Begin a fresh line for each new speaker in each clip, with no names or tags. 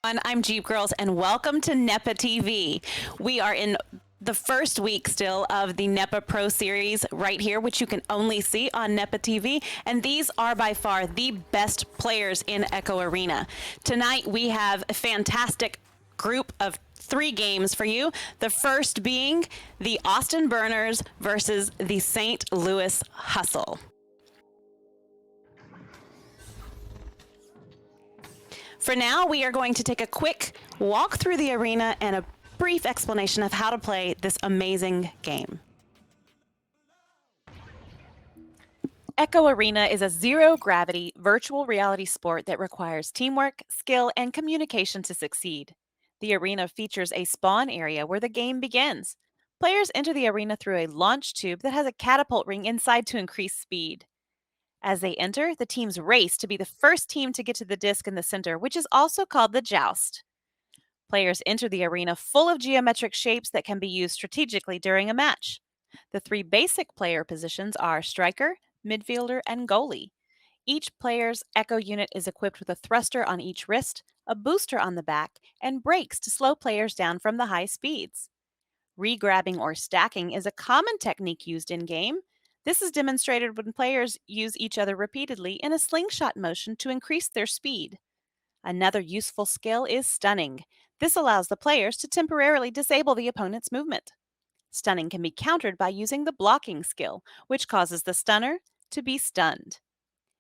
I'm Jeep Girls, and welcome to NEPA TV. We are in the first week still of the NEPA Pro Series right here, which you can only see on NEPA TV. And these are by far the best players in Echo Arena. Tonight, we have a fantastic group of 3 games for you. The first being the Austin Burners versus the St. Louis Hustle. For now, we are going to take a quick walk through the arena and a brief explanation of how to play this amazing game.
Echo Arena is a zero-gravity virtual reality sport that requires teamwork, skill, and communication to succeed. The arena features a spawn area where the game begins. Players enter the arena through a launch tube that has a catapult ring inside to increase speed. As they enter, the teams race to be the first team to get to the disc in the center, which is also called the joust. Players enter the arena full of geometric shapes that can be used strategically during a match. The 3 basic player positions are striker, midfielder, and goalie. Each player's Echo unit is equipped with a thruster on each wrist, a booster on the back, and brakes to slow players down from the high speeds. Regrabbing or stacking is a common technique used in-game. This is demonstrated when players use each other repeatedly in a slingshot motion to increase their speed. Another useful skill is stunning. This allows the players to temporarily disable the opponent's movement. Stunning can be countered by using the blocking skill, which causes the stunner to be stunned.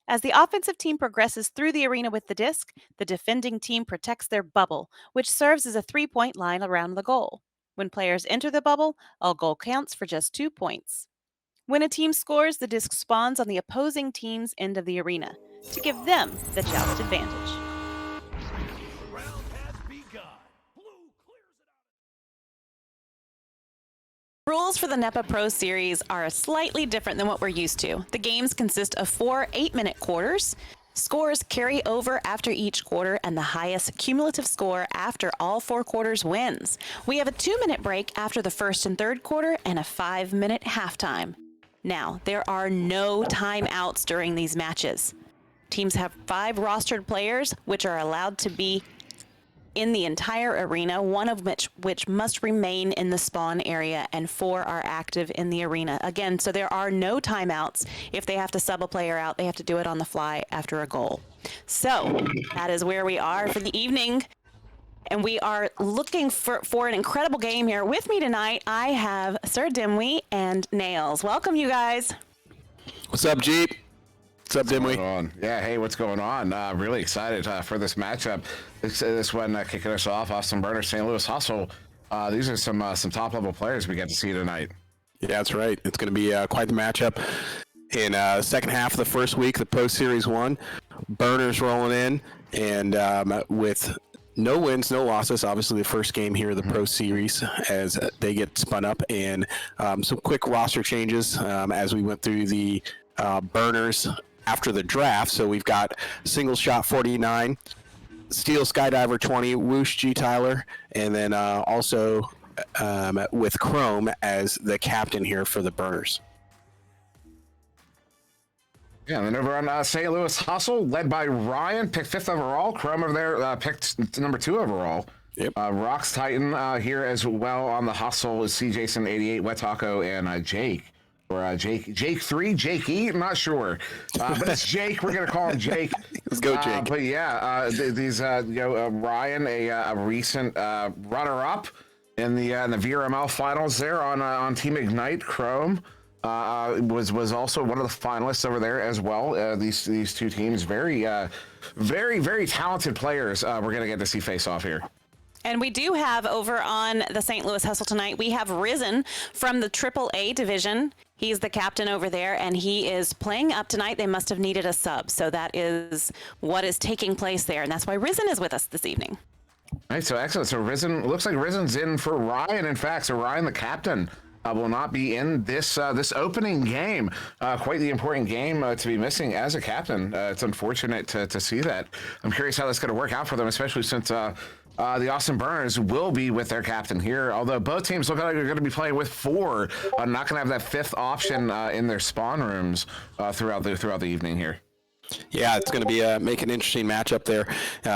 As the offensive team progresses through the arena with the disc, the defending team protects their bubble, which serves as a 3-point line around the goal. When players enter the bubble, a goal counts for just 2 points. When a team scores, the disc spawns on the opposing team's end of the arena to give them the joust advantage.
Rules for the NEPA Pro Series are slightly different than what we're used to. The games consist of 4 8-minute quarters. Scores carry over after each quarter, and the highest cumulative score after all 4 quarters wins. We have a 2-minute break after the first and third quarter and a 5-minute halftime. Now, there are no timeouts during these matches. Teams have 5 rostered players, which are allowed to be in the entire arena, one of which must remain in the spawn area, and 4 are active in the arena. Again, so there are no timeouts. If they have to sub a player out, they have to do it on the fly after a goal. So that is where we are for the evening. And we are looking for an incredible game here. With me tonight, I have Sir Dimwee and Nails. Welcome, you guys.
What's up, Jeep? What's up, Dimwee?
Yeah, hey, what's going on? Really excited for this matchup. This one kicking us off, Austin Burners, St. Louis Hustle. These are some top-level players we get to see tonight.
Yeah, that's right. It's going to be quite the matchup. In second half of the first week, the Post Series 1, Burners rolling in, and with no wins, no losses. Obviously, the first game here of the Pro Series as they get spun up, and some quick roster changes as we went through the Burners after the draft. So we've got Single Shot 49, Steel Skydiver 20, Whoosh G Tyler, and then also with Chrome as the captain here for the Burners.
Yeah, and then over on St. Louis Hustle, led by Ryan, picked 5th overall. Chrome over there picked number 2 overall.
Yep.
Rocks Titan here as well on the Hustle is C. Jason 88, Wet Taco, and Jake. Or Jake 3, Jake E, I'm not sure. But it's Jake. We're going to call him Jake.
Let's go, Jake.
But yeah, these, Ryan, a recent runner-up in the VRML finals there on Team Ignite Chrome. Was also one of the finalists over there as well. These 2 teams, very talented players. We're going to get to see face off here.
And we do have over on the St. Louis Hustle tonight, we have Risen from the AAA division. He's the captain over there, and he is playing up tonight. They must have needed a sub, so that is what is taking place there, and that's why Risen is with us this evening.
All right, so excellent. So Risen, looks like Risen's in for Ryan, in fact. So Ryan, the captain, will not be in this opening game. Quite the important game to be missing as a captain. It's unfortunate to see that. I'm curious how that's going to work out for them, especially since the Austin Burners will be with their captain here, although both teams look like they're going to be playing with 4. Not going to have that 5th option in their spawn rooms throughout the evening here.
Yeah, it's going to be make an interesting matchup there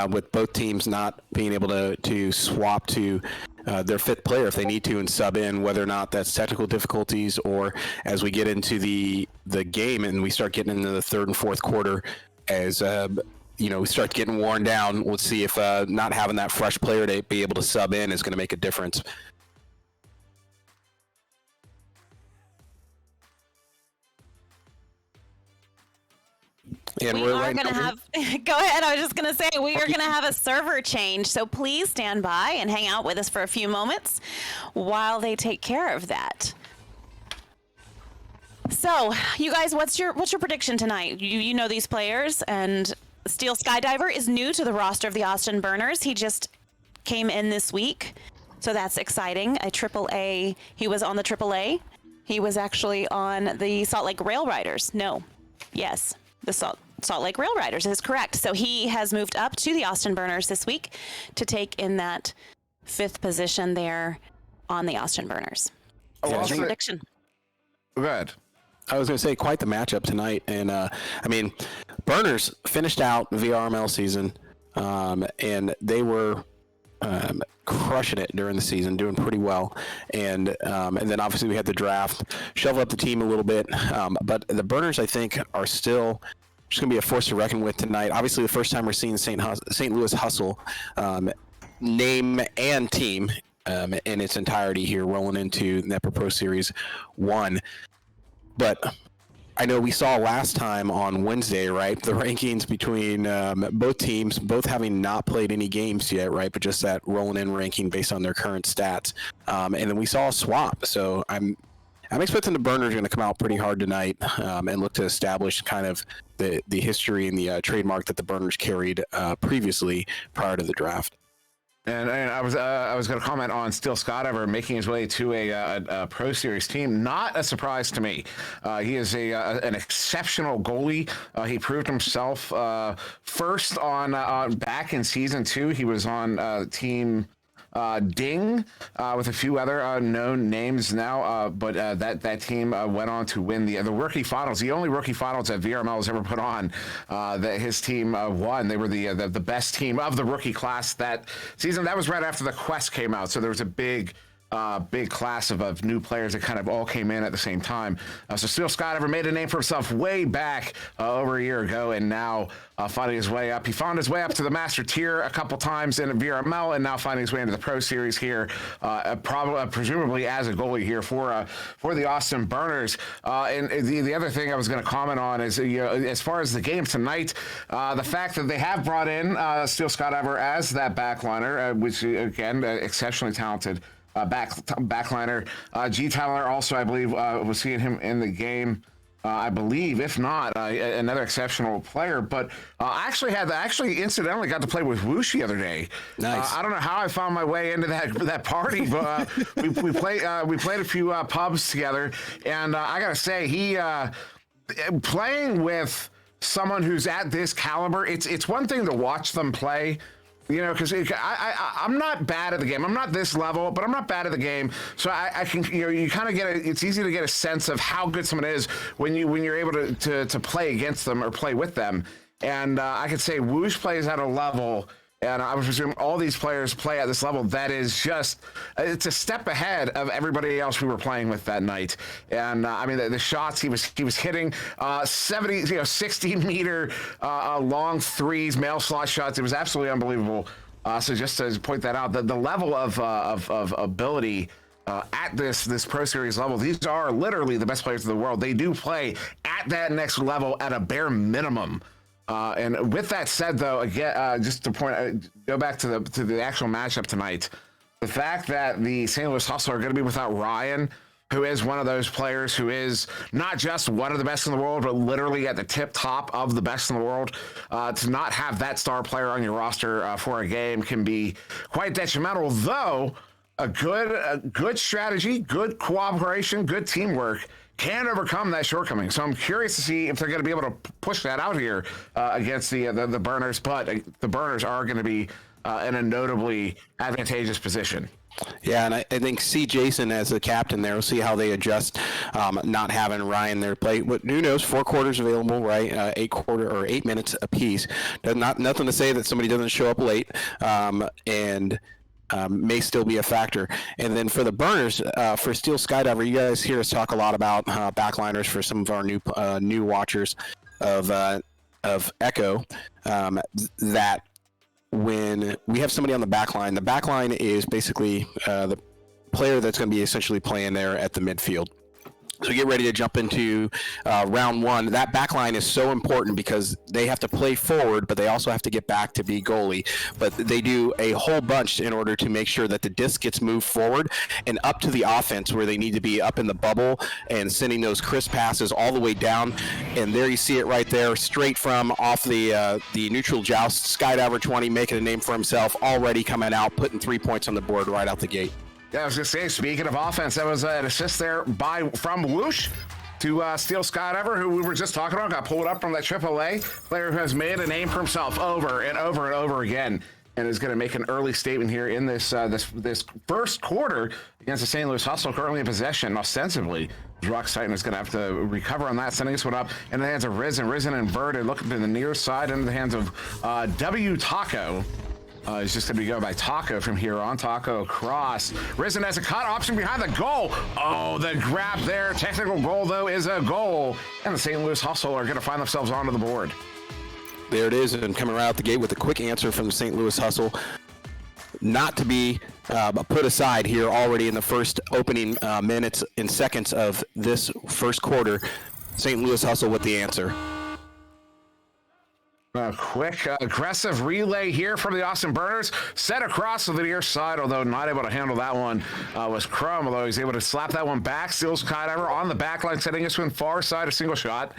with both teams not being able to swap to their fifth player if they need to and sub in, whether or not that's technical difficulties or as we get into the game and we start getting into the third and fourth quarter as we start getting worn down. Let's see if not having that fresh player to be able to sub in is going to make a difference.
And we are going to have, go ahead, I was just going to say, we are going to have a server change. So please stand by and hang out with us for a few moments while they take care of that. So, you guys, what's your prediction tonight? You know these players, and Steel Skydiver is new to the roster of the Austin Burners. He just came in this week, so that's exciting. A AAA, he was on the AAA. He was actually on the Salt Lake Rail Riders. No, yes. The Salt Lake Rail Riders is correct. So he has moved up to the Austin Burners this week to take in that fifth position there on the Austin Burners.
Oh,
What's your prediction?
Go ahead.
I was going to say quite the matchup tonight. And Burners finished out the VRML season and they were crushing it during the season, doing pretty well. And then obviously we had the draft, shovel up the team a little bit. But the Burners, I think, are still just going to be a force to reckon with tonight. Obviously, the first time we're seeing St. Louis Hustle name and team in its entirety here rolling into NEPA Pro Series 1. But I know we saw last time on Wednesday, right, the rankings between both teams, both having not played any games yet, right, but just that rolling in ranking based on their current stats. And then we saw a swap. So I'm expecting the Burners are going to come out pretty hard tonight and look to establish kind of the history and the trademark that the Burners carried previously prior to the draft.
And I was going to comment on Steel Skydiver making his way to a Pro Series team. Not a surprise to me. He is an exceptional goalie. He proved himself first on back in season 2. He was on team Ding with a few other known names now, but that team went on to win the rookie finals, the only rookie finals that VRML has ever put on. That his team won. They were the best team of the rookie class that season. That was right after the Quest came out, so there was a big class of new players that kind of all came in at the same time. So Steel Skydiver made a name for himself way back over a year ago, and now finding his way up. He found his way up to the Master Tier a couple times in VRML, and now finding his way into the Pro Series here, presumably as a goalie here for the Austin Burners. And the other thing I was going to comment on is, as far as the game tonight, the fact that they have brought in Steel Skydiver as that backliner, which again, exceptionally talented. Backliner. G. Tyler also, I believe, was seeing him in the game. I believe, if not, another exceptional player. But I actually incidentally got to play with Whoosh the other day.
Nice.
I don't know how I found my way into that party, but we played a few pubs together, and I gotta say, he playing with someone who's at this caliber. It's one thing to watch them play. Because I'm not bad at the game. I'm not this level, but I'm not bad at the game. So I can, you kind of it's easy to get a sense of how good someone is when you're able to play against them or play with them. And I could say Whoosh plays at a level, and I would presume all these players play at this level that is just, it's a step ahead of everybody else we were playing with that night. And the shots he was hitting 60 meter long threes, mail slot shots. It was absolutely unbelievable. So just to point that out, the level of ability at this Pro Series level, these are literally the best players in the world. They do play at that next level at a bare minimum. And with that said, though, again, just to go back to the actual matchup tonight, the fact that the St. Louis Hustle are going to be without Ryan, who is one of those players who is not just one of the best in the world, but literally at the top of the best in the world, to not have that star player on your roster for a game can be quite detrimental. Though a good strategy, good cooperation, good teamwork can overcome that shortcoming. So I'm curious to see if they're going to be able to push that out here against the Burners. But the Burners are going to be in a notably advantageous position.
Yeah, and I think see Jason as the captain there. We'll see how they adjust, not having Ryan there play. But who knows? 4 quarters available, right? 8 minutes apiece. Nothing to say that somebody doesn't show up late, and may still be a factor. And then for the burners, for Steel Skydiver, you guys hear us talk a lot about backliners for some of our new watchers of Echo. That when we have somebody on the back line is basically the player that's going to be essentially playing there at the midfield. So get ready to jump into round 1. That back line is so important because they have to play forward, but they also have to get back to be goalie. But they do a whole bunch in order to make sure that the disc gets moved forward and up to the offense where they need to be up in the bubble and sending those crisp passes all the way down. And there you see it right there, straight from off the neutral joust. Skydiver 20 making a name for himself, already coming out, putting 3 points on the board right out the gate.
Yeah, I was going to say, speaking of offense, that was an assist there from Whoosh to Steel Skydiver, who we were just talking about, got pulled up from that AAA player who has made a name for himself over and over and over again, and is going to make an early statement here in this first quarter against the St. Louis Hustle, currently in possession, ostensibly. Rocks Titan is going to have to recover on that, sending this one up in the hands of Risen. Risen inverted, looking to the near side into the hands of W Taco. He's just going to be going by Taco from here on. Taco across. Risen has a cut option behind the goal. Oh, the grab there. Technical goal, though, is a goal. And the St. Louis Hustle are going to find themselves onto the board.
There it is, and coming right out the gate with a quick answer from the St. Louis Hustle. Not to be put aside here already in the first opening minutes and seconds of this first quarter. St. Louis Hustle with the answer.
A quick, aggressive relay here from the Austin Burners. Set across to the near side, although not able to handle that one was Crum, although he's able to slap that one back. Steel Skydiver on the back line, setting this one far side, a single shot.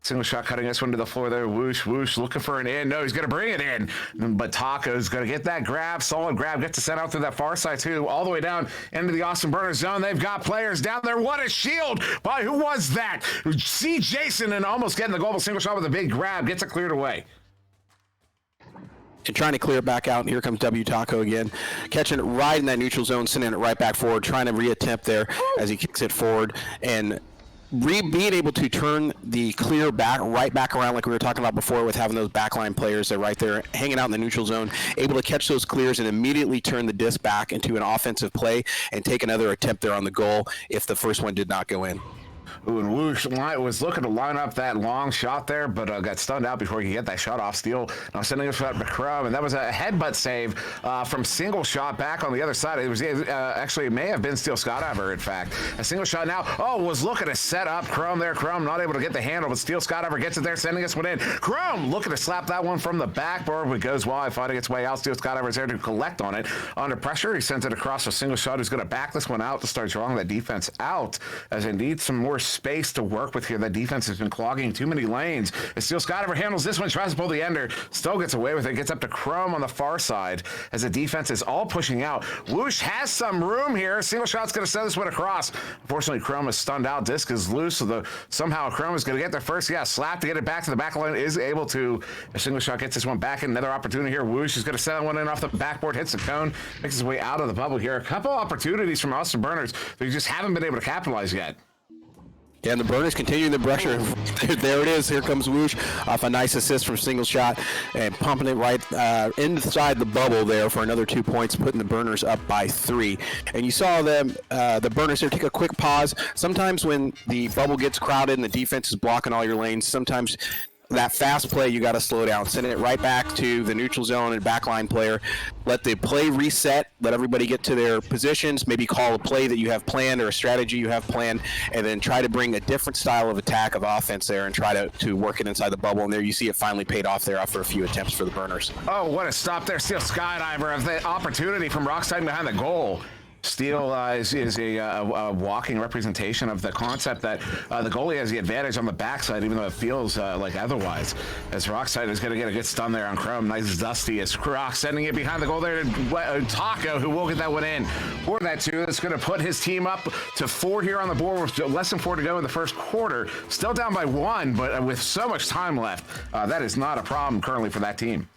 Single shot cutting this one to the floor there. Whoosh, whoosh, looking for an in. No, he's going to bring it in. But Taco's going to get that grab. Solid grab. Gets to set out through that far side, too. All the way down into the Austin Burners zone. They've got players down there. What a shield by who was that? See Jason and almost getting the goal. But single shot with a big grab. Gets it cleared away.
And trying to clear it back out, and here comes W Taco again, catching it right in that neutral zone, sending it right back forward, trying to reattempt there as he kicks it forward, and being able to turn the clear back right back around like we were talking about before with having those backline players that are right there hanging out in the neutral zone, able to catch those clears and immediately turn the disc back into an offensive play and take another attempt there on the goal if the first one did not go in.
Ooh, and Whoosh was looking to line up that long shot there, but got stunned out before he could get that shot off. Steel now sending a shot to Crum, and that was a headbutt save from single shot back on the other side. It was actually, it may have been Steel Skydiver, in fact. A single shot now. Oh, was looking to set up Crum there. Crum not able to get the handle, but Steel Skydiver gets it there, sending us one in. Crum looking to slap that one from the backboard, but goes wide, fighting its way out. Steel Skydiver is there to collect on it. Under pressure, he sends it across a single shot. He's going to back this one out to start drawing that defense out, as they need some more space to work with here. That defense has been clogging too many lanes. As Steel Skydiver handles this one, tries to pull the ender, still gets away with it, gets up to Chrome on the far side as the defense is all pushing out. Whoosh has some room here. Single shot's going to send this one across. Unfortunately, Chrome is stunned out. Disc is loose, so somehow Chrome is going to get there first. Yeah, slap to get it back to the back line, is able to. A single shot gets this one back. Another opportunity here. Whoosh is going to send one in off the backboard, hits the cone, makes his way out of the bubble here. A couple opportunities from Austin Burners that you just haven't been able to capitalize yet.
Yeah, and the Burners continuing the pressure. There it is. Here comes Whoosh off a nice assist from single shot and pumping it right inside the bubble there for another 2 points, putting the Burners up by 3. And you saw them, the Burners here take a quick pause. Sometimes when the bubble gets crowded and the defense is blocking all your lanes, sometimes that fast play, you got to slow down, send it right back to the neutral zone and backline player. Let the play reset, let everybody get to their positions, maybe call a play that you have planned or a strategy you have planned, and then try to bring a different style of attack of offense there and try to work it inside the bubble. And there you see it finally paid off there after a few attempts for the Burners.
Oh, what a stop there. Steel Skydiver of the opportunity from Rockside behind the goal. Steel is a walking representation of the concept that the goalie has the advantage on the backside, even though it feels like otherwise. As Rockside is going to get a good stun there on Chrome. Nice Dusty as Rock sending it behind the goal there to Taco, who will get that one in. For that, too, that's going to put his team up to 4 here on the board with less than 4 to go in the first quarter. Still down by 1, but with so much time left, that is not a problem currently for that team.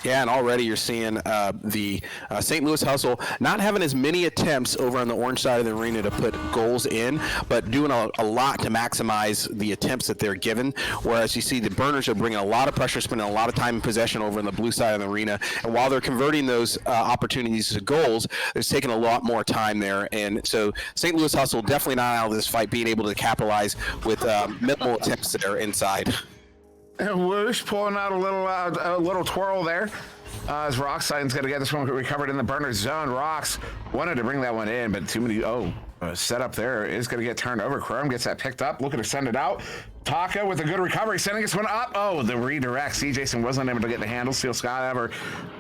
Yeah, and already you're seeing the St. Louis Hustle not having as many attempts over on the orange side of the arena to put goals in, but doing a lot to maximize the attempts that they're given. Whereas you see the Burners are bringing a lot of pressure, spending a lot of time in possession over on the blue side of the arena. And while they're converting those opportunities to goals, it's taking a lot more time there. And so St. Louis Hustle definitely not out of this fight, being able to capitalize with minimal attempts that are inside.
And Whoosh pulling out a little twirl there. As Rockside's going to get this one recovered in the burner zone. Rocks wanted to bring that one in, but too many. Setup there is going to get turned over. Chrome gets that picked up, looking to send it out. Taka with a good recovery, sending this one up. Oh, the redirect. C. Jason wasn't able to get the handle. Steel Sky ever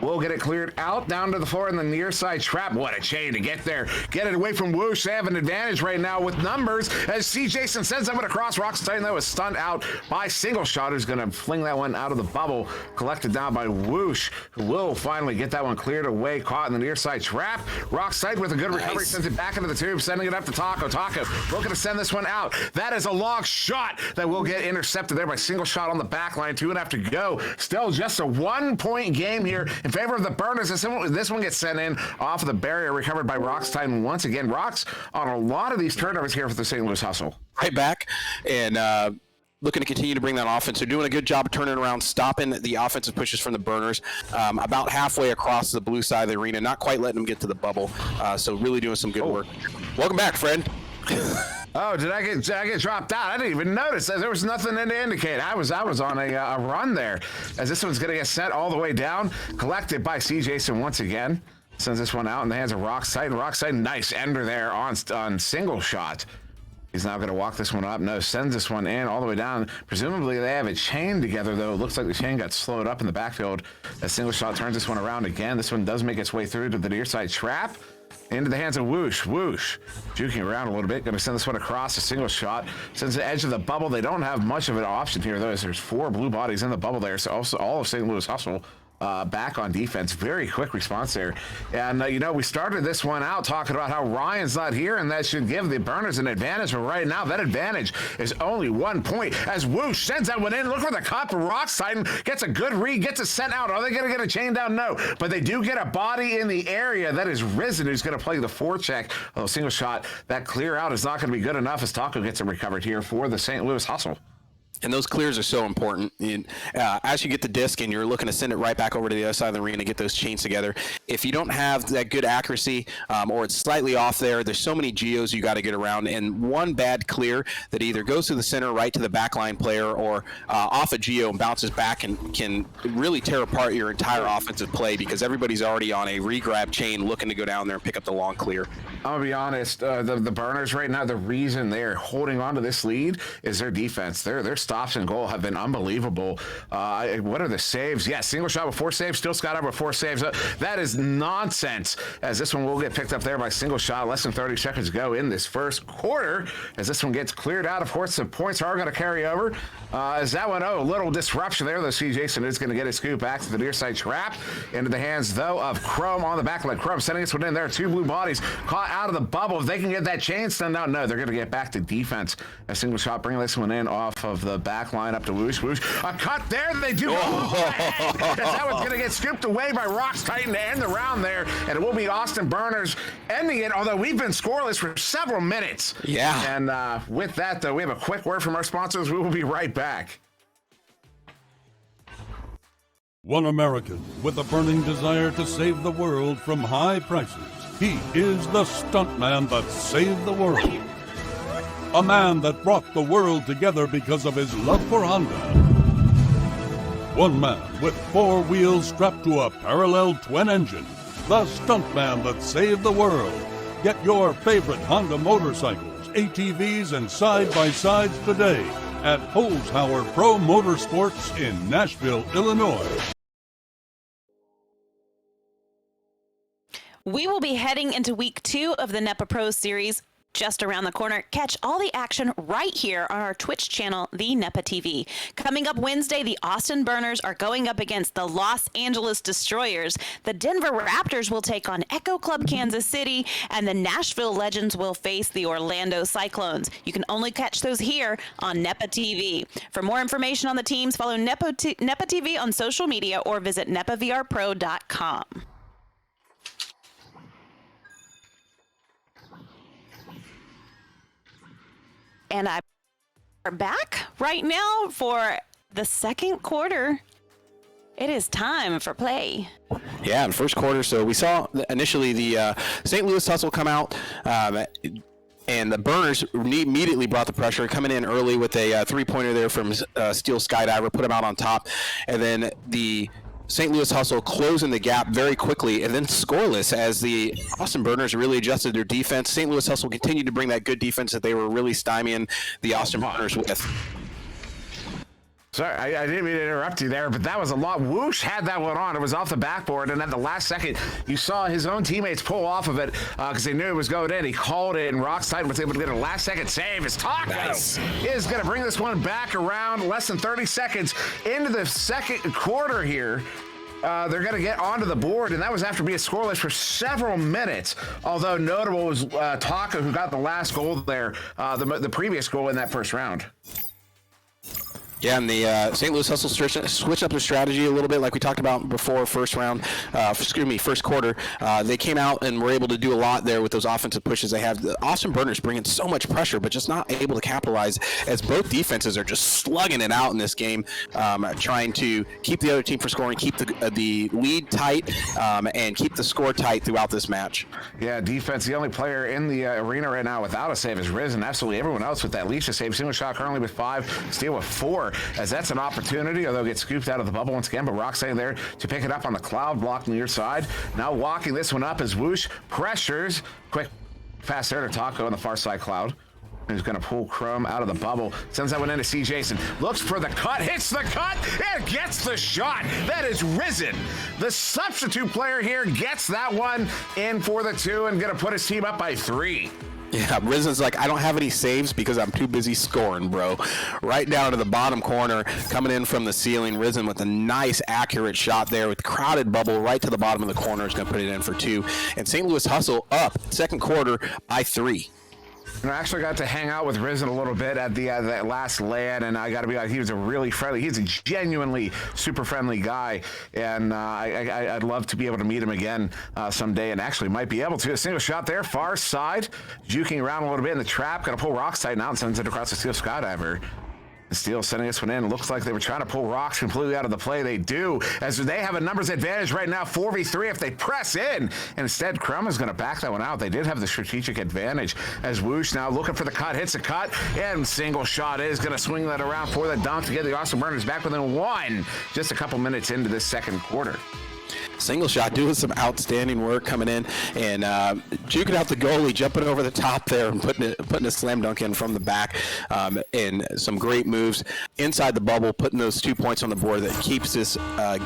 will get it cleared out down to the floor in the near side trap. What a chain to get there. Get it away from Whoosh. They have an advantage right now with numbers as C. Jason sends that one across. Rockstein, though, is stunned out by Single Shot, who's going to fling that one out of the bubble. Collected down by Whoosh, who will finally get that one cleared away. Caught in the near side trap. Rockstein with a good recovery, sends it back into the tube, sending it up to Taco. Taco looking to send this one out. That is a long shot that will get intercepted there by Single Shot on the back line. 2.5 to go. Still just a 1-point game here in favor of the Burners. This one gets sent in off of the barrier, recovered by Rockstein once again. Rocks on a lot of these turnovers here for the St. Louis Hustle.
Right back and looking to continue to bring that offense. They're doing a good job of turning around, stopping the offensive pushes from the Burners about halfway across the blue side of the arena, not quite letting them get to the bubble. So really doing some good work. Welcome back, friend.
Oh, did I get dropped out? I didn't even notice. There was nothing to indicate. I was on a run there. As this one's going to get sent all the way down. Collected by C. Jason once again. Sends this one out in the hands of Rockside. Rockside, nice ender there on Single Shot. He's now going to walk this one up. No, sends this one in all the way down. Presumably they have a chain together, though. It looks like the chain got slowed up in the backfield. A Single Shot turns this one around again. This one does make its way through to the near side trap. Into the hands of Whoosh. Whoosh juking around a little bit. Going to send this one across. A Single Shot. Sends the edge of the bubble. They don't have much of an option here, though, as there's 4 blue bodies in the bubble there. So also all of St. Louis Hustle back on defense. Very quick response there. And, we started this one out talking about how Ryan's not here, and that should give the Burners an advantage. But right now, that advantage is only 1 point as Whoosh sends that one in. Look for the cut. Rockstein gets a good read, gets it sent out. Are they going to get a chain down? No. But they do get a body in the area. That is Risen, who's going to play the forecheck. Although Single Shot, that clear out is not going to be good enough as Taco gets it recovered here for the St. Louis Hustle.
And those clears are so important. And, as you get the disc and you're looking to send it right back over to the other side of the arena and get those chains together, if you don't have that good accuracy or it's slightly off there's so many geos you got to get around. And one bad clear that either goes to the center, right to the backline player, or off a geo and bounces back and can really tear apart your entire offensive play because everybody's already on a regrab chain looking to go down there and pick up the long clear.
I'm going to be honest, the Burners right now, the reason they're holding on to this lead is their defense. Their stops and goal have been unbelievable. What are the saves? Yeah, Single Shot with 4 saves. Still Scott over 4 saves. That is nonsense, as this one will get picked up there by Single Shot. Less than 30 seconds to go in this first quarter as this one gets cleared out. Of course, the points are going to carry over. As that one, a little disruption there, though. C. Jason is going to get his scoop back to the near side trap. Into the hands, though, of Chrome on the back line. Chrome sending this one in there. 2 blue bodies caught out of the bubble. If they can get that chain sent out, no, they're going to get back to defense. A Single Shot bringing this one in off of the back line up to Whoosh. Whoosh. A cut there. They do. That one's going to get scooped away by Rocks Titan to end the round there. And it will be Austin Burners ending it, although we've been scoreless for several minutes.
Yeah.
And with that, though, we have a quick word from our sponsors. We will be right back.
One American with a burning desire to save the world from high prices. He is the stuntman that saved the world. A man that brought the world together because of his love for Honda. One man with 4 wheels strapped to a parallel twin engine. The stuntman that saved the world. Get your favorite Honda motorcycles, ATVs, and side-by-sides today at Holzhauer Pro Motorsports in Nashville, Illinois.
We will be heading into week 2 of the NEPA Pro Series just around the corner. Catch all the action right here on our Twitch channel, the NEPA TV. Coming up Wednesday, the Austin Burners are going up against the Los Angeles Destroyers. The Denver Raptors will take on Echo Club Kansas City, and the Nashville Legends will face the Orlando Cyclones. You can only catch those here on NEPA TV. For more information on the teams, follow NEPA TV on social media or visit nepavrpro.com. And I'm back right now for the second quarter. It is time for play.
Yeah, in the first quarter, so we saw initially the St. Louis Hustle come out, and the Burners immediately brought the pressure, coming in early with a three-pointer there from Steel Skydiver, put him out on top, and then the St. Louis Hustle closing the gap very quickly and then scoreless as the Austin Burners really adjusted their defense. St. Louis Hustle continued to bring that good defense that they were really stymieing the Austin Burners with.
Sorry, I didn't mean to interrupt you there, but that was a lot. Whoosh had that one on. It was off the backboard, and at the last second, you saw his own teammates pull off of it because they knew it was going in. He called it, and Rock's Titan was able to get a last-second save. His Taco is going to bring this one back around less than 30 seconds into the second quarter here. They're going to get onto the board, and that was after being scoreless for several minutes. Although notable was Taco, who got the last goal there, the previous goal in that first round.
Yeah, and the St. Louis Hustle switched up their strategy a little bit, like we talked about before. First quarter. They came out and were able to do a lot there with those offensive pushes they have. The Austin Burners bringing so much pressure, but just not able to capitalize as both defenses are just slugging it out in this game, trying to keep the other team from scoring, keep the lead tight, and keep the score tight throughout this match.
Yeah, defense, the only player in the arena right now without a save is Risen. Absolutely everyone else with that leash to save. Single shot currently with 5, Steal with 4. As that's an opportunity, although get scooped out of the bubble once again, but Roxanne there to pick it up on the cloud block near side. Now walking this one up is Whoosh, pressures, quick pass there to Taco on the far side cloud. He's going to pull Chrome out of the bubble. Sends that one into C. Jason. Looks for the cut. Hits the cut. And gets the shot. That is Risen. The substitute player here gets that one in for the 2 and going to put his team up by 3.
Yeah, Risen's like, I don't have any saves because I'm too busy scoring, bro. Right down to the bottom corner, coming in from the ceiling. Risen with a nice, accurate shot there with crowded bubble right to the bottom of the corner. Is going to put it in for 2. And St. Louis Hustle up second quarter by 3.
I actually got to hang out with Risen a little bit at the that last LAN, and I got to be like, he was a really friendly, he's a genuinely super friendly guy, and I'd love to be able to meet him again someday, and actually might be able to. A single shot there, far side, juking around a little bit in the trap, going to pull Rock's Titan out and sends it across the Steel Skydiver. Steel sending this one in. Looks like they were trying to pull Rocks completely out of the play. They do, as they have a numbers advantage right now, 4v3 if they press in. And instead, Crumb is going to back that one out. They did have the strategic advantage as Whoosh now looking for the cut, hits a cut, and single shot is going to swing that around for the dunk to get the Austin Burners back within 1, just a couple minutes into this second quarter.
Single shot doing some outstanding work coming in and juking out the goalie, jumping over the top there and putting a slam dunk in from the back, and some great moves inside the bubble, putting those 2 points on the board that keeps this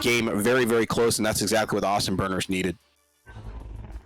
game very, very close, and that's exactly what the Austin Burners needed.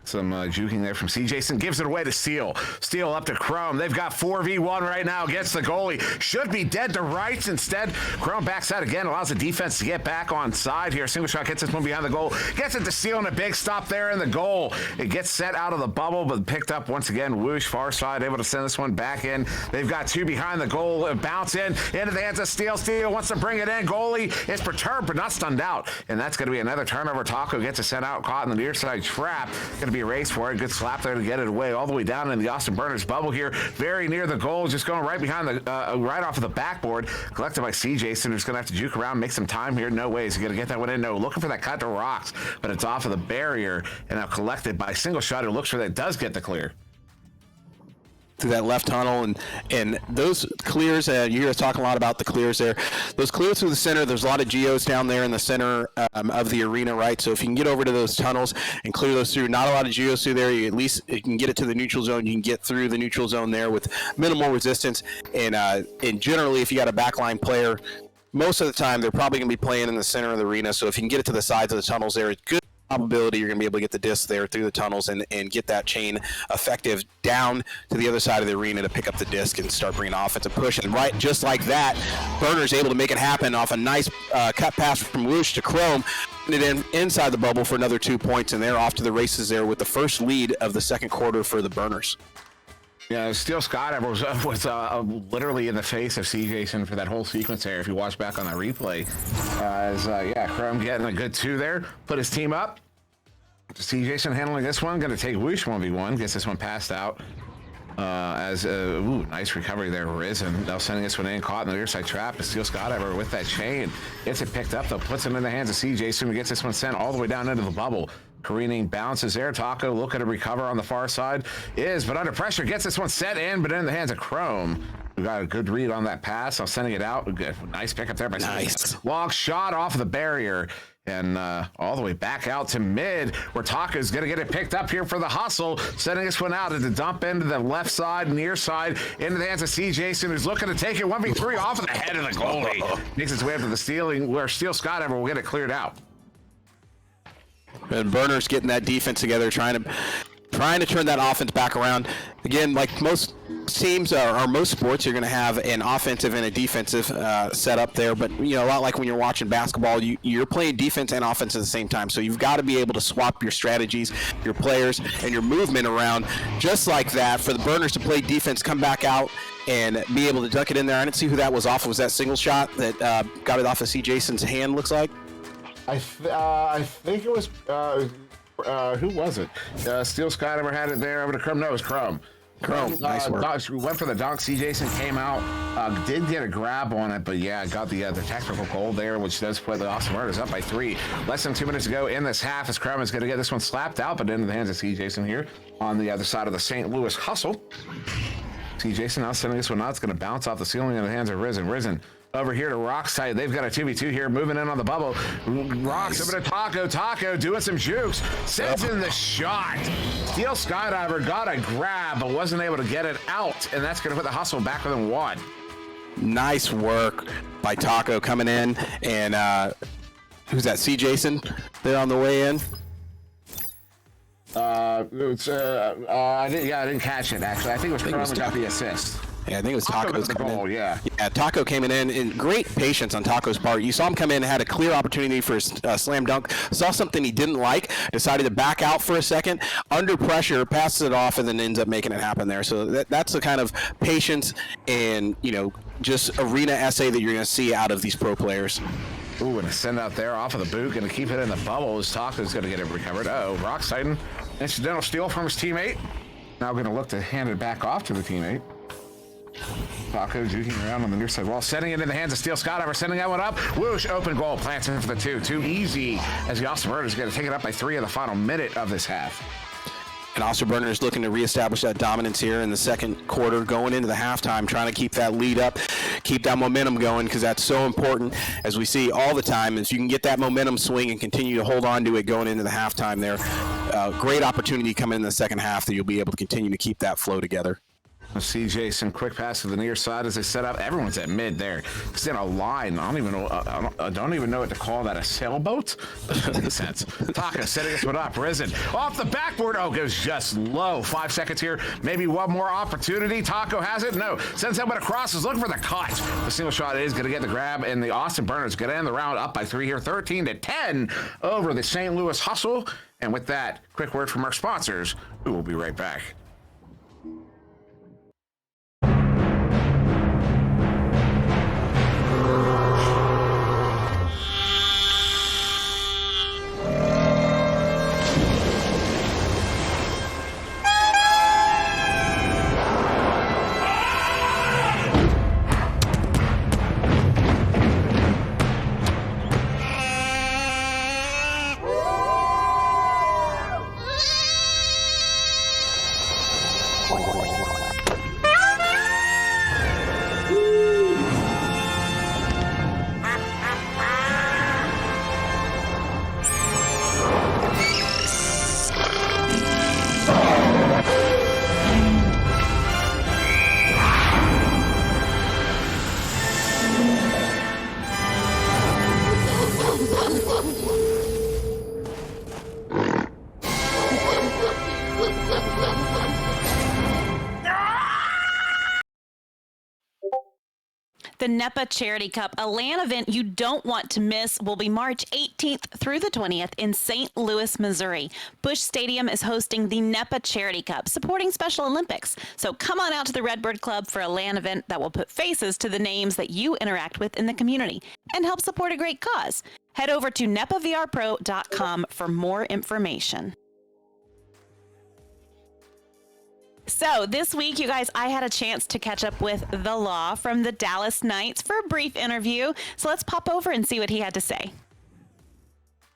Some juking there from C. Jason gives it away to Steele. Steele up to Chrome. They've got 4v1 right now against the goalie. Should be dead to rights. Instead, Chrome backs out again, allows the defense to get back on side here. Single shot gets this one behind the goal. Gets it to Steele and a big stop there in the goal. It gets set out of the bubble, but picked up once again. Whoosh, far side, able to send this one back in. They've got 2 behind the goal. Bounce in into the hands of Steele. Steele wants to bring it in. Goalie is perturbed, but not stunned out. And that's going to be another turnover. Taco gets it sent out, caught in the near side trap. Going to be a race for it. Good slap there to get it away all the way down in the Austin Burners bubble here. Very near the goal, just going right behind the, right off of the backboard. Collected by C. Jason, who's going to have to juke around, make some time here. No way is he going to get that one in. No, looking for that cut to Rocks, but it's off of the barrier and now collected by Single Shot, who looks for that, does get the clear.
Through that left tunnel, and those clears, you hear us talking a lot about the clears there. Those clears through the center, there's a lot of geos down there in the center of the arena, right? So if you can get over to those tunnels and clear those through, not a lot of geos through there, you can get it to the neutral zone. You can get through the neutral zone there with minimal resistance, and generally if you got a backline player, most of the time they're probably going to be playing in the center of the arena. So if you can get it to the sides of the tunnels there, it's good probability you're going to be able to get the disc there through the tunnels and get that chain effective down to the other side of the arena to pick up the disc and start bringing offensive push. And right, just like that, Burner's able to make it happen off a nice cut pass from Whoosh to Chrome, and then inside the bubble for another 2 points, and they're off to the races there with the first lead of the second quarter for the Burners.
Yeah, Steel Scott was literally in the face of C. Jason for that whole sequence there. If you watch back on that replay, Chrome getting a good 2 there, put his team up. C. Jason handling this one, going to take Whoosh 1v1, gets this one passed out. Nice recovery there, Risen. Now sending this one in, caught in the near side trap. Steel Scott ever with that chain. Gets it picked up, though, puts it in the hands of C. Jason, who gets this one sent all the way down into the bubble. Careening bounces there. Taco looking to recover on the far side. But under pressure, gets this one set in, but in the hands of Chrome. We got a good read on that pass. I'm sending it out. Nice pickup there by
Nice.
Long shot off of the barrier. And all the way back out to mid, where Taco's going to get it picked up here for the hustle. Sending this one out at the dump end to the left side, near side, into the hands of C. Jason, who's looking to take it 1v3 off of the head of the goalie. Makes its way up to the stealing, where Steel Scott ever will get it cleared out.
And Burner's getting that defense together, trying to turn that offense back around. Again, like most teams or most sports, you're going to have an offensive and a defensive setup there. But a lot like when you're watching basketball, you're playing defense and offense at the same time. So you've got to be able to swap your strategies, your players, and your movement around just like that. For the Burners to play defense, come back out and be able to duck it in there. I didn't see who that was off. Was that single shot that got it off of C. Jason's hand? Looks like.
I think it was who was it? Steel Scott ever had it there over to Chrome. No, it was Chrome.
Nice work.
Went for the dunk. C. Jason came out, did get a grab on it, but got the technical goal there, which does put the Austin Murders up by 3. Less than 2 minutes to go in this half, as Chrome is going to get this one slapped out, but into the hands of C. Jason here on the other side of the St. Louis hustle. C. Jason now sending this one out. It's going to bounce off the ceiling in the hands of Risen. Risen over here to Rock's side. They've got a 2v2 here, moving in on the bubble. Rock's over to Taco. Taco doing some jukes. Sends in the shot. Steel Skydiver got a grab, but wasn't able to get it out. And that's going to put the hustle back within 1.
Nice work by Taco coming in. And who's that? C. Jason there on the way in.
I didn't catch it, actually. I think it was Chrome who got the assist.
Yeah, I think it was Taco's
goal. Yeah,
Taco came in, and great patience on Taco's part. You saw him come in, had a clear opportunity for a slam dunk, saw something he didn't like, decided to back out for a second, under pressure, passes it off, and then ends up making it happen there. So that's the kind of patience and just arena essay that you're going to see out of these pro players.
Ooh, and a send out there off of the boot, going to keep it in the bubble as Taco's going to get it recovered. Rock's Titan, incidental steal from his teammate. Now going to look to hand it back off to the teammate. Taco juking around on the near side wall, setting it in the hands of Steel Scott. Ever sending that one up. Whoosh, open goal, plants in for the 2. Too easy as the Austin Burners is going to take it up by 3 in the final minute of this half.
And Austin Burners looking to reestablish that dominance here in the second quarter, going into the halftime, trying to keep that lead up, keep that momentum going, because that's so important, as we see all the time. If you can get that momentum swing and continue to hold on to it going into the halftime there, great opportunity coming in the second half that you'll be able to continue to keep that flow together.
See Jason, quick pass to the near side as they set up. Everyone's at mid there. It's in a line. I don't even know what to call that. A sailboat? Doesn't make sense. Taka setting this one up. Risen off the backboard. Goes just low. 5 seconds here. Maybe one more opportunity. Taco has it. No. Sends that one across. Is looking for the cut. The single shot is going to get the grab, and the Austin Burners going to end the round up by 3 here. 13-10 over the St. Louis Hustle. And with that, quick word from our sponsors. We will be right back.
The NEPA Charity Cup, a LAN event you don't want to miss, will be March 18th through the 20th in St. Louis, Missouri. Busch Stadium is hosting the NEPA Charity Cup, supporting Special Olympics. So come on out to the Redbird Club for a LAN event that will put faces to the names that you interact with in the community and help support a great cause. Head over to nepavrpro.com for more information. So this week, you guys, I had a chance to catch up with The Law from the Dallas Knights for a brief interview. So let's pop over and see what he had to say.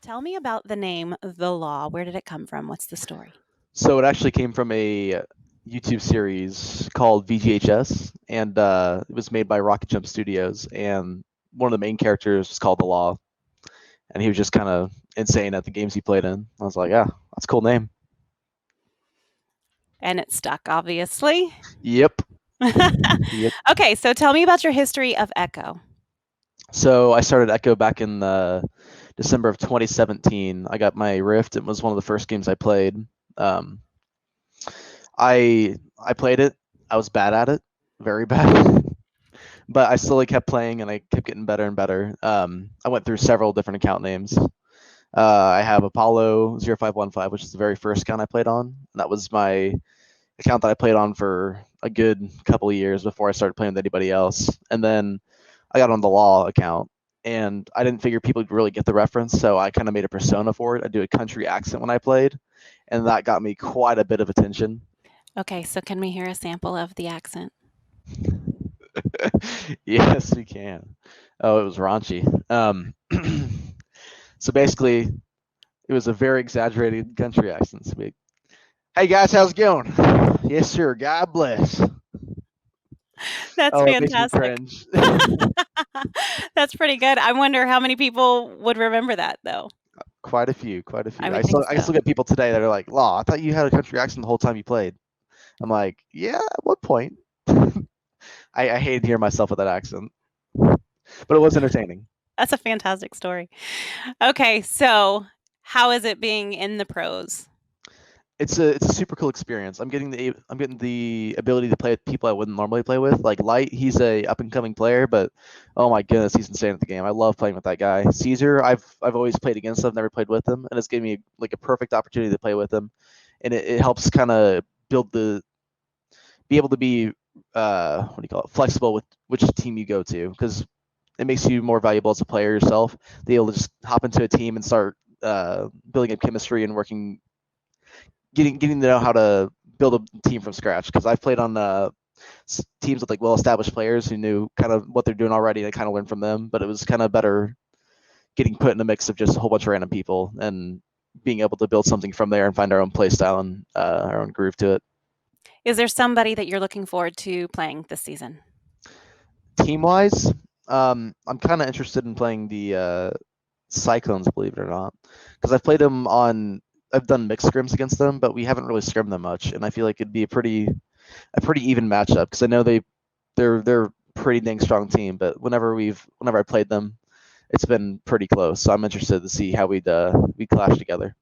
Tell me about the name The Law. Where did it come from? What's the story?
So it actually came from a YouTube series called VGHS, and it was made by Rocket Jump Studios, and one of the main characters was called The Law, and he was just kind of insane at the games he played in. I was like, yeah, that's a cool name.
And it stuck, obviously.
Yep. Yep.
Okay, so tell me about your history of Echo.
So I started Echo back in December of 2017. I got my Rift. It was one of the first games I played. I played it. I was bad at it, very bad. But I slowly kept playing, and I kept getting better and better. I went through several different account names. I have Apollo 0515, which is the very first account I played on. That was my account that I played on for a good couple of years before I started playing with anybody else. And then I got on the Law account, and I didn't figure people would really get the reference, so I kind of made a persona for it. I do a country accent when I played, and that got me quite a bit of attention.
Okay, so can we hear a sample of the accent?
Yes, we can. Oh, it was raunchy. So basically, it was a very exaggerated country accent. So hey guys, how's it going? Yes, sir. God bless.
That's
It makes me
fantastic.
cringe.
That's pretty good. I wonder how many people would remember that, though.
Quite a few.
I would
I
think
still
so.
get people today that are like, "Law, I thought you had a country accent the whole time you played." I'm like, "Yeah, at what point?" I hated hearing myself with that accent, but it was entertaining.
That's a fantastic story. Okay, so how is it being in the pros?
It's a super cool experience. I'm getting the ability to play with people I wouldn't normally play with. Like Light, he's a up and coming player, but oh my goodness, he's insane at the game. I love playing with that guy. Caesar, I've always played against him, never played with him, and it's given me like a perfect opportunity to play with him, and it helps kind of be able to be flexible with which team you go to, because it makes you more valuable as a player yourself. Be able to just hop into a team and start building up chemistry and getting to know how to build a team from scratch. Because I've played on teams with like well-established players who knew kind of what they're doing already, and I kind of learned from them. But it was kind of better getting put in a mix of just a whole bunch of random people and being able to build something from there and find our own play style and our own groove to it.
Is there somebody that you're looking forward to playing this season?
Team-wise, I'm kind of interested in playing the Cyclones, believe it or not, because I've done mixed scrims against them, but we haven't really scrimmed them much, and I feel like it'd be a pretty even matchup, because I know they're a pretty dang strong team, but whenever I played them, it's been pretty close. So I'm interested to see how we'd clash together.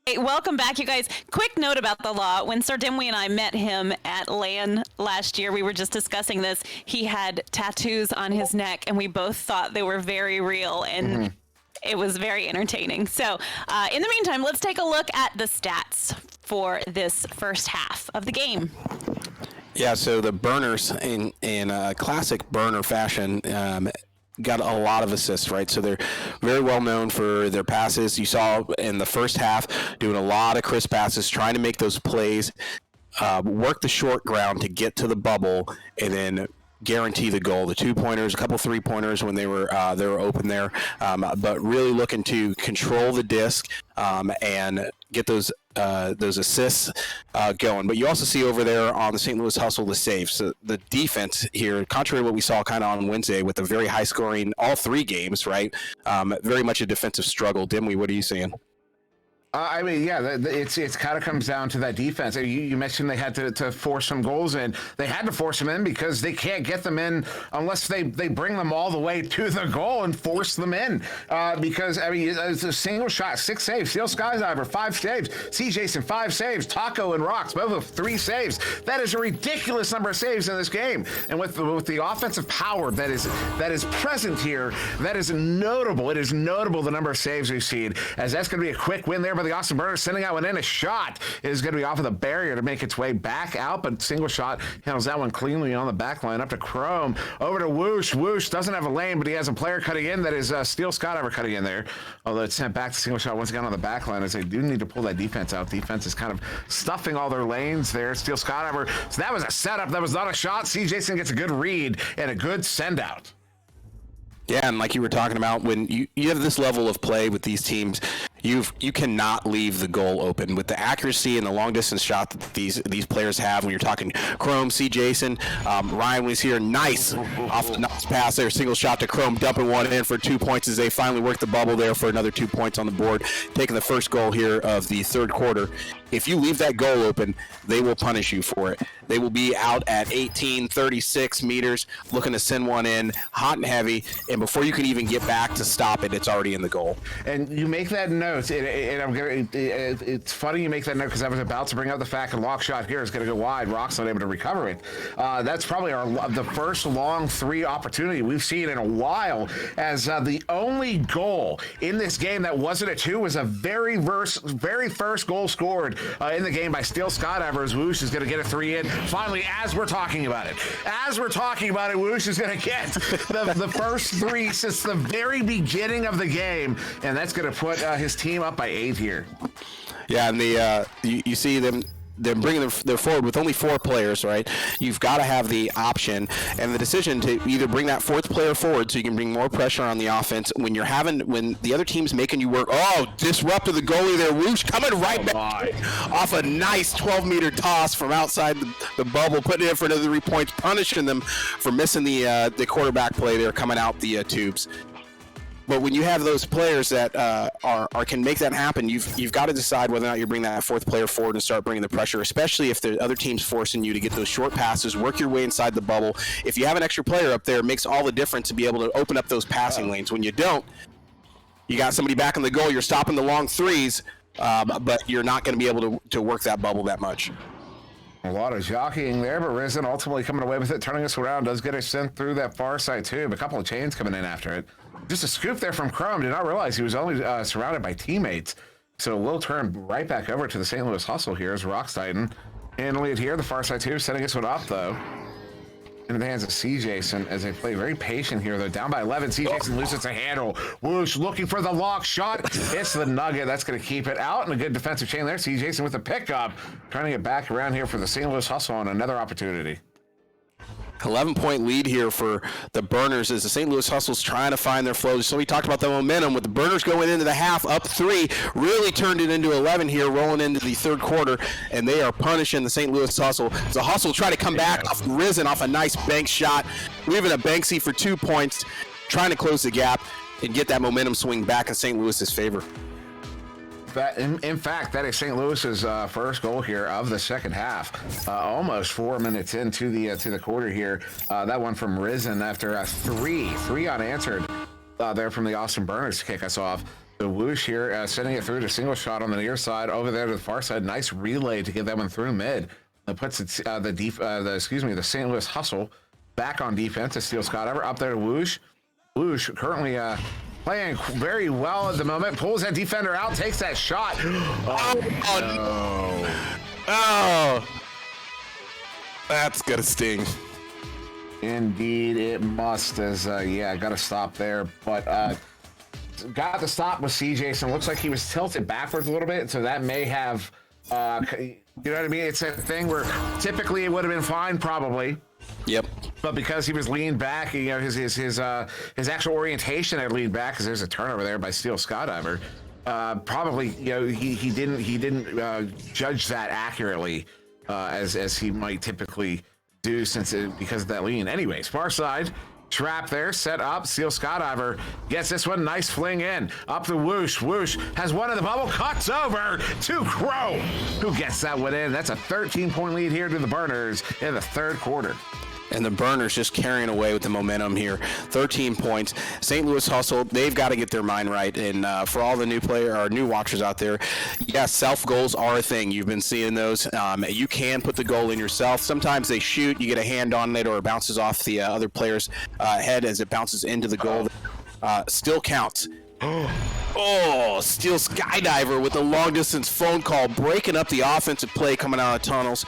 Hey, welcome back, you guys. Quick note about The Law. When Sir Dimwee and I met him at LAN last year, we were just discussing this. He had tattoos on his neck, and we both thought they were very real, and it was very entertaining. So in the meantime, let's take a look at the stats for this first half of the game.
Yeah, so the burners in classic burner fashion got a lot of assists, right? So they're very well known for their passes. You saw in the first half doing a lot of crisp passes, trying to make those plays, work the short ground to get to the bubble, and then guarantee the goal. The 2-pointers, a couple 3-pointers when they were open there, but really looking to control the disc and get those assists going. But you also see over there on the St. Louis Hustle the saves. So the defense here, contrary to what we saw kind of on Wednesday with a very high scoring all 3 games, right? Very much a defensive struggle. Dimwee, what are you seeing?
I mean, yeah, it's kind of comes down to that defense. You mentioned they had to force some goals in. They had to force them in because they can't get them in unless they bring them all the way to the goal and force them in. Because, I mean, it's a single shot, 6 saves. Steel Skydiver, 5 saves. C. Jason, 5 saves. Taco and Rocks, both of 3 saves. That is a ridiculous number of saves in this game. And with the offensive power that is present here, that is notable. It is notable the number of saves we've seen, as that's going to be a quick win there. The Austin Burners sending out one in. A shot is going to be off of the barrier to make its way back out, but single shot handles that one cleanly on the back line. Up to Chrome, over to Whoosh. Whoosh doesn't have a lane, but he has a player cutting in. That is Steel Skydiver cutting in there. Although it's sent back to single shot once again on the back line, as they do need to pull that defense out. Defense is kind of stuffing all their lanes there. Steel Skydiver. So that was a setup. That was not a shot. C. Jason gets a good read and a good send out.
Yeah, and like you were talking about, when you have this level of play with these teams, you cannot leave the goal open with the accuracy and the long distance shot that these players have. When you're talking Chrome, C. Jason, Ryan was here, nice off the nice pass there, single shot to Chrome, dumping one in for 2 points as they finally work the bubble there for another 2 points on the board, taking the first goal here of the third quarter. If you leave that goal open, they will punish you for it. They will be out at 36 meters, looking to send one in, hot and heavy, and before you can even get back to stop it, it's already in the goal.
And you make that note, and it's funny you make that note because I was about to bring up the fact a lock shot here is going to go wide. Rock's not able to recover it. That's probably the first long 3 opportunity we've seen in a while, as the only goal in this game that wasn't a 2 was a very first goal scored in the game by Steel Skydiver, as Whoosh is going to get a 3 in. Finally, as we're talking about it, Whoosh is going to get the first 3 since the very beginning of the game, and that's going to put his team up by 8 here.
Yeah, and you see them. They're bringing their forward with only 4 players, right? You've got to have the option and the decision to either bring that 4th player forward so you can bring more pressure on the offense when the other team's making you work. Oh, disrupted the goalie there. Whoosh coming right back off a nice 12-meter toss from outside the bubble, putting it in for another 3 points, punishing them for missing the quarterback play there coming out the tubes. But when you have those players that can make that happen, you've got to decide whether or not you bring that 4th player forward and start bringing the pressure, especially if the other team's forcing you to get those short passes, work your way inside the bubble. If you have an extra player up there, it makes all the difference to be able to open up those passing lanes. When you don't, you got somebody back in the goal, you're stopping the long 3s, but you're not going to be able to work that bubble that much.
A lot of jockeying there, but Risen ultimately coming away with it, turning us around, does get it sent through that far side tube. A couple of chains coming in after it. Just a scoop there from Chrome. Did not realize he was only surrounded by teammates. So we'll turn right back over to the St. Louis Hustle here as Rocks Titan handling it here. The far side tube, setting this one up, though. In the hands of C. Jason as they play very patient here. They're down by 11. C. Jason loses a handle. Whoosh looking for the lock shot. It's the nugget. That's going to keep it out. And a good defensive chain there. C. Jason with the pickup. Trying to get back around here for the St. Louis Hustle on another opportunity.
11-point lead here for the Burners as the St. Louis Hustle's trying to find their flow. So we talked about the momentum with the Burners going into the half up 3, really turned it into 11 here, rolling into the third quarter, and they are punishing the St. Louis Hustle. The Hustle try to come back off Risen off a nice bank shot, leaving a Banksy for 2 points, trying to close the gap and get that momentum swing back in St. Louis's favor.
In fact, that is St. Louis's first goal here of the second half. Almost 4 minutes into the quarter here. That one from Risen after three unanswered there from the Austin Burners to kick us off. The Whoosh here sending it through to single shot on the near side over there to the far side. Nice relay to get that one through mid. That puts it, the St. Louis Hustle back on defense. As Steel Skydiver up there to Whoosh. Whoosh currently playing very well at the moment. Pulls that defender out, takes that shot.
Oh, that's gonna sting.
Indeed, it must. As got to stop there. But got the stop with C. Jason. Looks like he was tilted backwards a little bit, so that may have, you know what I mean? It's a thing where typically it would have been fine, probably.
Yep.
But because he was leaned back, you know, his actual orientation had leaned back, because there's a turnover there by Steel Skydiver. Probably, you know, he didn't judge that accurately as he might typically do because of that lean. Anyways, far side Trap there, set up. Steel Skydiver gets this one. Nice fling in. Up the Whoosh. Whoosh has one in the bubble. Cuts over to Crow, who gets that one in. That's a 13-point lead here to the Burners in the third quarter.
And the Burners just carrying away with the momentum here. 13 points. St. Louis Hustle, they've got to get their mind right. And for all the new watchers out there, yes, self goals are a thing. You've been seeing those. You can put the goal in yourself. Sometimes they shoot, you get a hand on it, or it bounces off the other player's head as it bounces into the goal. Still counts. Oh, Steel Skydiver with a long distance phone call, breaking up the offensive play coming out of tunnels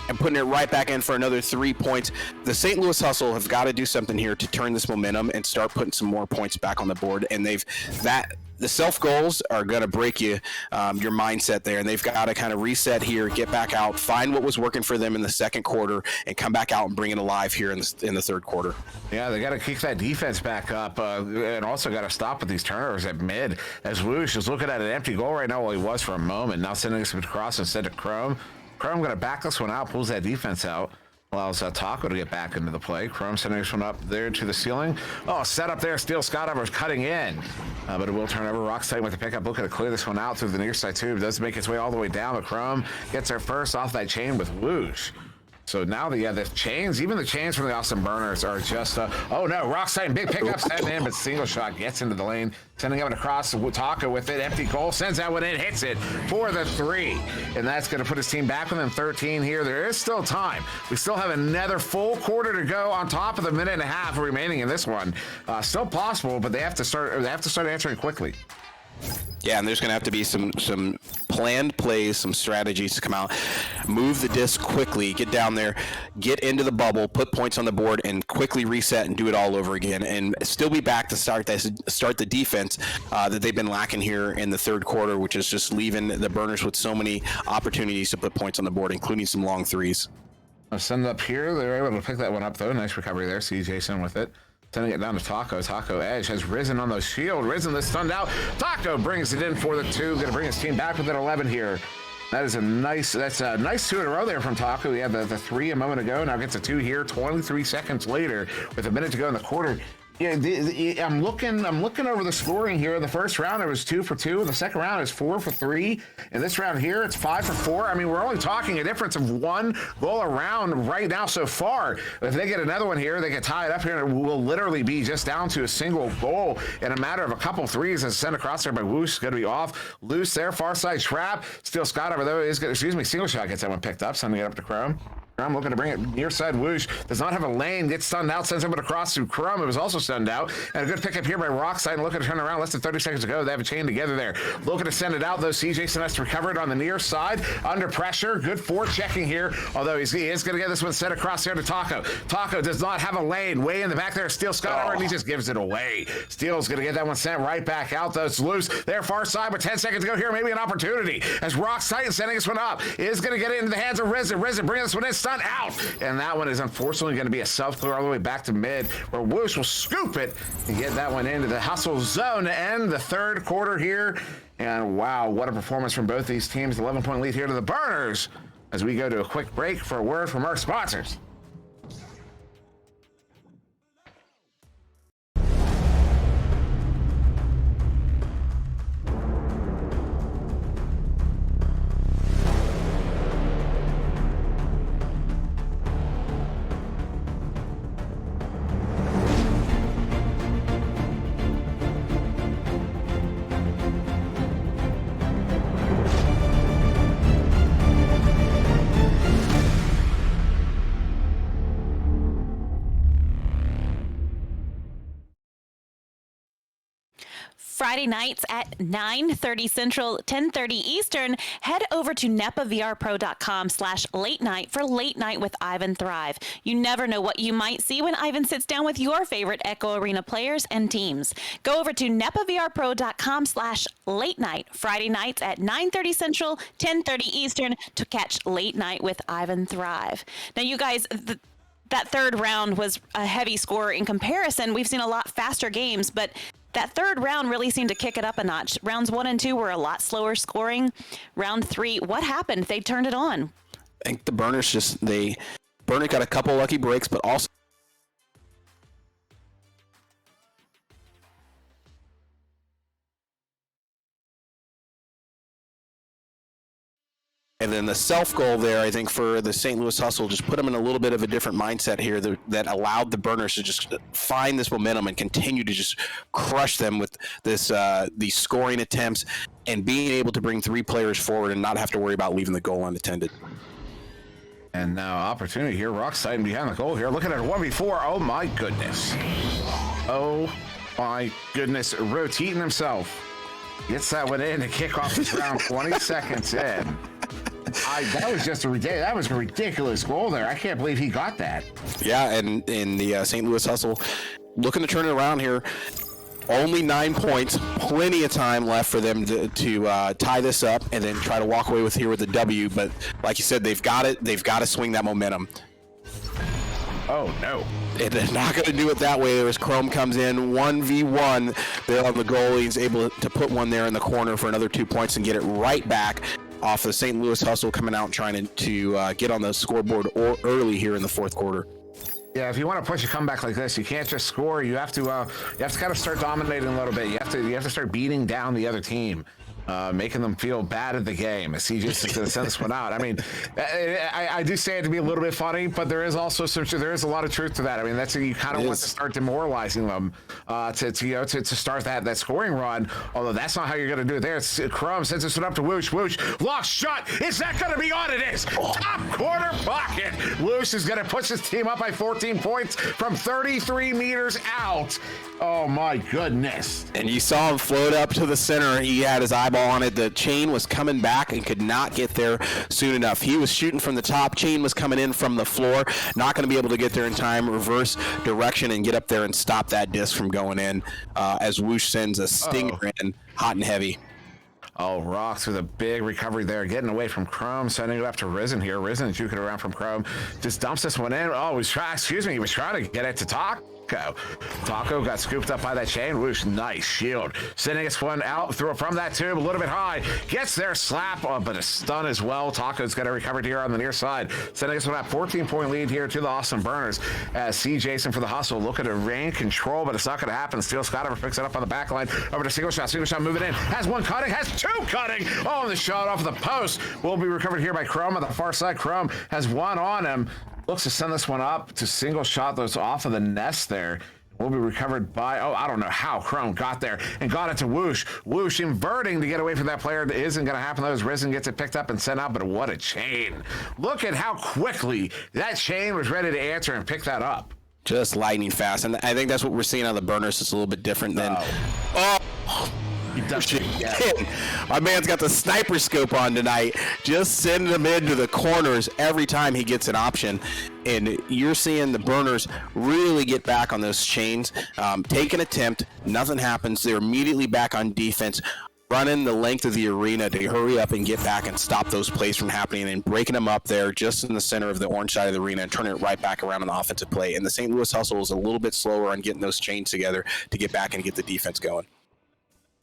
and putting it right back in for another 3 points. The St. Louis Hustle have got to do something here to turn this momentum and start putting some more points back on the board. And the self goals are going to break your mindset there, and they've got to kind of reset here, get back out, find what was working for them in the second quarter, and come back out and bring it alive here in the third quarter.
Yeah, they got to kick that defense back up, and also got to stop with these turnovers at mid. As Whoosh is looking at an empty goal right now, well, he was for a moment. Now sending us across instead of Chrome. Chrome going to back this one out, pulls that defense out. Allows Taco to get back into the play. Chrome sending this one up there to the ceiling. Oh, set up there. Steel Skydiver's cutting in. But it will turn over. Rock's tight with the pickup. Looking to clear this one out through the near side tube. Does make its way all the way down. But Chrome gets there first off that chain with Whoosh. So now the chains, even the chains from the Austin Burners are just, oh no, Rock's tight, big pickup, setting in, but single shot gets into the lane, sending it across to Taco with it, empty goal, sends that one in, hits it for the 3. And that's going to put his team back within 13 here. There is still time. We still have another full quarter to go on top of the minute and a half remaining in this one. Still possible, but they have to start answering quickly.
Yeah, and there's going to have to be some planned plays, some strategies to come out. Move the disc quickly, get down there, get into the bubble, put points on the board, and quickly reset and do it all over again. And still be back to start the defense that they've been lacking here in the third quarter, which is just leaving the Burners with so many opportunities to put points on the board, including some long threes.
I'll send it up here. They're able to pick that one up, though. Nice recovery there. See Jason with it. Sending it down to Taco. Taco Edge has risen on those shield. Risen this stunned out. Taco brings it in for the 2. Going to bring his team back within 11 here. That's a nice 2 in a row there from Taco. He had the 3 a moment ago. Now gets a 2 here 23 seconds later with a minute to go in the quarter. Yeah, I'm looking over the scoring here. In the first round, it was 2 for 2. In the second round, it's 4 for 3. In this round here, it's 5 for 4. I mean, we're only talking a difference of 1 goal around right now so far. If they get another one here, they get tied up here, and it will literally be just down to a single goal in a matter of a couple threes. As sent across there by Whoosh, going to be off. Loose there, far side trap. Steel Skydiver, though, is going to, single shot gets that one picked up, sending it up to Chrome. Chrome looking to bring it near side. Whoosh does not have a lane, gets stunned out, sends it across to Chrome. It was also stunned out. And a good pickup here by Rockside. And looking to turn around less than 30 seconds ago. They have a chain together there. Looking to send it out, though. CJ Sinest recovered on the near side. Under pressure. Good forechecking here. Although he is going to get this one sent across here to Taco. Taco does not have a lane. Way in the back there. Steel Skydiver, and he just gives it away. Steel's going to get that one sent right back out, though. It's loose there, far side, with 10 seconds to go here. Maybe an opportunity. As Rockside sending this one up. Is going to get it into the hands of Risen. Risen bringing this one in. Stunned out. And that one is unfortunately going to be a self-clear all the way back to mid, where Whoosh will scoop it and get that one into the hustle zone to end the third quarter here. And wow, what a performance from both these teams. 11-point lead here to the Burners as we go to a quick break for a word from our sponsors.
Friday nights at 9:30 Central, 10:30 Eastern, head over to nepavrpro.com/late night for Late Night with Ivan Thrive. You never know what you might see when Ivan sits down with your favorite Echo Arena players and teams. Go over to nepavrpro.com/late night Friday nights at 9:30 Central, 10:30 Eastern to catch Late Night with Ivan Thrive. Now, you guys, that third round was a heavy score in comparison. We've seen a lot faster games, but that third round really seemed to kick it up a notch. Rounds 1 and 2 were a lot slower scoring. Round 3, what happened? They turned it on.
I think the Burners Burners got a couple lucky breaks, but also And then the self goal there, I think, for the St. Louis Hustle, just put them in a little bit of a different mindset here that allowed the Burners to just find this momentum and continue to just crush them with this these scoring attempts and being able to bring 3 players forward and not have to worry about leaving the goal unattended.
And now opportunity here. Rock's hiding behind the goal here. Looking at a 1v4. Oh my goodness. Oh my goodness. Rotating himself. Gets that one in to kick off this round 20 seconds in. That was a ridiculous goal there. I can't believe he got that.
Yeah, and in the St. Louis Hustle, looking to turn it around here. Only 9 points, plenty of time left for them to tie this up and then try to walk away with a W. But like you said, they've got it. They've got to swing that momentum.
Oh no!
And they're not going to do it that way. There was Chrome comes in 1v1 there on the goalie. He's able to put one there in the corner for another 2 points and get it right back off the St. Louis Hustle coming out and trying to get on the scoreboard early here in the fourth quarter.
Yeah, if you want to push a comeback like this, you can't just score. You have to kind of start dominating a little bit. You have to start beating down the other team, making them feel bad at the game. CJ is going to send this one out. I mean, I do say it to be a little bit funny, but there is also there is a lot of truth to that. I mean, that's you kind of want to start demoralizing them to start that scoring run. Although that's not how you're going to do it. There, it's Crum sends this one up to Woosh. Woosh, lock shot. Is that going to be on? It is. Top corner pocket. Woosh is going to push his team up by 14 points from 33 meters out. Oh my goodness.
And you saw him float up to the center. He had his eyeball on it. The chain was coming back and could not get there soon enough. He was shooting from the top. Chain was coming in from the floor. Not going to be able to get there in time. Reverse direction and get up there and stop that disc from going in as Woosh sends a stinger in hot and heavy.
Oh, Rocks with a big recovery there, getting away from Chrome, sending it up to Risen here. Risen juking around from Chrome, just dumps this one in. Oh, he was trying to get it to Taco. Taco got scooped up by that chain. Whoosh, nice shield. Sending this one out through from that tube a little bit high. Gets there, slap, but a stun as well. Taco's got it recovered here on the near side. Sending this one out, 14-point lead here to the Austin Burners. As C. Jason for the Hustle looking to reign control, but it's not going to happen. Steel Scott over picks it up on the back line. Over to single shot moving in. Has one cutting, has 2 cutting. Oh, and the shot off of the post will be recovered here by Chrome on the far side. Chrome has one on him. Looks to send this one up to single shot those off of the nest there. Will be recovered by, I don't know how Chrome got there and got it to Woosh. Woosh inverting to get away from that player. It isn't going to happen though as Risen gets it picked up and sent out, but what a chain. Look at how quickly that chain was ready to answer and pick that up.
Just lightning fast. And I think that's what we're seeing on the Burners. It's a little bit different than... My man's got the sniper scope on tonight, just sending him into the corners every time he gets an option. And you're seeing the Burners really get back on those chains, take an attempt, nothing happens. They're immediately back on defense, running the length of the arena to hurry up and get back and stop those plays from happening and breaking them up there just in the center of the orange side of the arena and turning it right back around on the offensive play. And the St. Louis Hustle is a little bit slower on getting those chains together to get back and get the defense going.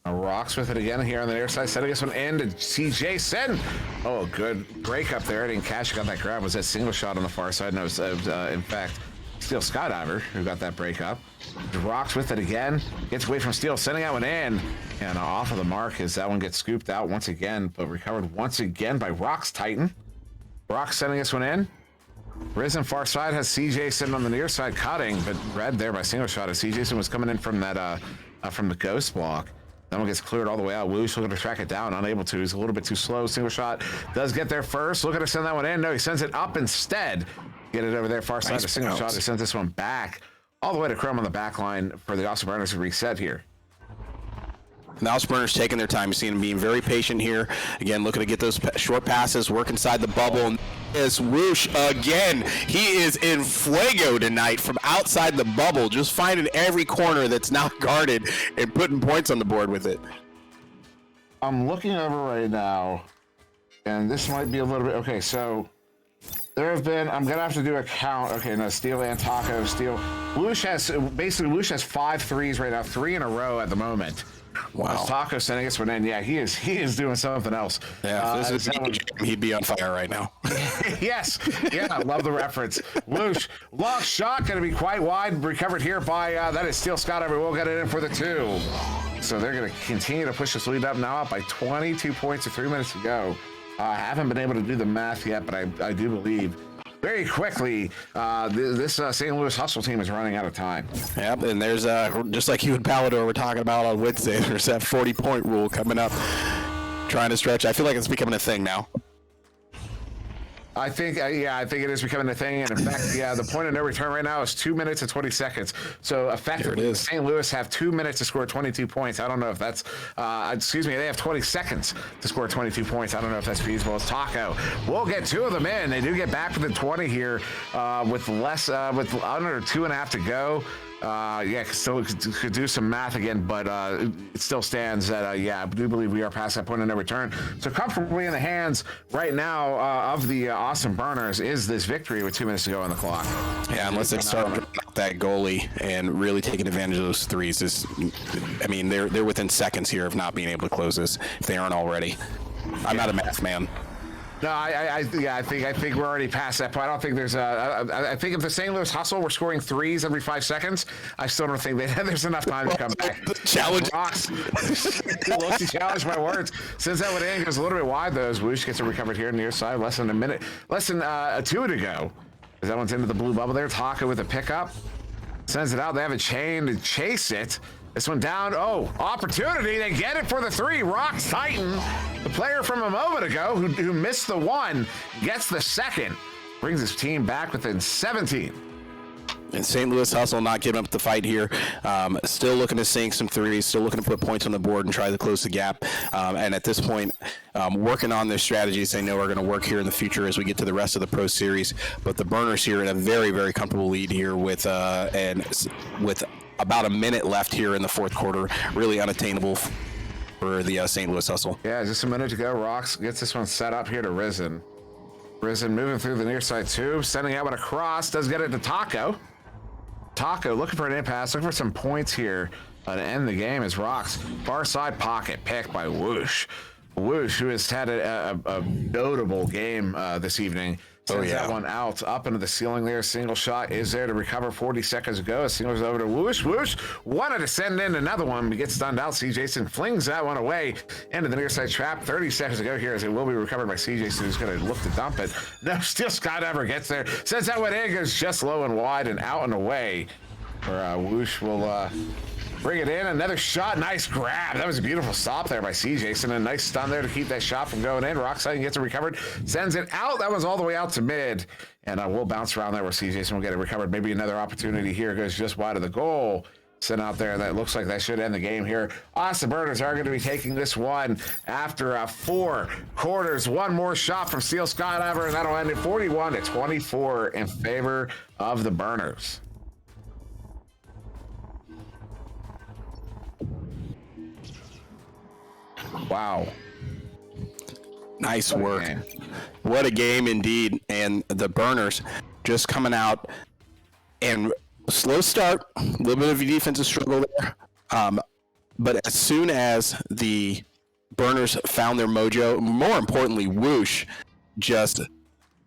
Rocks with it again here on the near side, setting this one in to CJ Sen. Oh, good break up there. Didn't catch, got that grab. Was that single shot on the far side? No, it was, in fact, Steel Skydiver who got that break up. Rocks with it again. Gets away from Steel, sending that one in. And off of the mark as that one gets scooped out once again, but recovered once again by Rocks Titan. Rocks sending this one in. Risen far side has CJ sitting on the near side cutting, but red there by single shot as CJ was coming in from that from the ghost block. That one gets cleared all the way out. Woosh looking to track it down, unable to. He's a little bit too slow. Single shot does get there first. Looking to send that one in. No, he sends it up instead. Get it over there far side. A single shot. He sends this one back all the way to Chrome on the back line for the Austin Burners to reset here.
The Austin Burners taking their time. You're seeing them being very patient here. Again, looking to get those short passes, work inside the bubble. And this Woosh again. He is in fuego tonight from outside the bubble, just finding every corner that's not guarded and putting points on the board with it.
I'm looking over right now, and this might be a little bit... Okay, so there have been... I'm going to have to do a count. Okay, no, Steel and Taco. Steel. Woosh has 5 threes right now, 3 in a row at the moment.
Wow.
Taco sending us one in. Yeah, he is doing something else.
Yeah, if this is he'd be on fire right now.
Yes. Yeah, I love the reference. Woosh. Long shot going to be quite wide. Recovered here by, that is Steel Scott. We'll get it in for the 2. So they're going to continue to push this lead up now up by 22 points with 3 minutes to go. I haven't been able to do the math yet, but I do believe very quickly this St. Louis Hustle team is running out of time.
Yep, and there's just like you and Palador were talking about on Wednesday, there's that 40-point rule coming up, trying to stretch. I feel like it's becoming a thing now.
I think it is becoming a thing, and in fact, the point of no return right now is 2 minutes and 20 seconds. So effectively, St. Louis have 2 minutes to score 22 points. I don't know if that's, they have 20 seconds to score 22 points. I don't know if that's feasible. It's Taco. We'll get 2 of them in. They do get back within 20 here with under 2.5 to go. Could do some math again, but it still stands that I do believe we are past that point of no return. So comfortably in the hands right now of the Austin Burners is this victory with 2 minutes to go on the clock.
Yeah, unless they start out that goalie and really taking advantage of those threes. They're within seconds here of not being able to close this if they aren't already. I'm not a math man.
No, I think we're already past that point. I don't think there's I think if the St. Louis Hustle were scoring threes every 5 seconds, I still don't think there's enough time to come back.
Challenge.
Let's challenge my words. Since that would end, goes a little bit wide, though, as Woosh gets it recovered here near side. Less than 2 to go. As that one's into the blue bubble there. Taka with a pickup. Sends it out. They have a chain to chase it. This one down. Oh, opportunity. They get it for the 3. Rocks Titan, the player from a moment ago who missed the 1, gets the 2nd. Brings his team back within 17.
And St. Louis Hustle not giving up the fight here. Still looking to sink some threes, still looking to put points on the board and try to close the gap. And at this point, working on their strategies they know are going to work here in the future as we get to the rest of the Pro Series. But the Burners here in a very, very comfortable lead here with about a minute left here in the fourth quarter. Really unattainable for the St. Louis Hustle.
Yeah, just a minute to go. Rocks gets this one set up here to Risen. Risen moving through the near side tube, sending out one across, does get it to Taco. Taco looking for an impasse, looking for some points here to end the game as Rocks. Far side pocket picked by Woosh. Woosh, who has had a notable game this evening. Sends that one out, up into the ceiling there. Single shot is there to recover 40 seconds ago. Singles over to Woosh. Woosh wanted to send in another one, but gets stunned out. C. Jason flings that one away into the near side trap. 30 seconds ago here as it will be recovered by C. Jason, who's going to look to dump it. No, still Skydiver gets there. Sends that one in, goes just low and wide and out and away. Where Woosh will bring it in. Another shot. Nice grab. That was a beautiful stop there by C. Jason. A nice stun there to keep that shot from going in. Rockside gets it recovered. Sends it out. That was all the way out to mid. And we'll bounce around there where C. Jason will get it recovered. Maybe another opportunity here. Goes just wide of the goal. Sent out there. That looks like that should end the game here. Austin Burners are going to be taking this one after 4 quarters. One more shot from Steel Skydiver, and that'll end it 41-24 in favor of the Burners. Wow.
Nice work. What a game indeed. And the Burners just coming out and slow start, a little bit of a defensive struggle there. But as soon as the Burners found their mojo, more importantly, Woosh just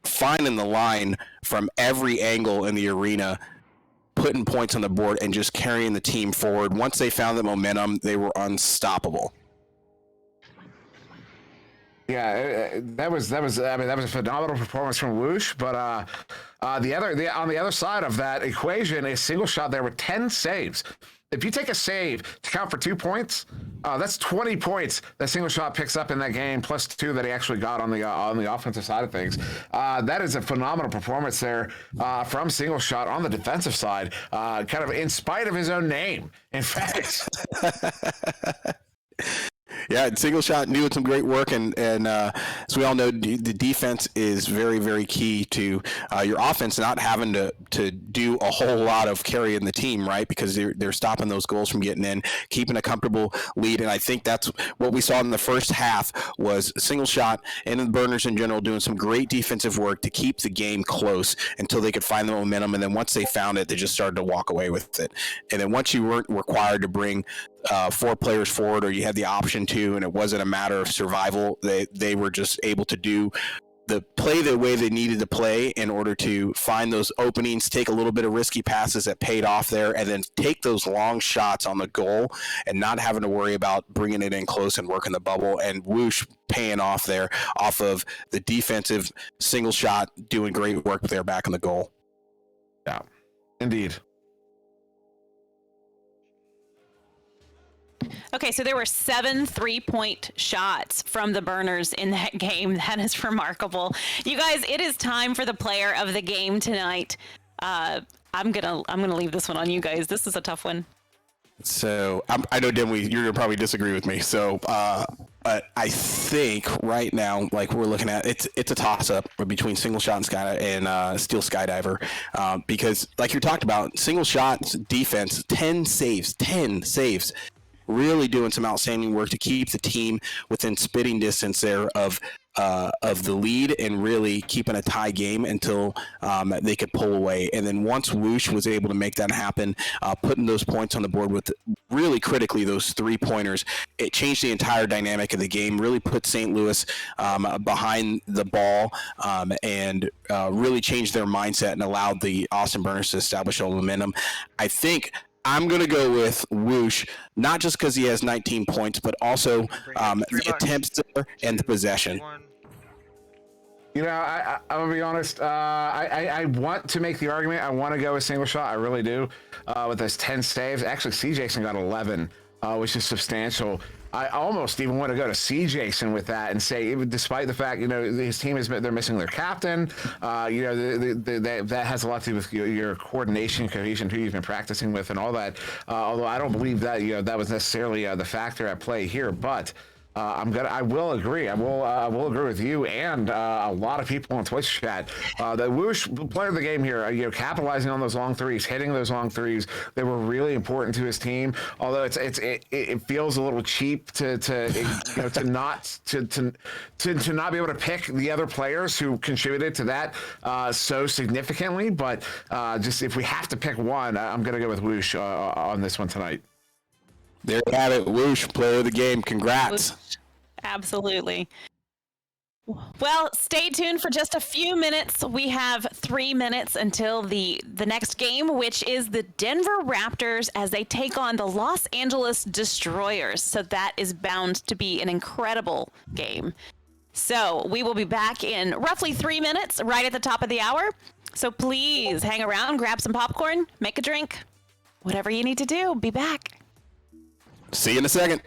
finding the line from every angle in the arena, putting points on the board and just carrying the team forward. Once they found the momentum, they were unstoppable.
Yeah, that was a phenomenal performance from Woosh. But on the other side of that equation, a single shot there with 10 saves. If you take a save to count for 2 points, that's 20 points that single shot picks up in that game, plus 2 that he actually got on the offensive side of things. That is a phenomenal performance there from single shot on the defensive side, kind of in spite of his own name. In fact.
Yeah, single shot doing some great work, and as we all know, the defense is very, very key to your offense not having to do a whole lot of carrying the team, right? Because they're stopping those goals from getting in, keeping a comfortable lead, and I think that's what we saw in the first half was single shot and the Burners in general doing some great defensive work to keep the game close until they could find the momentum, and then once they found it, they just started to walk away with it. And then once you weren't required to bring 4 players forward, or you had the option to, and it wasn't a matter of survival, they were just able to do play the way they needed to play in order to find those openings, take a little bit of risky passes that paid off there, and then take those long shots on the goal and not having to worry about bringing it in close and working the bubble. And whoosh, paying off there off of the defensive single shot, doing great work there back in the goal.
Yeah, indeed.
Okay, so there were 7 3-point shots from the Burners in that game. That is remarkable. You guys, it is time for the player of the game tonight. I'm gonna leave this one on you guys. This is a tough one.
So I know, Dimwee, you're gonna probably disagree with me. So, but I think right now, like we're looking at, it's a toss up between single shot and steel skydiver, because like you talked about, single shots defense, 10 saves. Really doing some outstanding work to keep the team within spitting distance there of the lead, and really keeping a tie game until they could pull away. And then once Whoosh was able to make that happen, putting those points on the board with really critically those 3-pointers, it changed the entire dynamic of the game, really put St. Louis behind the ball, and really changed their mindset and allowed the Austin Burners to establish a momentum. I think I'm going to go with Whoosh, not just because he has 19 points, but also the attempts there and the possession.
You know, I'm going to be honest. I want to make the argument. I want to go with single shot. I really do. With those 10 saves. Actually, C. Jason got 11, which is substantial. I almost even want to go to C. Jason with that and say, even despite the fact, you know, his team they're missing their captain, you know, that has a lot to do with your coordination, cohesion, who you've been practicing with, and all that. Although I don't believe that, you know, that was necessarily the factor at play here, but. I will agree. I will agree with you and a lot of people on Twitch chat. The Whoosh player of the game here, you know, capitalizing on those long threes, hitting those long threes. They were really important to his team. Although it feels a little cheap to you know, to not be able to pick the other players who contributed to that so significantly. But just if we have to pick one, I'm going to go with Whoosh on this one tonight.
There you have it, Whoosh, player of the game. Congrats.
Whoosh. Absolutely. Well, stay tuned for just a few minutes. We have 3 minutes until the next game, which is the Denver Raptors as they take on the Los Angeles Destroyers. So that is bound to be an incredible game. So we will be back in roughly 3 minutes, right at the top of the hour. So please hang around, grab some popcorn, make a drink, whatever you need to do. Be back.
See you in a second.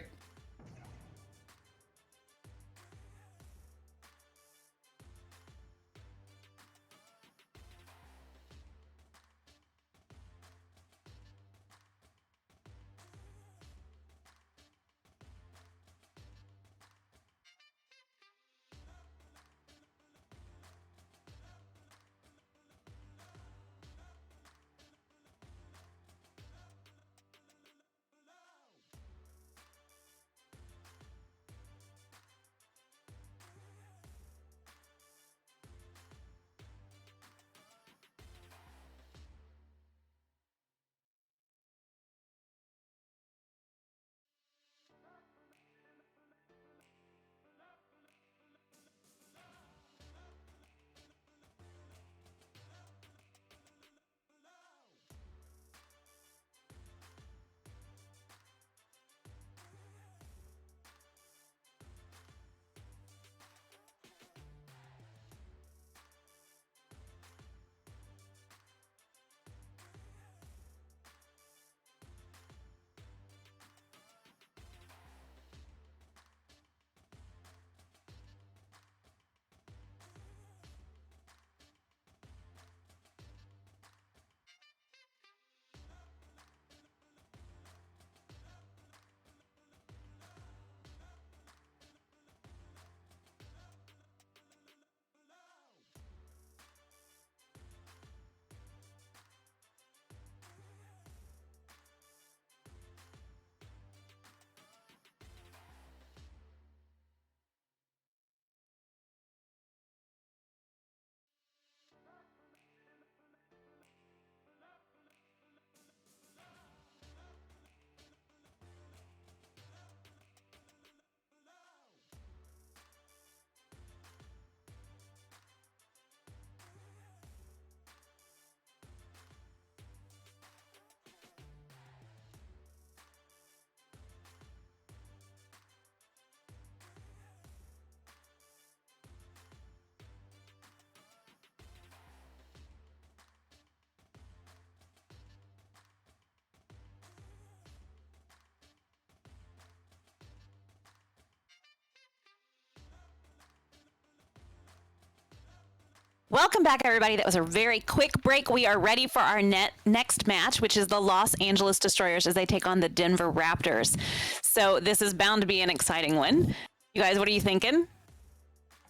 Welcome back, everybody. That was a very quick break. We are ready for our next match, which is the Los Angeles Destroyers as they take on the Denver Raptors. So this is bound to be an exciting one. You guys, what are you thinking?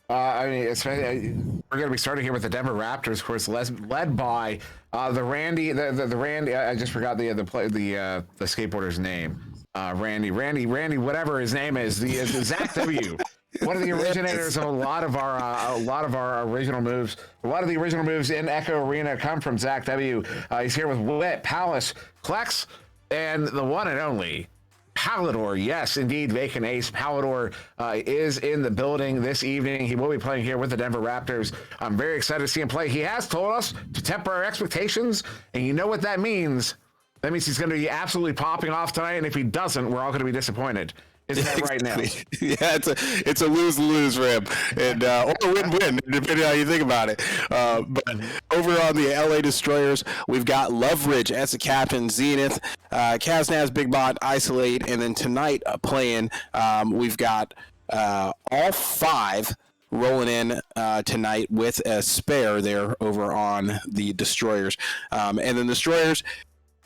I mean, we're going to be starting here with the Denver Raptors, of course, led by the Randy. The Randy. I just forgot the skateboarder's name. Randy, whatever his name is. The Zach W. One of the originators of a lot of our original moves. A lot of the original moves in Echo Arena come from Zach W. He's here with Wit, Palace, Klex, and the one and only Palador. Yes, indeed, Vacant Ace Palador is in the building this evening. He will be playing here with the Denver Raptors. I'm very excited to see him play. He has told us to temper our expectations, and you know what that means. That means he's going to be absolutely popping off tonight, and if he doesn't, we're all going to be disappointed. Isn't that right now?
Yeah, it's a lose-lose for him, and or a win-win, depending on how you think about it. But over on the LA Destroyers, we've got Loveridge as the captain, Zenith, Kaznaz, Big Bot, Isolate, and then tonight playing, we've got all five rolling in tonight with a spare there over on the Destroyers, and then Destroyers.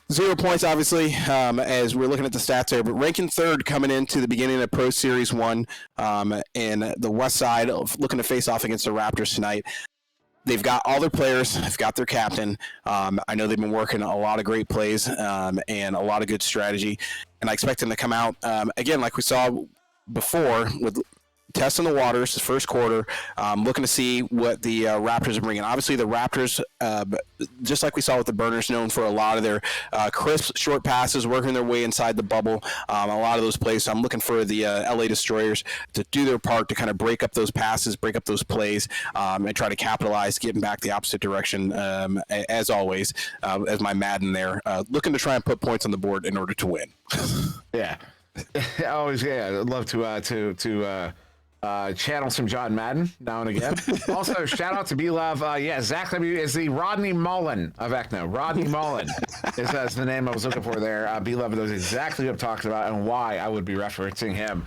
0 points, obviously, as we're looking at the stats there, but ranking third coming into the beginning of Pro Series 1 in the west side, looking to face off against the Raptors tonight. They've got all their players. They've got their captain. I know they've been working a lot of great plays and a lot of good strategy, and I expect them to come out, again, like we saw before, with testing the waters this first quarter, looking to see what the Raptors are bringing. Obviously, the Raptors, just like we saw with the Burners, known for a lot of their crisp, short passes, working their way inside the bubble, a lot of those plays. So I'm looking for the LA Destroyers to do their part to kind of break up those passes, break up those plays, and try to capitalize, getting back the opposite direction, as always, as my Madden there, looking to try and put points on the board in order to win.
Yeah. Always, yeah. I'd love to channel some John Madden now and again. Also, shout out to B-Love. Zach W. is the Rodney Mullen of Ecno. Rodney Mullen is the name I was looking for there. B-Love knows exactly what I'm talking about and why I would be referencing him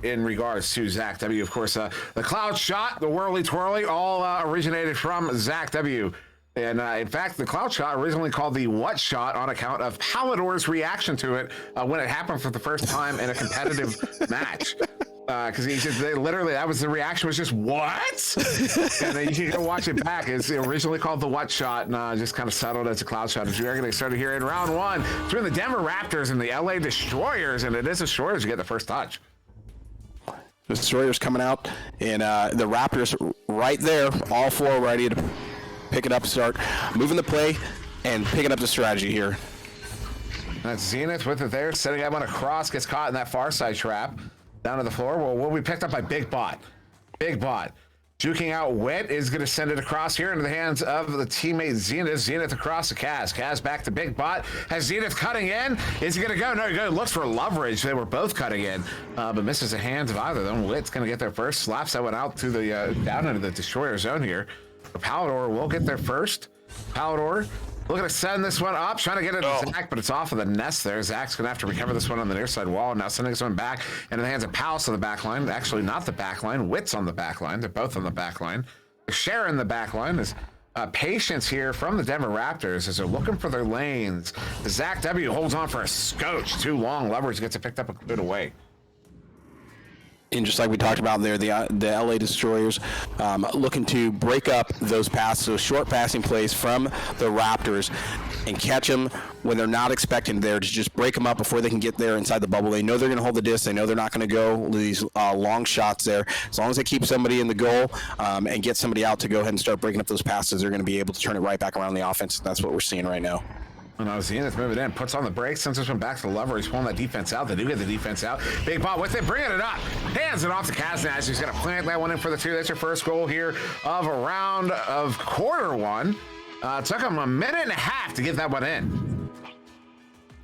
in regards to Zach W. Of course, the Cloud Shot, the Whirly Twirly, all originated from Zach W. And in fact, the Cloud Shot originally called the What Shot on account of Palador's reaction to it when it happened for the first time in a competitive match. Because literally, that was the reaction, was just, what? And then you can go watch it back. It's originally called the What Shot, and just kind of settled as a Cloud Shot. As we are going to start here in round one between the Denver Raptors and the LA Destroyers, and it is the Destroyers who get the first touch.
The Destroyers coming out, and the Raptors right there, all four ready to pick it up, start moving the play, and picking up the strategy here.
That's Zenith with it there, setting up on a cross, gets caught in that far side trap. Down to the floor. Well, will be picked up by Big Bot. Big Bot. Juking out Wit is going to send it across here into the hands of the teammate Zenith. Zenith across to Kaz. Kaz back to Big Bot. Has Zenith cutting in? Is he going to go? No, he goes. Looks for Loveridge. They were both cutting in, but misses the hands of either of them. Wit's going to get there first. Slaps that one out to the down into the Destroyer zone here. But Palador will get there first. Palador looking to send this one up, trying to get it to Zach, but it's off of the nest there. Zach's going to have to recover this one on the near side wall. Now sending this one back into the hands of Palace on the back line. Actually, not the back line. Wit's on the back line. They're both on the back line. Sharing the back line is patience here from the Denver Raptors as they're looking for their lanes. Zach W. holds on for a scotch. Too long. Leverage gets it picked up a bit away.
And just like we talked about there, the LA Destroyers looking to break up those passes, those short passing plays from the Raptors, and catch them when they're not expecting there, to just break them up before they can get there inside the bubble. They know they're going to hold the disc. They know they're not going to go these long shots there. As long as they keep somebody in the goal and get somebody out to go ahead and start breaking up those passes, they're going to be able to turn it right back around the offense. That's what we're seeing right now.
And Zenith moving in, puts on the brakes, sends this one back to the lever. He's pulling that defense out. They do get the defense out. Big Bot with it, bringing it up. Hands it off to Kaznaz. He's going to plant that one in for the two. That's your first goal here of a round of quarter one. Took him a minute and a half to get that one in.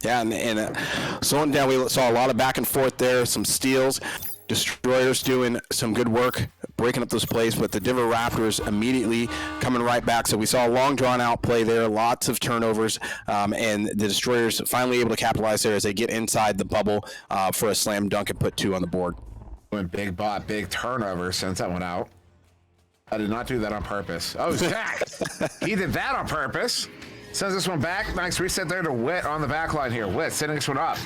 Yeah, and slowing down, we saw a lot of back and forth there, some steals. Destroyers doing some good work, breaking up those plays, but the Denver Raptors immediately coming right back. So we saw a long, drawn-out play there, lots of turnovers, and the Destroyers finally able to capitalize there as they get inside the bubble for a slam dunk and put two on the board.
When Big Bot, big turnover, sends that one out. I did not do that on purpose. Oh, Zach! He did that on purpose. Sends this one back. Nice reset there to Witt on the back line here. Witt sending this one up.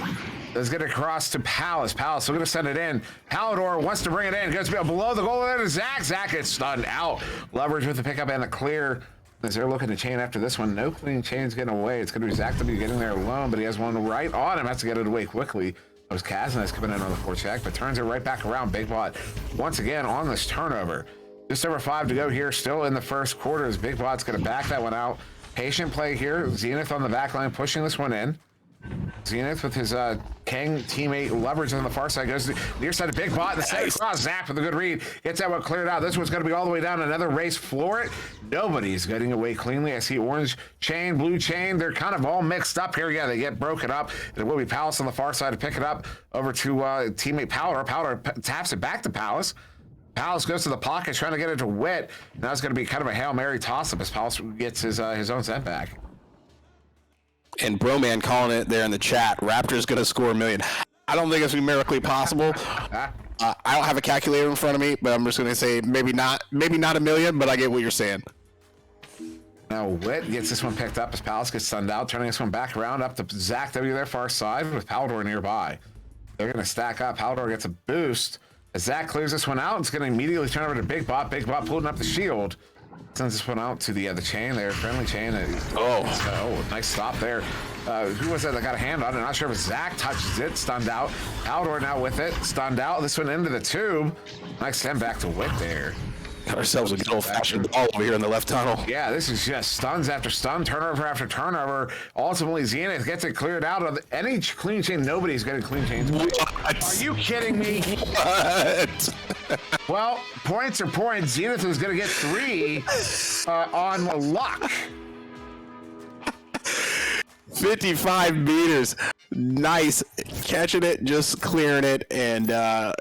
Let's get it across to Palace. Palace, we're going to send it in. Palador wants to bring it in. Goes below the goal there to Zach. Zach gets stunned out. Leverage with the pickup and the clear. As they're looking to chain after this one. No clean chains getting away. It's going to be Zach W getting there alone, but he has one right on him. Has to get it away quickly. That was Kazanez coming in on the forecheck, but turns it right back around. Big Bot once again on this turnover. Just over 5 to go here, still in the first quarter as Big Bot's going to back that one out. Patient play here. Zenith on the back line pushing this one in. Zenith with his Kang teammate Leverage on the far side goes to the near side of Big Bot. The side across Zap with a good read. Gets that one cleared out. This one's going to be all the way down. Another race floor it. Nobody's getting away cleanly. I see orange chain, blue chain. They're kind of all mixed up here. Yeah, they get broken up. It will be Palace on the far side to pick it up over to teammate Powder. Powder taps it back to Palace. Palace goes to the pocket trying to get it to Witt. Now it's going to be kind of a Hail Mary toss-up as Palace gets his own set back.
And Broman calling it there in the chat. Raptors going to score 1 million. I don't think it's numerically possible. I don't have a calculator in front of me, but I'm just going to say maybe not 1 million, but I get what you're saying.
Now Witt gets this one picked up as Palace gets stunned out, turning this one back around up to Zach W there far side with Palador nearby. They're going to stack up. Palador gets a boost. As Zach clears this one out, it's going to immediately turn over to Big Bot. Big Bot pulling up the shield. Sends this one out to the chain there, friendly chain. Nice stop there. Who was that got a hand on it? Not sure if Zach touches it, stunned out. Palador now with it, stunned out. This one into the tube. Nice send back to Witt there.
Got ourselves a good old-fashioned ball over here in the left tunnel.
Yeah, this is just stuns after stun, turnover after turnover. Ultimately, Zenith gets it cleared out of any clean chain. Nobody's getting clean chains. Are you kidding me?
What?
Well, points are points. Zenith is going to get 3 on luck.
55 meters. Nice. Catching it, just clearing it, and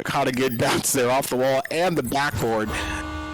caught a good bounce there off the wall and the backboard.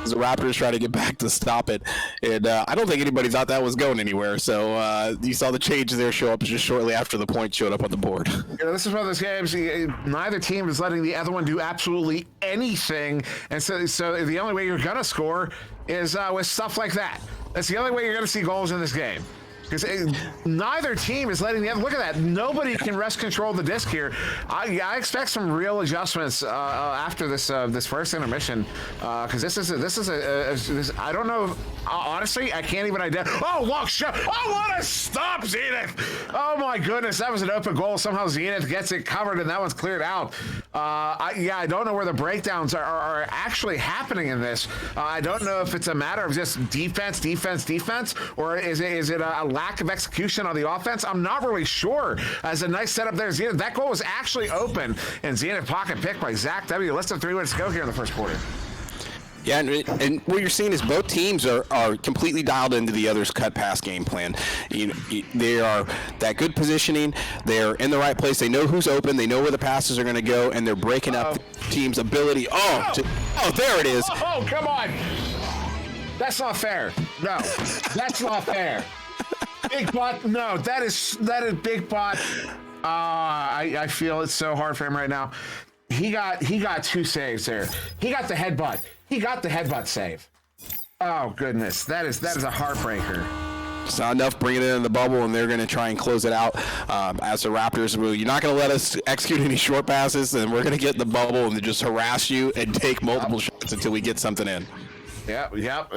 The Raptors try to get back to stop it, and I don't think anybody thought that was going anywhere. So you saw the change there show up just shortly after the point showed up on the board.
This is one of those games. Neither team is letting the other one do absolutely anything, and so the only way you're gonna score is with stuff like that. That's the only way you're gonna see goals in this game. Because neither team is letting the other. Look at that. Nobody can wrest control of the disc here. I expect some real adjustments after this first intermission. Because this I don't know. Honestly, I can't even identify. Oh, walk shot. Oh, what a stop, Zenith. Oh, my goodness. That was an open goal. Somehow Zenith gets it covered, and that one's cleared out. I don't know where the breakdowns are actually happening in this. I don't know if it's a matter of just defense, or is it a lack of execution on the offense. I'm not really sure. As a nice setup there, Zenith. That goal was actually open, and Zenith pocket pick by Zach W. Less than 3 minutes to go here in the first quarter.
Yeah, and what you're seeing is both teams are completely dialed into the other's cut pass game plan. They are that good positioning. They're in the right place. They know who's open. They know where the passes are going to go, and they're breaking up the team's ability. There it is.
Oh, come on. That's not fair. No, that's not fair. Big Bot, no, that is Big Bot. I feel it's so hard for him right now. He got 2 saves there. He got the headbutt save. Oh goodness, that is a heartbreaker.
It's not enough bringing it in the bubble, and they're going to try and close it out. As the Raptors, you're not going to let us execute any short passes, and we're going to get in the bubble and just harass you and take multiple shots until we get something in.
Yep.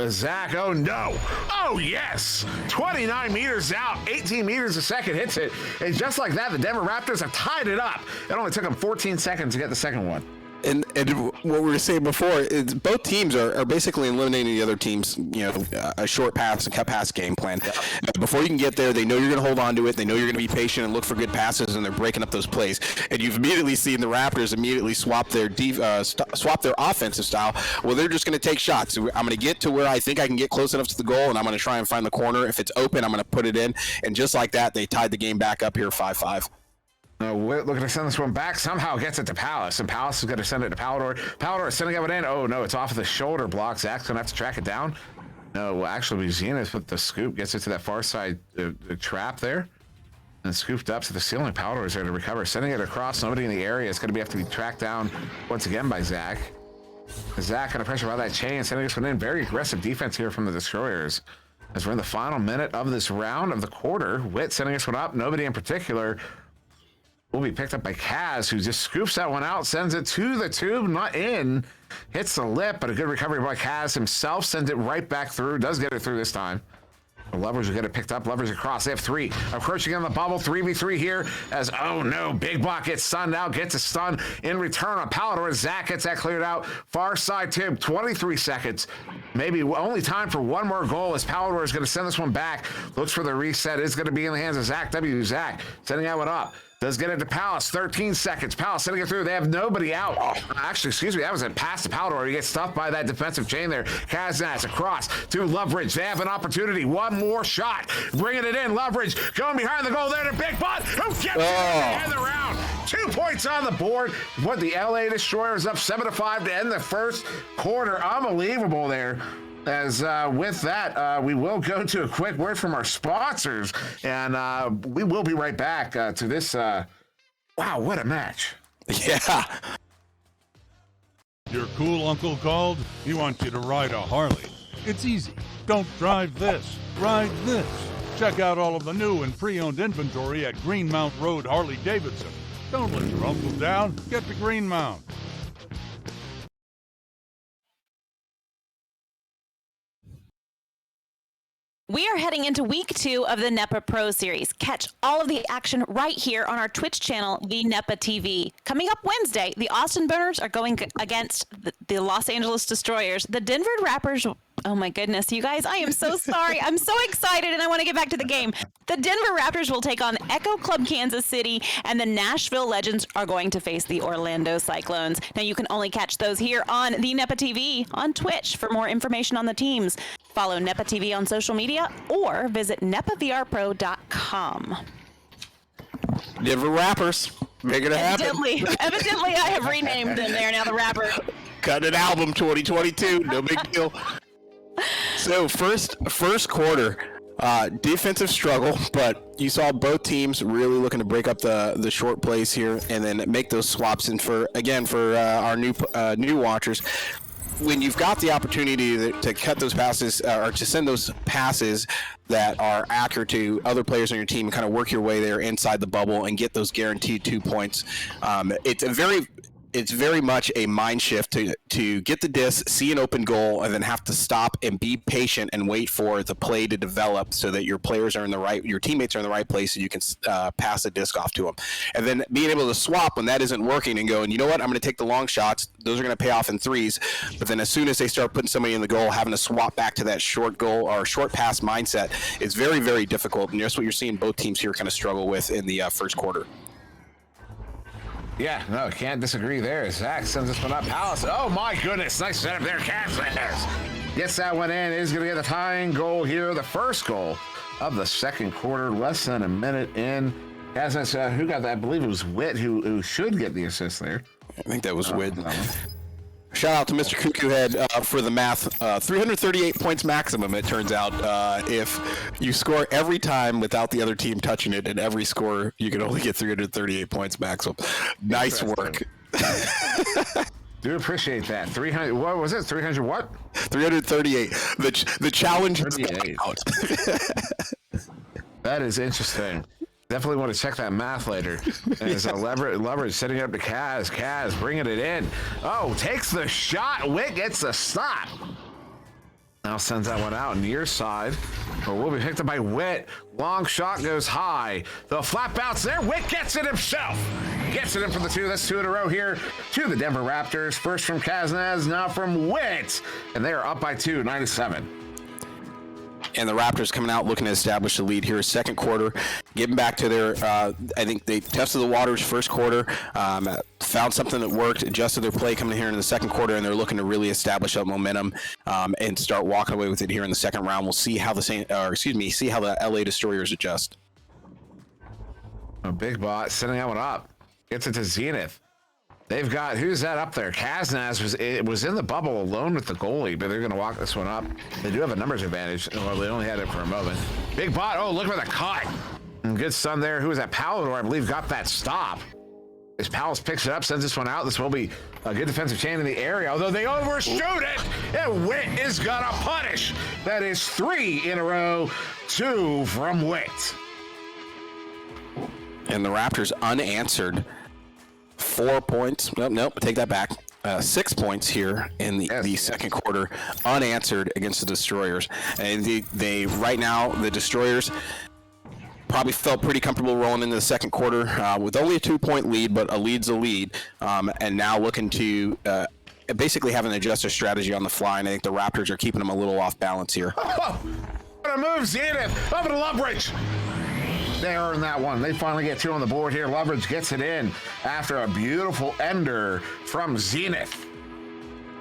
Zach, oh no. Oh yes. 29 meters out, 18 meters a second hits it. And just like that, the Denver Raptors have tied it up. It only took them 14 seconds to get the second one.
And what we were saying before is both teams are basically eliminating the other team's, a short pass and cut pass game plan. Yeah. Before you can get there, they know you're going to hold on to it. They know you're going to be patient and look for good passes, and they're breaking up those plays. And you've immediately seen the Raptors immediately swap their offensive style. Well, they're just going to take shots. I'm going to get to where I think I can get close enough to the goal, and I'm going to try and find the corner. If it's open, I'm going to put it in. And just like that, they tied the game back up here 5-5.
Looking to send this one back. Somehow gets it to Palace, and Palace is going to send it to Palador. Palador is sending it in. Oh, no, it's off of the shoulder block. Zach's going to have to track it down. No, actually, Zenith with the scoop gets it to that far side trap there. And scooped up to the ceiling. Palador is there to recover. Sending it across. Nobody in the area. It's going to have to be tracked down once again by Zach. Zach under pressure by that chain, sending this one in. Very aggressive defense here from the Destroyers. As we're in the final minute of this round of the quarter, Witt sending this one up. Nobody in particular will be picked up by Kaz, who just scoops that one out, sends it to the tube, not in. Hits the lip, but a good recovery by Kaz himself. Sends it right back through. Does get it through this time. The Lovers will get it picked up. Lovers across. They have 3. Approaching on the bubble. 3v3 here as, oh no, Big Block gets stunned out. Gets a stun in return on Palador. Zach gets that cleared out. Far side tube. 23 seconds. Maybe only time for one more goal as Palador is going to send this one back. Looks for the reset. It's going to be in the hands of Zach W. Zach sending that one up. Does get it to Palace. 13 seconds. Palace sending it through. They have nobody out. Actually, excuse me. That was a pass to Palador. He gets stuffed by that defensive chain there. Kaznaz across to Loveridge. They have an opportunity. One more shot. Bringing it in. Loveridge going behind the goal there to Big Bot. Who gets it at the end of the round? 2 points on the board. What the LA Destroyers up 7-5 to end the first quarter. Unbelievable there. As with that, we will go to a quick word from our sponsors, and we will be right back to this. Wow, what a match!
Yeah.
Your cool uncle called? He wants you to ride a Harley. It's easy. Don't drive this. Ride this. Check out all of the new and pre-owned inventory at Greenmount Road Harley-Davidson. Don't let your uncle down. Get to Greenmount.
We are heading into week 2 of the NEPA Pro Series. Catch all of the action right here on our Twitch channel, the NEPA TV. Coming up Wednesday, the Austin Burners are going against the Los Angeles Destroyers. The Denver Rappers, oh my goodness, you guys, I am so sorry. I'm so excited and I want to get back to the game. The Denver Raptors will take on Echo Club Kansas City, and the Nashville Legends are going to face the Orlando Cyclones. Now you can only catch those here on the NEPA TV on Twitch. For more information on the teams, follow NEPA TV on social media or visit nepavrpro.com.
Denver Rappers. Make it happen.
Evidently, I have renamed them there now, the Rapper.
Cut an album 2022. No big deal. So first quarter, defensive struggle, but you saw both teams really looking to break up the short plays here and then make those swaps. And for our new watchers, when you've got the opportunity to cut those passes or to send those passes that are accurate to other players on your team and kind of work your way there inside the bubble and get those guaranteed 2 points, it's very much a mind shift to get the disc, see an open goal, and then have to stop and be patient and wait for the play to develop so that your players are in the right, your teammates are in the right place, and you can pass the disc off to them. And then being able to swap when that isn't working and going, you know what, I'm going to take the long shots. Those are going to pay off in threes. But then as soon as they start putting somebody in the goal, having to swap back to that short goal or short pass mindset is very, very difficult. And that's what you're seeing both teams here kind of struggle with in the first quarter.
Yeah, no, can't disagree there. Zach sends this one up. Palace, oh my goodness, nice setup there. Kansas gets that one in. Is going to get the tying goal here, the first goal of the second quarter, less than a minute in. Kansas, who got that? I believe it was Witt who should get the assist there.
I think that was Witt. Shout out to Mr. Cuckoo Head for the math. 338 points maximum, it turns out. If you score every time without the other team touching it, and every score, you can only get 338 points maximum. Nice work.
Do appreciate that. 300, what was it? 300 what?
338. The challenge is out.
That is interesting. Definitely want to check that math later. There's a leverage setting up to Kaz. Kaz bringing it in. Oh, takes the shot. Witt gets the stop. Now sends that one out near side. But will be picked up by Witt. Long shot goes high. The flat bounce there. Witt gets it himself. Gets it in for the 2. That's 2 in a row here to the Denver Raptors. First from Kaznaz, now from Witt. And they are up by 2, 9-7.
And the Raptors coming out looking to establish the lead here. Second quarter, getting back to their, I think they tested the waters first quarter, found something that worked, adjusted their play coming here in the second quarter, and they're looking to really establish that momentum and start walking away with it here in the second round. We'll see how see how the LA Destroyers adjust.
A big bot sending that one up. Gets it to Zenith. They've got, who's that up there? Kaznaz was in the bubble alone with the goalie, but they're going to walk this one up. They do have a numbers advantage. Well, they only had it for a moment. Big bot. Oh, look for the cut. And good stun there. Who was that? Palador, I believe, got that stop. As Palace picks it up, sends this one out. This will be a good defensive chain in the area, although they overshoot it, and Witt is gonna punish. That is 3 in a row, 2 from Witt.
And the Raptors unanswered 4 points. Nope, take that back. 6 points here in the second quarter, unanswered against the Destroyers. And they right now, the Destroyers probably felt pretty comfortable rolling into the second quarter with only a 2-point lead, but a lead's a lead. And now looking to basically having to adjust their strategy on the fly. And I think the Raptors are keeping them a little off balance here.
Oh, what a move, Zenith, over to Lovebridge. They earned that one. They finally get 2 on the board here. Lovebridge gets it in after a beautiful ender from Zenith.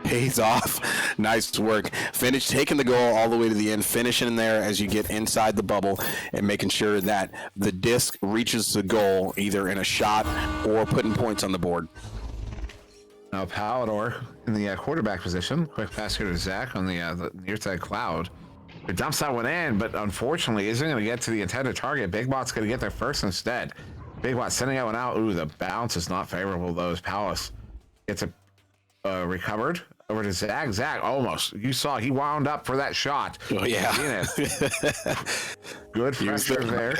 Pays off. Nice work. Finish taking the goal all the way to the end, finishing there as you get inside the bubble and making sure that the disc reaches the goal either in a shot or putting points on the board.
Now Palador in the quarterback position. Quick pass here to Zach on the near side cloud. It dumps that one in, but unfortunately isn't going to get to the intended target. Big Bot's going to get there first instead. Big Bot sending that one out. Ooh, the bounce is not favorable, though, as Palace gets it recovered. Over to Zach. Zach almost. You saw he wound up for that shot.
Oh, yeah.
Good pressure there.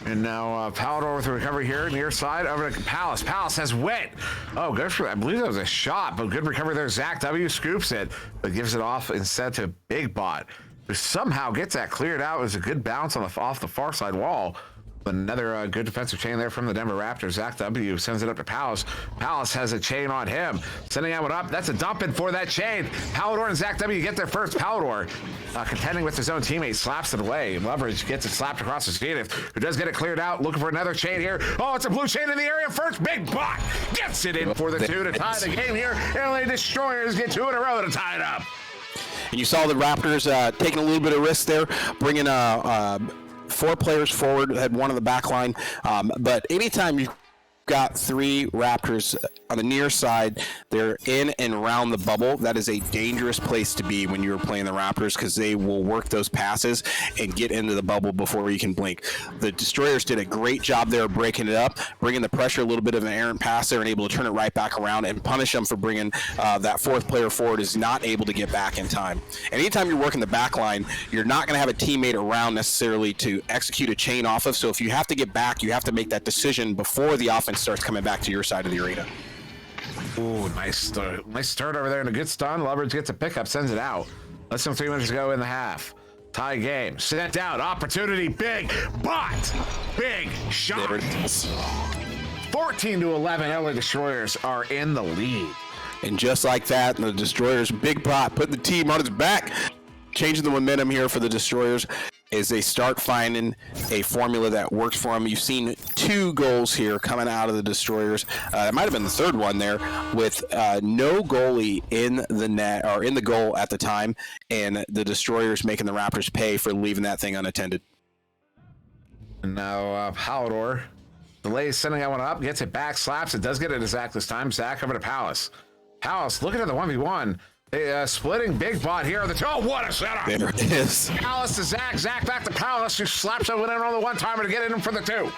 And now Palador with the recovery here, near side, over to Palace. Palace has Witt. Oh, good for, I believe that was a shot, but good recovery there. Zach W scoops it, but gives it off instead to Big Bot, who somehow gets that cleared out. It was a good bounce on off the far side wall. Another good defensive chain there from the Denver Raptors. Zach W sends it up to Palace. Palace has a chain on him. Sending that one up. That's a dump in for that chain. Palador and Zach W get there first. Palador contending with his own teammate. Slaps it away. Leverage gets it slapped across the Zenith, who does get it cleared out. Looking for another chain here. Oh, it's a blue chain in the area first. Big Bot gets it in for the 2 to tie the game here. LA Destroyers get 2 in a row to tie it up.
And you saw the Raptors taking a little bit of risk there, bringing 4 players forward, had 1 on the back line. But anytime you've got 3 Raptors on the near side, they're in and around the bubble. That is a dangerous place to be when you're playing the Raptors, because they will work those passes and get into the bubble before you can blink. The Destroyers did a great job there breaking it up, bringing the pressure, a little bit of an errant pass there, and able to turn it right back around and punish them for bringing that 4th player forward is not able to get back in time. And anytime you're working the back line, you're not going to have a teammate around necessarily to execute a chain off of. So if you have to get back, you have to make that decision before the offense starts coming back to your side of the arena.
Ooh, nice start over there and a good stun. Lovebridge gets a pickup, sends it out. Less than 3 minutes to go in the half. Tie game. Sent out. Opportunity. Big Bot. Big shot. 14-11. LA Destroyers are in the lead.
And just like that, the Destroyers, Big Bot, putting the team on its back, changing the momentum here for the Destroyers as they start finding a formula that works for them. You've seen 2 goals here coming out of the Destroyers. It might have been the 3rd one there, with no goalie in the net or in the goal at the time, and the Destroyers making the Raptors pay for leaving that thing unattended.
And now Palador delays sending that one up, gets it back, slaps it, does get it to Zach this time. Zach over to Palace. Palace looking at the 1v1. Splitting Big Bot here on the 2. Oh, what a setup!
There it is.
Palace to Zach. Zach back to Palace, who slaps it in on the 1-timer to get it in for the 2.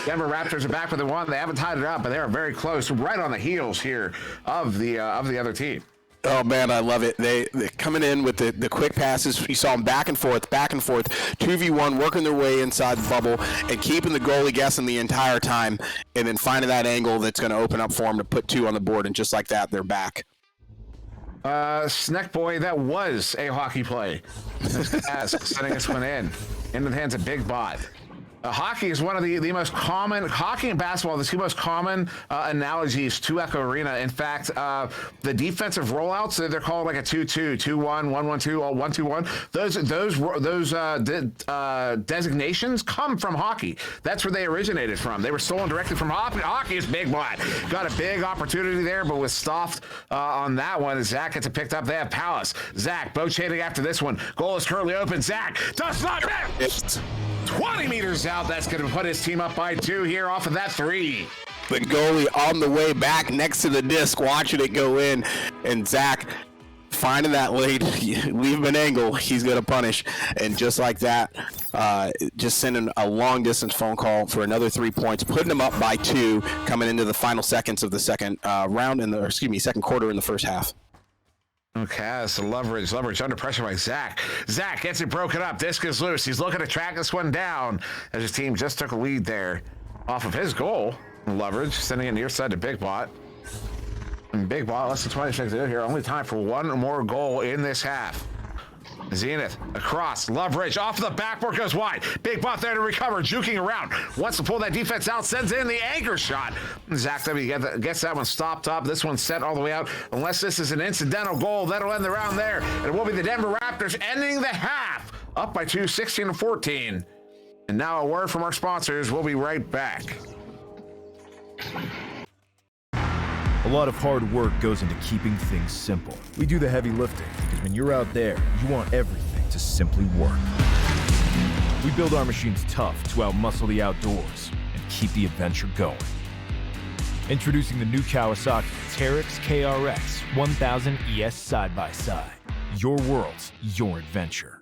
Denver Raptors are back with the 1. They haven't tied it up, but they are very close, right on the heels here of the other team.
Oh, man, I love it. They're coming in with the quick passes. You saw them back and forth, 2v1, working their way inside the bubble and keeping the goalie guessing the entire time, and then finding that angle that's going to open up for them to put 2 on the board, and just like that, they're back.
Snack Boy, that was a hockey play. Sending this one into the hands of Big Bot. Hockey is one of the most common, hockey and basketball, the 2 most common analogies to Echo Arena. In fact, the defensive rollouts, they're called like a 2-2, 2-1, 1-1-2, all 1-2-1. Those designations come from hockey. That's where they originated from. They were stolen directly from hockey. Hockey is Big Bot. Got a big opportunity there, but was stopped on that one. Zach gets it picked up. They have Palace. Zach, bow chaining after this one. Goal is currently open. Zach does not miss. 20 meters out. That's going to put his team up by 2 here off of that 3.
The goalie on the way back next to the disc, watching it go in, and Zach finding that lead, leave him an angle, he's going to punish. And just like that, just sending a long distance phone call for another 3 points, putting them up by 2 coming into the final seconds of the second second quarter in the first half.
Okay, so leverage under pressure by Zach. Zach gets it broken up. Disc is loose. He's looking to track this one down as his team just took a lead there off of his goal. Leverage sending it near side to Big Bot. And Big Bot, less than 20 seconds to go here. Only time for one more goal in this half. Zenith across, Leverage off the backboard, goes wide. Big Bot there to recover, juking around. Wants to pull that defense out, sends in the anchor shot. Zach W gets that one stopped up. This one's set all the way out. Unless this is an incidental goal, that'll end the round there. And it will be the Denver Raptors ending the half up by 2, 16-14. And now a word from our sponsors. We'll be right back.
A lot of hard work goes into keeping things simple. We do the heavy lifting because when you're out there, you want everything to simply work. We build our machines tough to outmuscle the outdoors and keep the adventure going. Introducing the new Kawasaki Teryx KRX 1000 ES side-by-side. Your world, your adventure.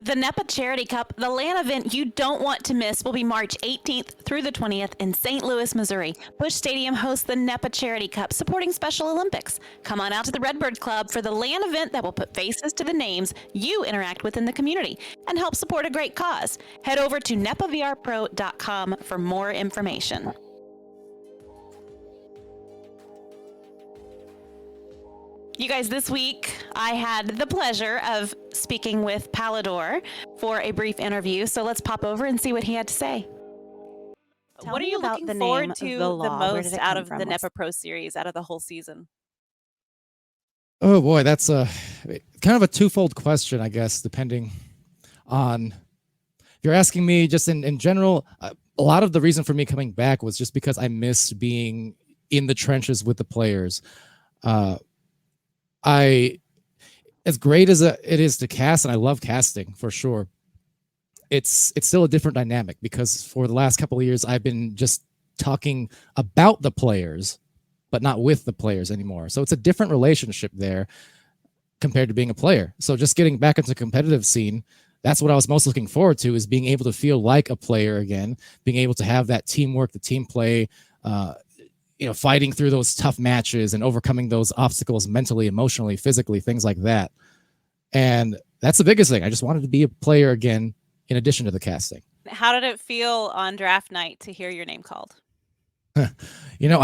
The NEPA Charity Cup, the LAN event you don't want to miss, will be March 18th through the 20th in St. Louis, Missouri. Busch Stadium hosts the NEPA Charity Cup, supporting Special Olympics. Come on out to the Redbird Club for the LAN event that will put faces to the names you interact with in the community and help support a great cause. Head over to nepavrpro.com for more information. You guys, this week I had the pleasure of speaking with Palador for a brief interview, so let's pop over and see what he had to say.
What are you looking forward to the most out of the NEPA Pro Series, out of the whole season?
Oh boy, that's a kind of a twofold question, I guess, depending on if you're asking me just in general. A lot of the reason for me coming back was just because I missed being in the trenches with the players. As great as it is to cast, and I love casting for sure, it's still a different dynamic because for the last couple of years I've been just talking about the players, but not with the players anymore. So it's a different relationship there compared to being a player. So just getting back into the competitive scene, that's what I was most looking forward to, is being able to feel like a player again, being able to have that teamwork, the team play, fighting through those tough matches and overcoming those obstacles mentally, emotionally, physically, things like that. And that's the biggest thing. I just wanted to be a player again, in addition to the casting.
How did it feel on draft night to hear your name called?
I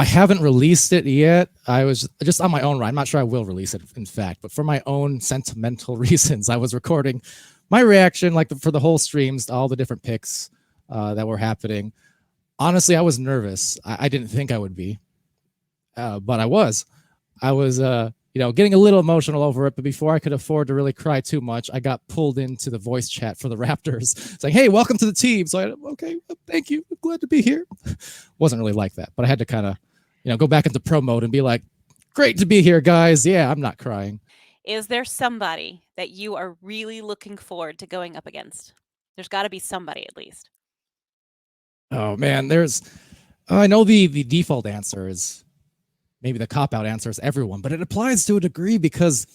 haven't released it yet. I was just on my own ride. I'm not sure I will release it, in fact, but for my own sentimental reasons, I was recording my reaction, for the whole streams, to all the different picks that were happening. Honestly, I was nervous. I didn't think I would be, but I was. I was, getting a little emotional over it. But before I could afford to really cry too much, I got pulled into the voice chat for the Raptors, saying, "Hey, welcome to the team." So okay, thank you. I'm glad to be here. Wasn't really like that, but I had to kind of, go back into pro mode and be like, "Great to be here, guys." Yeah, I'm not crying.
Is there somebody that you are really looking forward to going up against? There's got to be somebody at least.
Oh man, I know the default answer is maybe the cop-out answer is everyone, but it applies to a degree because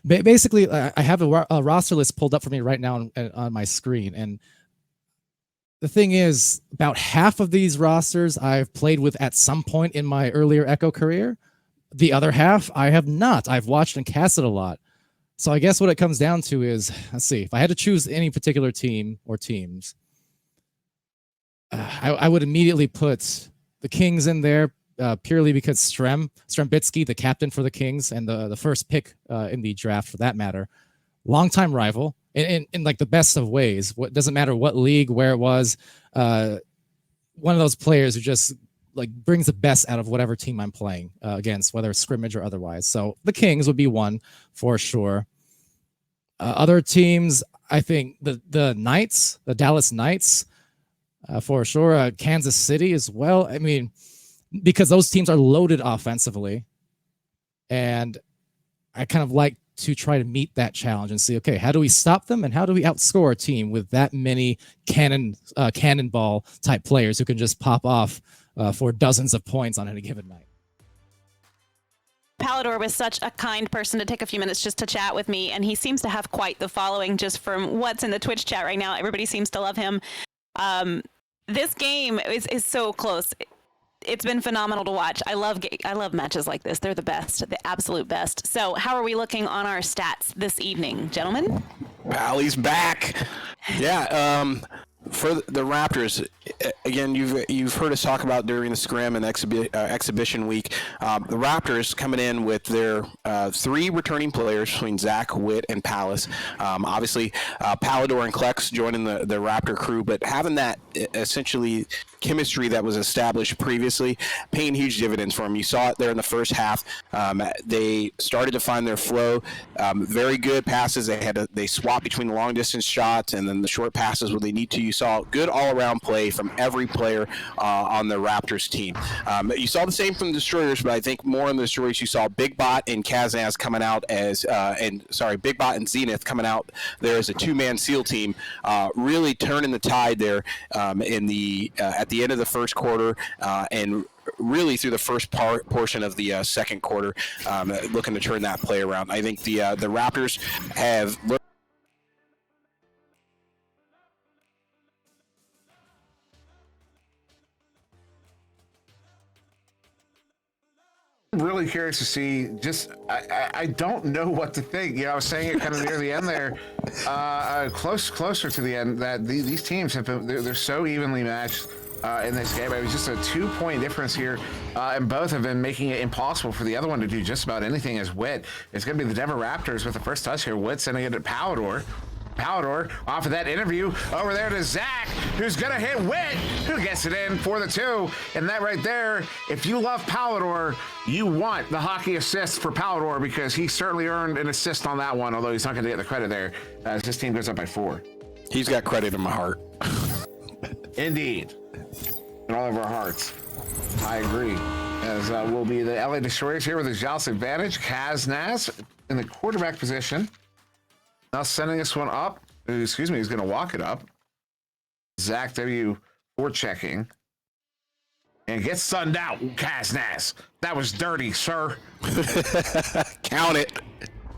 basically I have a roster list pulled up for me right now on my screen. And the thing is, about half of these rosters I've played with at some point in my earlier Echo career. The other half I have not. I've watched and casted a lot. So I guess what it comes down to is, let's see, if I had to choose any particular team or teams, I would immediately put the Kings in there purely because Strembitsky, the captain for the Kings and the first pick in the draft for that matter, longtime rival in the best of ways. What doesn't matter what league, where it was, one of those players who just brings the best out of whatever team I'm playing against, whether it's scrimmage or otherwise. So the Kings would be one for sure. Other teams, I think the Knights, the Dallas Knights. For sure, Kansas City as well. I mean, because those teams are loaded offensively, and I kind of like to try to meet that challenge and see, okay, how do we stop them and how do we outscore a team with that many cannonball type players who can just pop off for dozens of points on any given night.
Palador was such a kind person to take a few minutes just to chat with me, and he seems to have quite the following just from what's in the Twitch chat right now. Everybody seems to love him. This game is so close. It's been phenomenal to watch. I love matches like this. They're the best, the absolute best. So how are we looking on our stats this evening, gentlemen?
Pally's back. Yeah. For the Raptors, again, you've heard us talk about during the scrim and exhibition week. The Raptors coming in with their 3 returning players between Zach, Witt, and Palace. Obviously, Palador and Klex joining the Raptor crew, but having that essentially chemistry that was established previously, paying huge dividends for them. You saw it there in the first half. They started to find their flow. Very good passes. They swapped between the long distance shots and then the short passes where they need to. You saw good all-around play from every player on the Raptors team. You saw the same from the Destroyers, but I think more in the Destroyers you saw Big Bot and Kaznaz coming out as, Big Bot and Zenith coming out there as a 2-man SEAL team, really turning the tide there at the end of the first quarter and really through the first portion of the second quarter, looking to turn that play around. I think the Raptors have looked.
Really curious to see. I don't know what to think. I was saying it kind of near the end there, closer to the end, that these teams have been they're so evenly matched in this game. It was just a 2-point difference here, and both have been making it impossible for the other one to do just about anything. As Witt, it's going to be the Denver Raptors with the first touch here. Witt sending it at Palador. Palador off of that interview over there to Zach, who's gonna hit Witt, who gets it in for the 2. And that right there, if you love Palador, you want the hockey assist for Palador, because he certainly earned an assist on that one, although he's not gonna get the credit there as this team goes up by 4.
He's got credit in my heart.
Indeed. In all of our hearts. I agree. As will be the LA Destroyers here with a Joust advantage. Kaznaz in the quarterback position. Now sending this one up. He's going to walk it up. Zach W. checking. And gets sunned out. Kaznaz. That was dirty, sir.
Count it.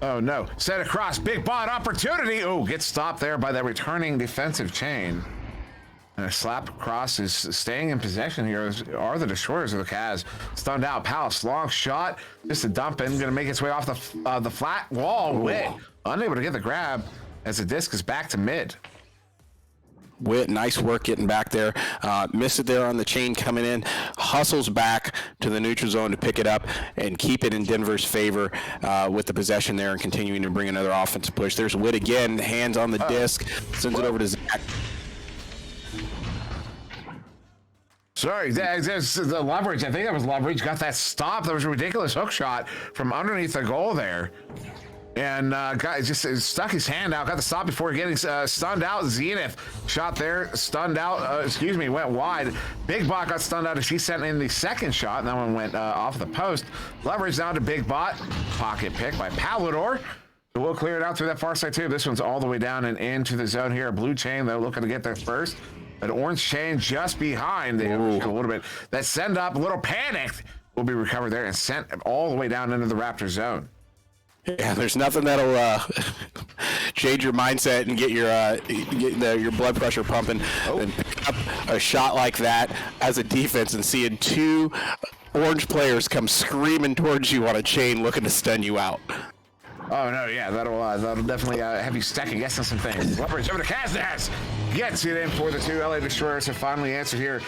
Oh, no. Set across. Big bot opportunity. Oh, gets stopped there by that returning defensive chain. And a slap across is staying in possession here. Are the Destroyers of the Cavs. Stunned out. Palace, long shot. Just a dump in. Going to make its way off the flat wall. Witt unable to get the grab as the disc is back to mid.
Witt, nice work getting back there. Missed it there on the chain coming in. Hustles back to the neutral zone to pick it up and keep it in Denver's favor with the possession there and continuing to bring another offensive push. There's Witt again. Hands on the disc. Sends it over to Zach.
Sorry, there's the leverage. I think that was leverage. Got that stop. That was a ridiculous hook shot from underneath the goal there. And just stuck his hand out. Got the stop before getting stunned out. Zenith shot there. Stunned out. Went wide. Big Bot got stunned out as he sent in the second shot. And that one went off the post. Leverage down to Big Bot. Pocket pick by Palador. We'll clear it out through that far side too. This one's all the way down and into the zone here. Blue chain, though, looking to get there first. An orange chain just behind a little bit. That send up, a little panicked, will be recovered there and sent all the way down into the Raptor zone.
Yeah, there's nothing that'll change your mindset and get your blood pressure pumping and pick up a shot like that as a defense and seeing 2 orange players come screaming towards you on a chain looking to stun you out.
Oh, no, yeah, that'll definitely have you second guessing some things. Leverage over to Kaznaz. Gets it in for the 2 LA Destroyers have finally answered here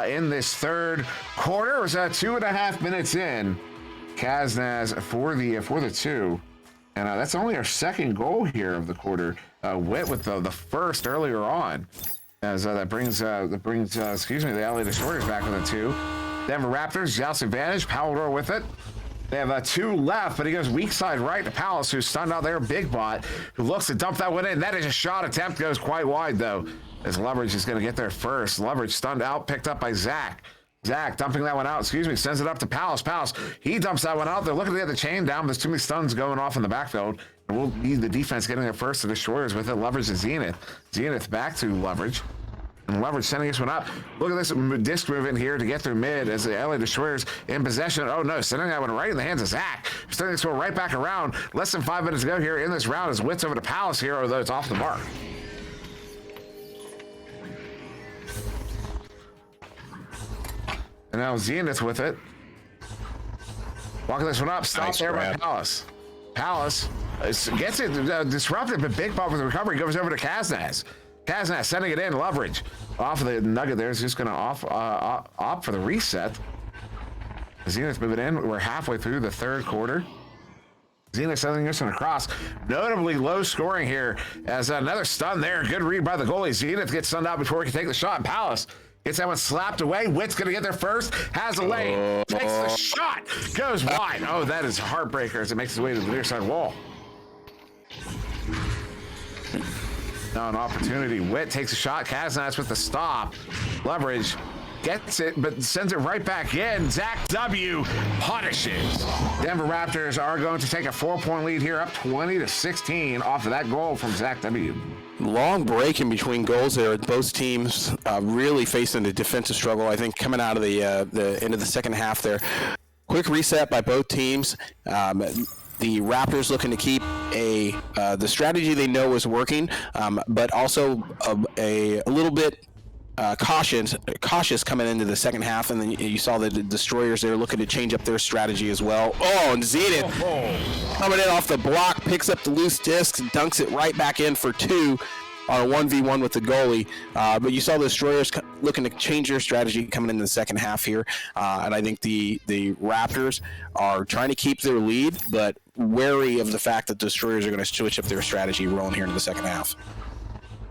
in this third quarter. It was 2.5 minutes in. Kaznaz for the 2. And that's only our second goal here of the quarter. Witt with the first earlier on. As that brings the LA Destroyers back with a 2. Denver Raptors, Joust advantage. Palador with it. They have 2 left, but he goes weak side right to Palace, who's stunned out there. Big Bot, who looks to dump that one in. That is a shot attempt, goes quite wide, though, as Leverage is going to get there first. Leverage stunned out, picked up by Zach. Zach dumping that one out, sends it up to Palace. Palace, he dumps that one out. They're looking to get the chain down. There's too many stuns going off in the backfield. And we'll need the defense getting there first. The Destroyers with it. Leverage to Zenith. Zenith back to Leverage. And Leverage sending this one up. Look at this disc movement here to get through mid as the LA Destroyers in possession. Oh no, sending that one right in the hands of Zach. Sending this one right back around. Less than 5 minutes to go here in this round as Wits over to Palace here, although it's off the mark. And now Zenith with it. Walking this one up. Stop
Nice
there
grab.
by Palace. Palace gets it disrupted, but Big Bob with the recovery goes over to Kaznaz. Kaznaz sending it in. Leverage off of the nugget there is just going to opt for the reset. Zenith moving in. We're halfway through the third quarter. Zenith sending this one across. Notably low scoring here as another stun there. Good read by the goalie. Zenith gets stunned out before he can take the shot. Palace gets that one slapped away. Witt's going to get there first. Has the lane. Takes the shot. Goes wide. Oh, that is a heartbreaker as it makes its way to the near side wall. Now an opportunity. Witt takes a shot. Kaznaz with the stop. Leverage gets it, but sends it right back in. Zach W. punishes. Denver Raptors are going to take a 4-point lead here, up 20-16 off of that goal from Zach W.
Long break in between goals there. Both teams really facing a defensive struggle, I think, coming out of the end of the second half there. Quick reset by both teams. The Raptors looking to keep the strategy they know is working, but also a little bit cautious coming into the second half, and then you saw the Destroyers there looking to change up their strategy as well. Oh, and Zenith coming in off the block, picks up the loose discs, and dunks it right back in for 2 on a 1v1 with the goalie. But you saw the Destroyers looking to change their strategy coming into the second half here, and I think the Raptors are trying to keep their lead, but wary of the fact that the Destroyers are going to switch up their strategy rolling here into the second half.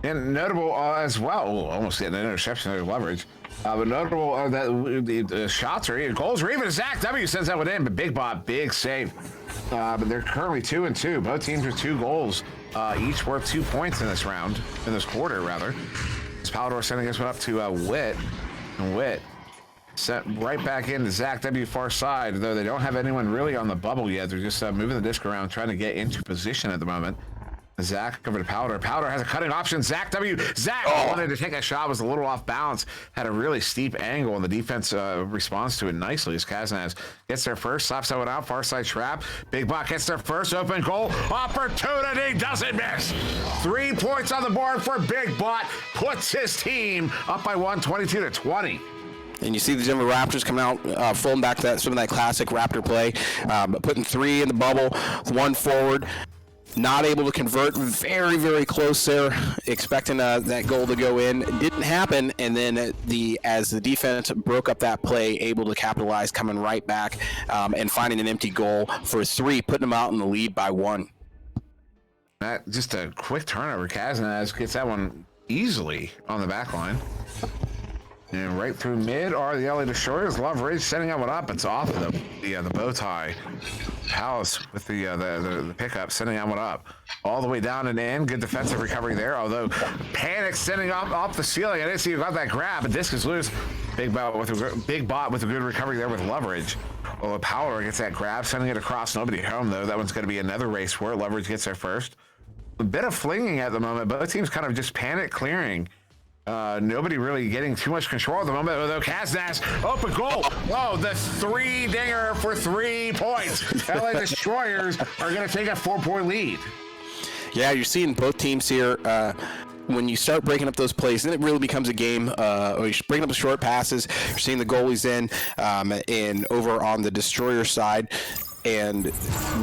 And notable as well, almost getting an interception there, Leverage. But notable that the shots are in. Goals are even. Zach W sends that one in, but Big Bob, big save. But they're currently 2-2. Both teams with 2 goals, each worth 2 points in this round, in this quarter rather. As Palador sending this one up to Witt, and Witt set right back into Zach W far side. Though they don't have anyone really on the bubble yet, they're just moving the disc around, trying to get into position at the moment. Zach over to Powder. Powder has a cutting option. Zach W. Zach wanted to take a shot, was a little off balance, had a really steep angle, and the defense responds to it nicely as Kaznaz gets there first, slaps that one out, far side trap. Big Bot gets their first open goal. Opportunity, doesn't miss. 3 points on the board for Big Bot, puts his team up by 1, 22-20.
And you see the Denver Raptors coming out, falling back to some of that classic Raptor play, putting 3 in the bubble, 1 forward. Not able to convert, very, very close there, expecting that goal to go in. It didn't happen, and then as the defense broke up that play, able to capitalize, coming right back and finding an empty goal for 3, putting them out in the lead by 1.
That just a quick turnover. Kaznaz gets that one easily on the back line. And right through mid are the LA Destroyers. Leverage setting that one up. It's off the bow tie. Palace with the pickup, sending that one up. All the way down and in. Good defensive recovery there. Although Panic sending off the ceiling. I didn't see who got that grab, but disc is loose. Big Bot with a good recovery there with Leverage. Well, Power gets that grab, sending it across. Nobody home, though. That one's going to be another race for it. Leverage gets there first. A bit of flinging at the moment. Both teams kind of just panic clearing. Nobody really getting too much control at the moment, although Kaznaz, open goal. Oh, the 3-dinger for 3 points. LA Destroyers are going to take a 4-point lead.
Yeah, you're seeing both teams here. When you start breaking up those plays, then it really becomes a game. Or you're breaking up the short passes. You're seeing the goalies in, and over on the Destroyer side, and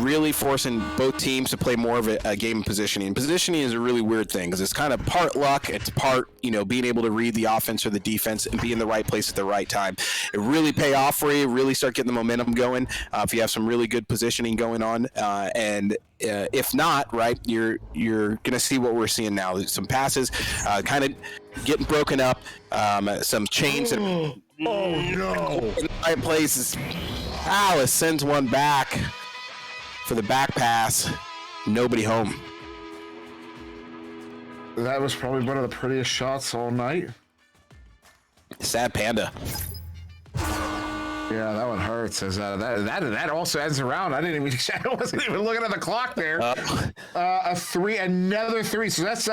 really forcing both teams to play more of a game of positioning. Positioning is a really weird thing because it's kind of part luck, it's part, being able to read the offense or the defense and be in the right place at the right time. It really pay off for you, really start getting the momentum going if you have some really good positioning going on. And if not, right, you're going to see what we're seeing now. Some passes kind of getting broken up, some chains.
Oh, no.
In the right places. Alice sends one back for the back pass. Nobody home.
That was probably one of the prettiest shots all night.
Sad panda.
Yeah, that one hurts. As that also ends around. I wasn't even looking at the clock there. Another 3. So that's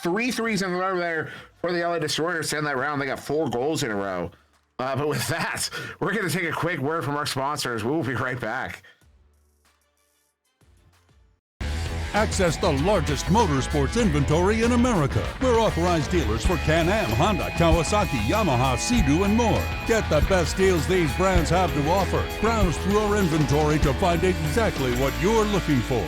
3 threes in a row there For the LA Destroyers to end that round, they got 4 goals in a row. But with that, we're going to take a quick word from our sponsors. We will be right back.
Access the largest motorsports inventory in America. We're authorized dealers for Can-Am, Honda, Kawasaki, Yamaha, Sea-Doo, and more. Get the best deals these brands have to offer. Browse through our inventory to find exactly what you're looking for.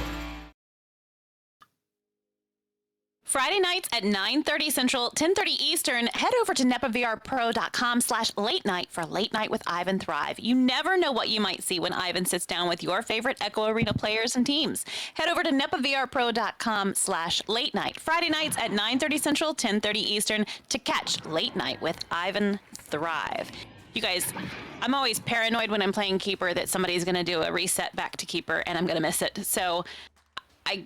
Friday nights at 9:30 Central, 10:30 Eastern, head over to nepavrpro.com/late night for Late Night with Ivan Thrive. You never know what you might see when Ivan sits down with your favorite Echo Arena players and teams. Head over to nepavrpro.com/late night, Friday nights at 9:30 Central, 10:30 Eastern to catch Late Night with Ivan Thrive. You guys, I'm always paranoid when I'm playing Keeper that somebody's going to do a reset back to Keeper and I'm going to miss it. So I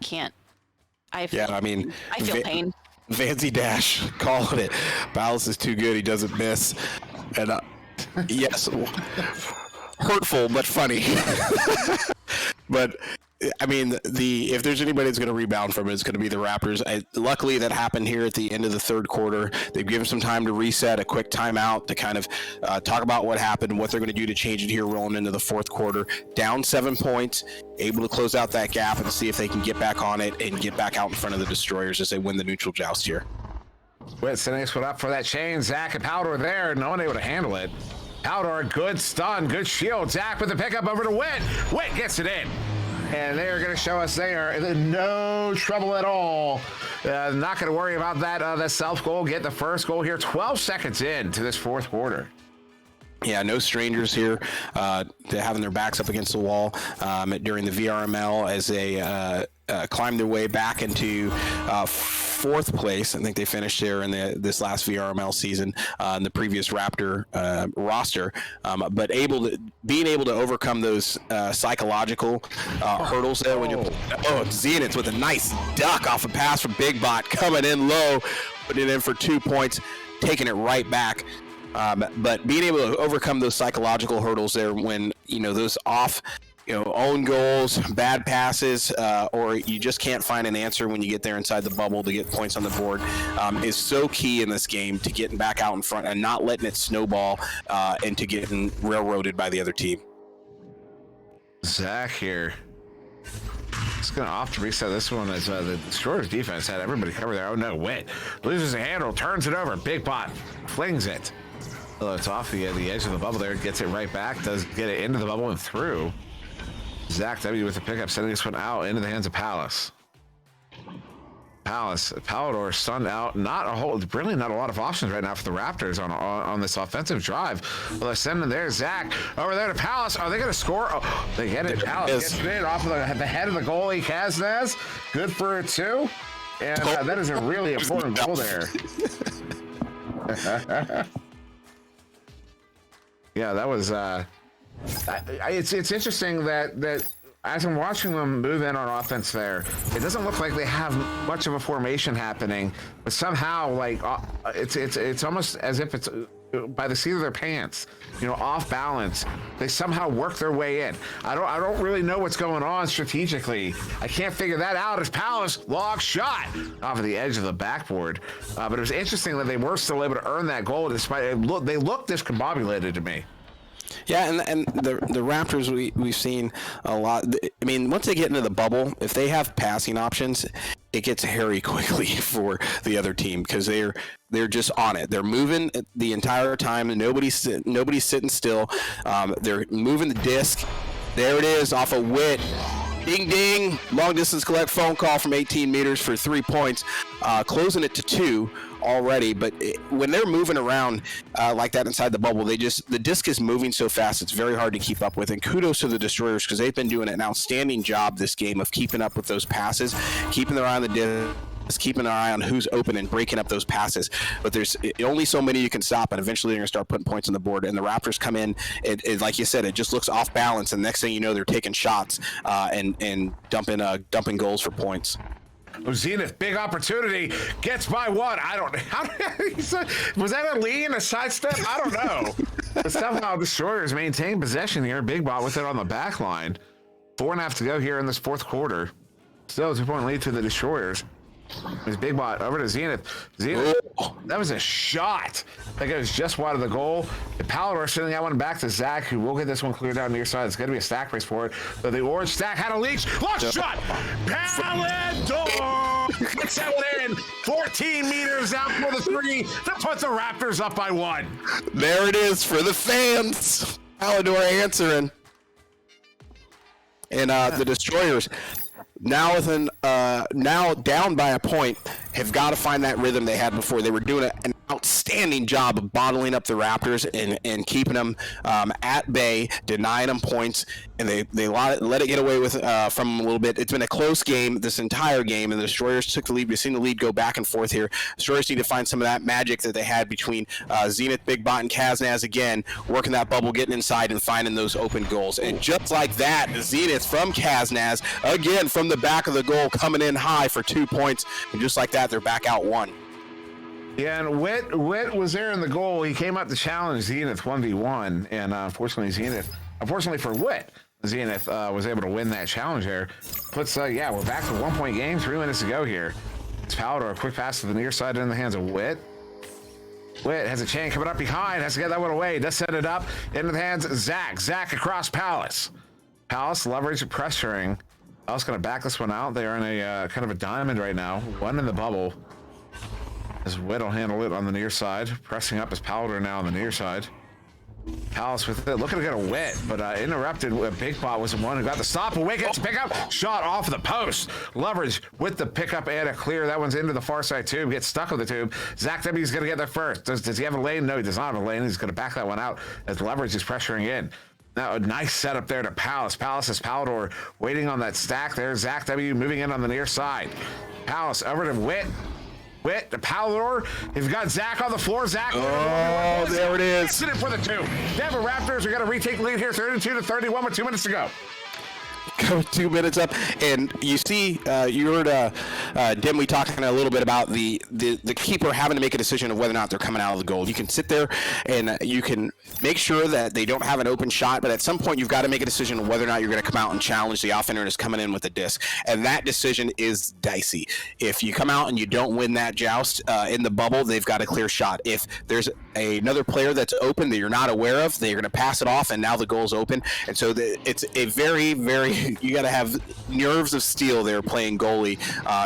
can't. I feel pain.
Vanzy Dash calling it. Ballas is too good. He doesn't miss. And yes, hurtful but funny. But I mean, if there's anybody that's going to rebound from it, it's going to be the Raptors. Luckily, that happened here at the end of the third quarter. They've given some time to reset, a quick timeout to kind of talk about what happened and what they're going to do to change it here rolling into the fourth quarter. Down 7 points, able to close out that gap and see if they can get back on it and get back out in front of the Destroyers as they win the neutral joust here.
Witt setting us up for that chain. Zach and Powder there. No one able to handle it. Powder, good stun, good shield. Zach with the pickup over to Witt. Witt gets it in. And they are going to show us they are in no trouble at all. Not going to worry about that self-goal. Get the first goal here 12 seconds into this fourth quarter.
Yeah, no strangers here to having their backs up against the wall during the VRML as they climb their way back into fourth place. I think they finished there in this last VRML season in the previous Raptor roster. But being able to overcome those psychological hurdles there when Zenith with a nice duck off a pass from Big Bot coming in low, putting it in for 2 points, taking it right back. But being able to overcome those psychological hurdles there when, those off, own goals, bad passes, or you just can't find an answer when you get there inside the bubble to get points on the board is so key in this game to getting back out in front and not letting it snowball into getting railroaded by the other team.
Zach here. It's going to off to reset this one as the Destroyers defense had everybody covered there. Oh no, Witt loses a handle, turns it over. Big Bot flings it. Well, it's off the edge of the bubble there. Gets it right back. Does get it into the bubble and through. Zach W with the pickup, sending this one out into the hands of Pallas. Palador stunned out. Really not a lot of options right now for the Raptors on this offensive drive. Well, they're sending there. Zach over there to Pallas. Are they going to score? Oh, they get it. Pallas gets it off of the head of the goalie, Kaznaz. Good for a 2. And that is a really important goal there. Yeah, that was. It's interesting that as I'm watching them move in on offense there, it doesn't look like they have much of a formation happening, but somehow it's almost as if it's by the seat of their pants, off balance. They somehow work their way in. I don't really know what's going on strategically. I can't figure that out as Pallas long shot off of the edge of the backboard. But it was interesting that they were still able to earn that goal despite they looked discombobulated to me.
Yeah, and the Raptors we've seen a lot. I mean, once they get into the bubble, if they have passing options, it gets hairy quickly for the other team because they're just on it. They're moving the entire time, and nobody's sitting still. They're moving the disc. There it is off of Witt. Ding ding! Long distance collect phone call from 18 meters for 3 points, closing it to 2 already. But when they're moving around like that inside the bubble, the disc is moving so fast it's very hard to keep up with. And kudos to the Destroyers because they've been doing an outstanding job this game of keeping up with those passes, keeping their eye on the disc. Just keeping an eye on who's open and breaking up those passes. But there's only so many you can stop, and eventually they're going to start putting points on the board. And the Raptors come in, it like you said, it just looks off balance, and next thing you know, they're taking shots and dumping goals for points.
Zenith, big opportunity, gets by one. Was that a lean, a sidestep? I don't know. But somehow Destroyers maintain possession here. Big Bot with it on the back line. 4.5 to go here in this fourth quarter. Still a 2-point lead to the Destroyers. His big bot over to Zenith. Zenith, that was a shot. That goes just wide of the goal. The Palador sending that one back to Zach, who will get this one cleared out near side. It's going to be a stack race for it. But the orange stack had a leech. Lost shot. Palador gets that one in. 14 meters out for the 3 to put the Raptors up by 1.
There it is for the fans. Palador answering. And the Destroyers, now now down by a point, have got to find that rhythm they had before. They were doing an outstanding job of bottling up the Raptors and keeping them at bay, denying them points, and they let it get away with from them a little bit. It's been a close game this entire game, and the Destroyers took the lead. We've seen the lead go back and forth here. Destroyers need to find some of that magic that they had between Zenith, Big Bot, and Kaznaz again, working that bubble, getting inside, and finding those open goals. And just like that, Zenith from Kaznaz, again from the back of the goal, coming in high for 2 points, and just like that, they're back out 1.
Yeah, and Witt was there in the goal. He came up to challenge Zenith 1v1, and unfortunately for Witt, Zenith was able to win that challenge there. Puts, we're back to 1 point game, 3 minutes to go here. It's Palador, a quick pass to the near side in the hands of Witt. Witt has a chain coming up behind, has to get that one away, does set it up into the hands of Zach. Zach across Palace. Palace leverage pressuring. Palace going to back this one out. They are in a kind of a diamond right now. 1 in the bubble. As Witt will handle it on the near side. Pressing up as Palador now on the near side. Palace with it, looking to get a Witt, but interrupted. Big Bot was the one who got the stop. Witt gets pick up, shot off of the post. Leverage with the pickup and a clear. That one's into the far side tube. Gets stuck with the tube. Zach W's going to get there first. Does he have a lane? No, he does not have a lane. He's going to back that one out as Leverage is pressuring in. Now a nice setup there to Palace. Palace is Palador waiting on that stack there. Zach W moving in on the near side. Palace over to Witt. Witt to Palador. He's got Zach on the floor. Zach.
Oh, there it is.
Sitting for the 2. Denver Raptors are going to retake the lead here, 32-31 with 2 minutes to go.
Go 2 minutes up, and you see, you heard Dimly talking a little bit about the keeper having to make a decision of whether or not they're coming out of the goal. You can sit there and you can make sure that they don't have an open shot, but at some point you've got to make a decision of whether or not you're going to come out and challenge the offender that's coming in with the disc, and that decision is dicey. If you come out and you don't win that joust in the bubble, they've got a clear shot. If there's another player that's open that you're not aware of, they're going to pass it off, and now the goal's open. And so it's a very, very, you got to have nerves of steel there playing goalie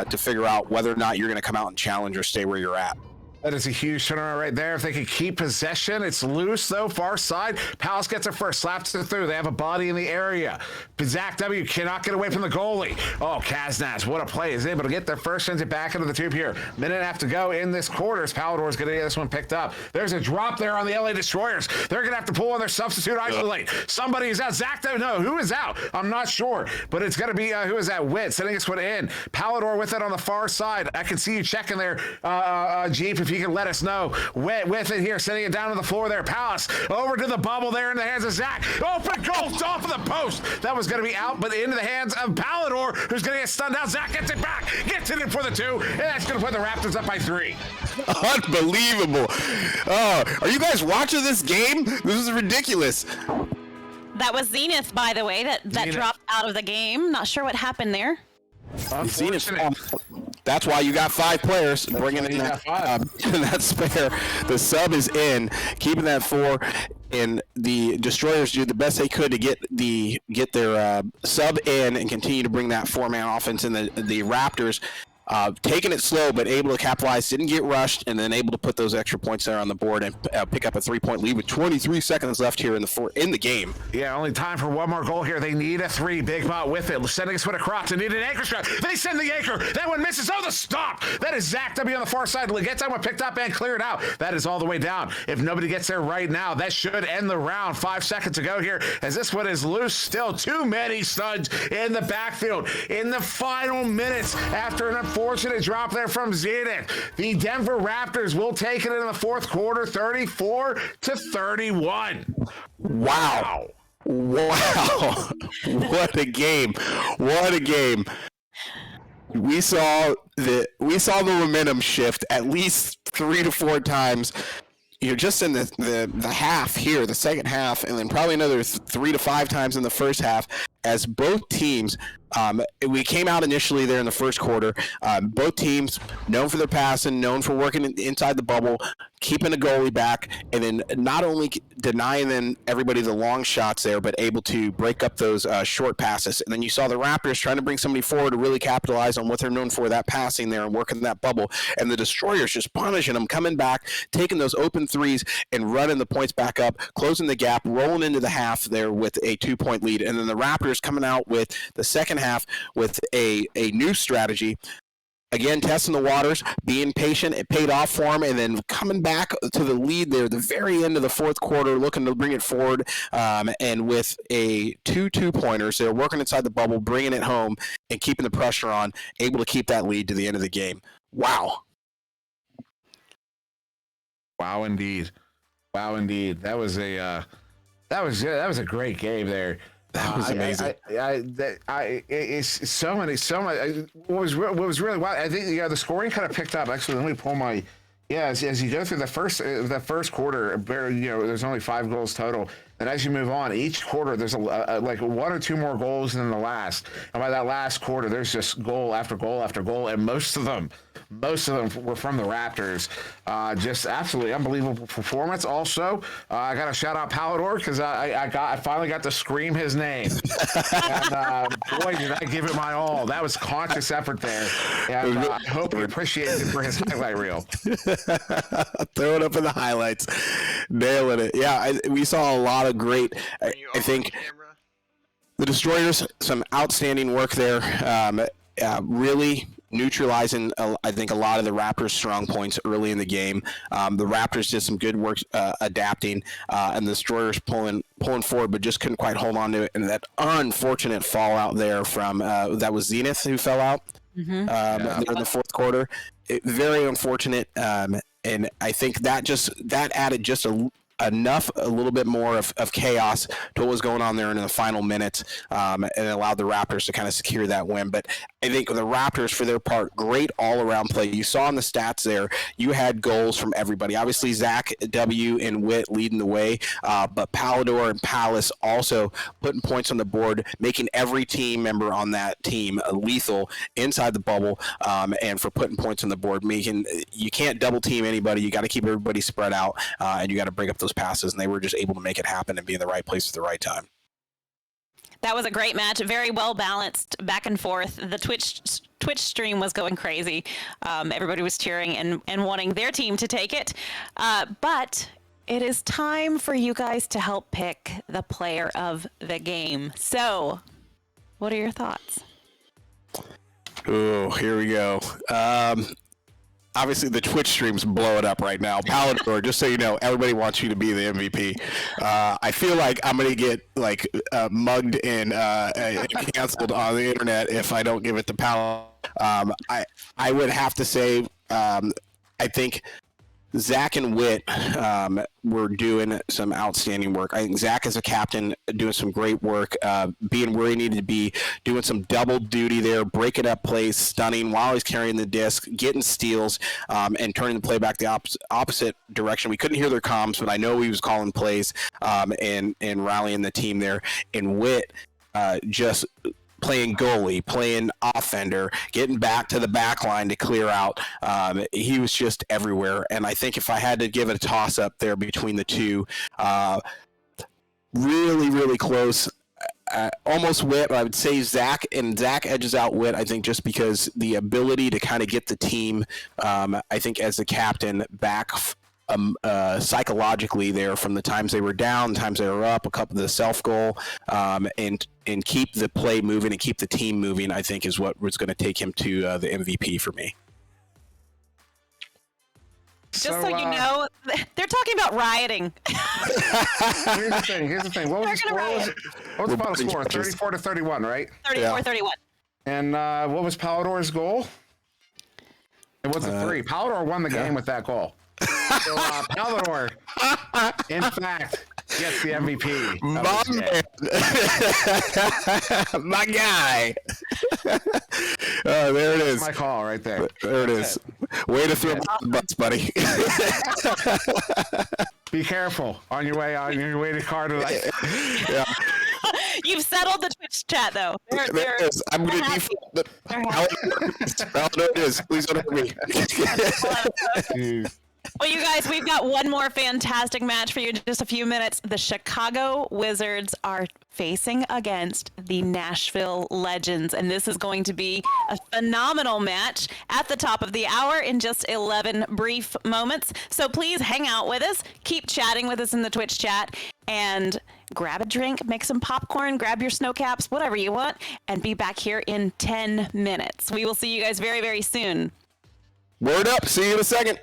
to figure out whether or not you're going to come out and challenge or stay where you're at.
That is a huge turnaround right there. If they can keep possession, it's loose though, far side. Palace gets it first, slaps it through. They have a body in the area. Zach W cannot get away from the goalie. Oh, Kaznaz, what a play. Is able to get there first, sends it back into the tube here. Minute and a half to go in this quarter as Palador's going to get this one picked up. There's a drop there on the LA Destroyers. They're going to have to pull on their substitute isolate. Somebody is out. Zach W, no, who is out? I'm not sure, but it's going to be, who is that? Witt sending this one in. Palador with it on the far side. I can see you checking there, Jeep, if you can let us know. Witt with it here, sending it down to the floor there. Palace over to the bubble there in the hands of Zach. Open goal off of the post. That was going to be out, but into the hands of Palador, who's going to get stunned out. Zach gets it back, gets it in for the 2, and that's going to put the Raptors up by 3.
Unbelievable. Are you guys watching this game? This is ridiculous.
That was Zenith, by the way, that dropped out of the game. Not sure what happened there.
Zenith, that's why you got 5 players bringing in that spare. The sub is in, keeping that 4, and the Destroyers do the best they could to get their sub in and continue to bring that 4-man offense in. The Raptors taking it slow, but able to capitalize, didn't get rushed, and then able to put those extra points there on the board and pick up a 3-point lead with 23 seconds left here in the game.
Yeah, only time for one more goal here. They need a 3. Big Bot with it, sending his foot across. They need an anchor shot. They send the anchor. That one misses. Oh, the stop. That is Zach W on the far side. Gets that one picked up and cleared out. That is all the way down. If nobody gets there right now, that should end the round. 5 seconds to go here as this one is loose. Still too many studs in the backfield. In the final minutes after an unfortunate drop there from Zenith, the Denver Raptors will take it in the 4th quarter, 34-31.
Wow. What a game. What a game. We saw the momentum shift at least 3 to 4 times. Just in the half here, the second half, and then probably another 3 to 5 times in the first half, as both teams We came out initially there in the first quarter. Both teams known for their passing, known for working inside the bubble, keeping the goalie back, and then not only denying them everybody the long shots there, but able to break up those short passes. And then you saw the Raptors trying to bring somebody forward to really capitalize on what they're known for, that passing there and working that bubble. And the Destroyers just punishing them, coming back, taking those open threes and running the points back up, closing the gap, rolling into the half there with a 2-point lead. And then the Raptors coming out with the second half with a new strategy. Again, testing the waters, being patient. It paid off for them, and then coming back to the lead there, the very end of the fourth quarter, looking to bring it forward, and with a 2-2-pointers, they're working inside the bubble, bringing it home, and keeping the pressure on, able to keep that lead to the end of the game. Wow.
Wow, indeed. Wow, indeed. That was a great game there.
That was amazing.
It's so many. What was really wild? I think the scoring kind of picked up. Actually, let me pull my. Yeah, as you go through the first quarter, there's only 5 goals total. And as you move on, each quarter there's like 1 or 2 more goals than the last. And by that last quarter, there's just goal after goal after goal, and most of them were from the Raptors. Just absolutely unbelievable performance. Also, I got to shout out Palador because I finally got to scream his name. And boy, did I give it my all. That was conscious effort there. And I hope you appreciate it for his highlight reel.
Throw it up in the highlights. Nailing it. Yeah, we saw a lot of great, I think, the Destroyers, some outstanding work there. Really neutralizing, I think, a lot of the Raptors' strong points early in the game. The Raptors did some good work adapting, and the Destroyers pulling forward, but just couldn't quite hold on to it. And that unfortunate fallout there from that was Zenith who fell out there in the fourth quarter. Very unfortunate, and I think that added just a little bit more of chaos to what was going on there in the final minutes, and it allowed the Raptors to kind of secure that win. But I think the Raptors, for their part, great all-around play. You saw in the stats there, you had goals from everybody. Obviously, Zach, W, and Witt leading the way, but Palador and Palace also putting points on the board, making every team member on that team lethal inside the bubble, and for putting points on the board. You can't double-team anybody. You got to keep everybody spread out, and you got to break up those passes, and they were just able to make it happen and be in the right place at the right time.
That was a great match, very well balanced, back and forth. The Twitch stream was going crazy. Everybody was cheering and wanting their team to take it. But it is time for you guys to help pick the player of the game. So, what are your thoughts?
Oh, here we go. Obviously, the Twitch stream's blowing up right now. Palador, just so you know, everybody wants you to be the MVP. I feel like I'm going to get mugged and canceled on the internet if I don't give it to Palador. I would have to say, I think Zach and Witt were doing some outstanding work. I think Zach as a captain doing some great work, being where he needed to be, doing some double duty there, breaking up plays, stunning while he's carrying the disc, getting steals, and turning the play back the opposite direction. We couldn't hear their comms, but I know he was calling plays and rallying the team there. And Witt just playing goalie, playing offender, getting back to the back line to clear out. He was just everywhere. And I think if I had to give it a toss-up there between the two, really, really close. Almost Witt, but I would say Zach, and Zach edges out Witt, I think, just because the ability to kind of get the team, I think, as the captain back psychologically there from the times they were down, times they were up, a couple of the self-goal, and keep the play moving and keep the team moving, I think, is what was going to take him to the MVP for me.
Just so you know, they're talking about rioting.
Here's the thing. What was the final score? 34-31, right?
34-31.
And what was Palador's goal? It was a 3. Palador won the game with that goal. So Palador, in fact, gets the MVP.
My guy. Oh, there it is.
My call right there.
There it is. Way to throw the butts, buddy.
Be careful on your way to car tonight.
Yeah.
You've settled the Twitch Twitch chat though.
There it is. I'm going to
happy.
default. The,
They're
I'll know it is. Please don't hurt me.
Well, you guys, we've got one more fantastic match for you in just a few minutes. The Chicago Wizards are facing against the Nashville Legends, and this is going to be a phenomenal match at the top of the hour in just 11 brief moments. So please hang out with us, keep chatting with us in the Twitch chat, and grab a drink, make some popcorn, grab your snow caps, whatever you want, and be back here in 10 minutes. We will see you guys very, very soon.
Word up. See you in a second.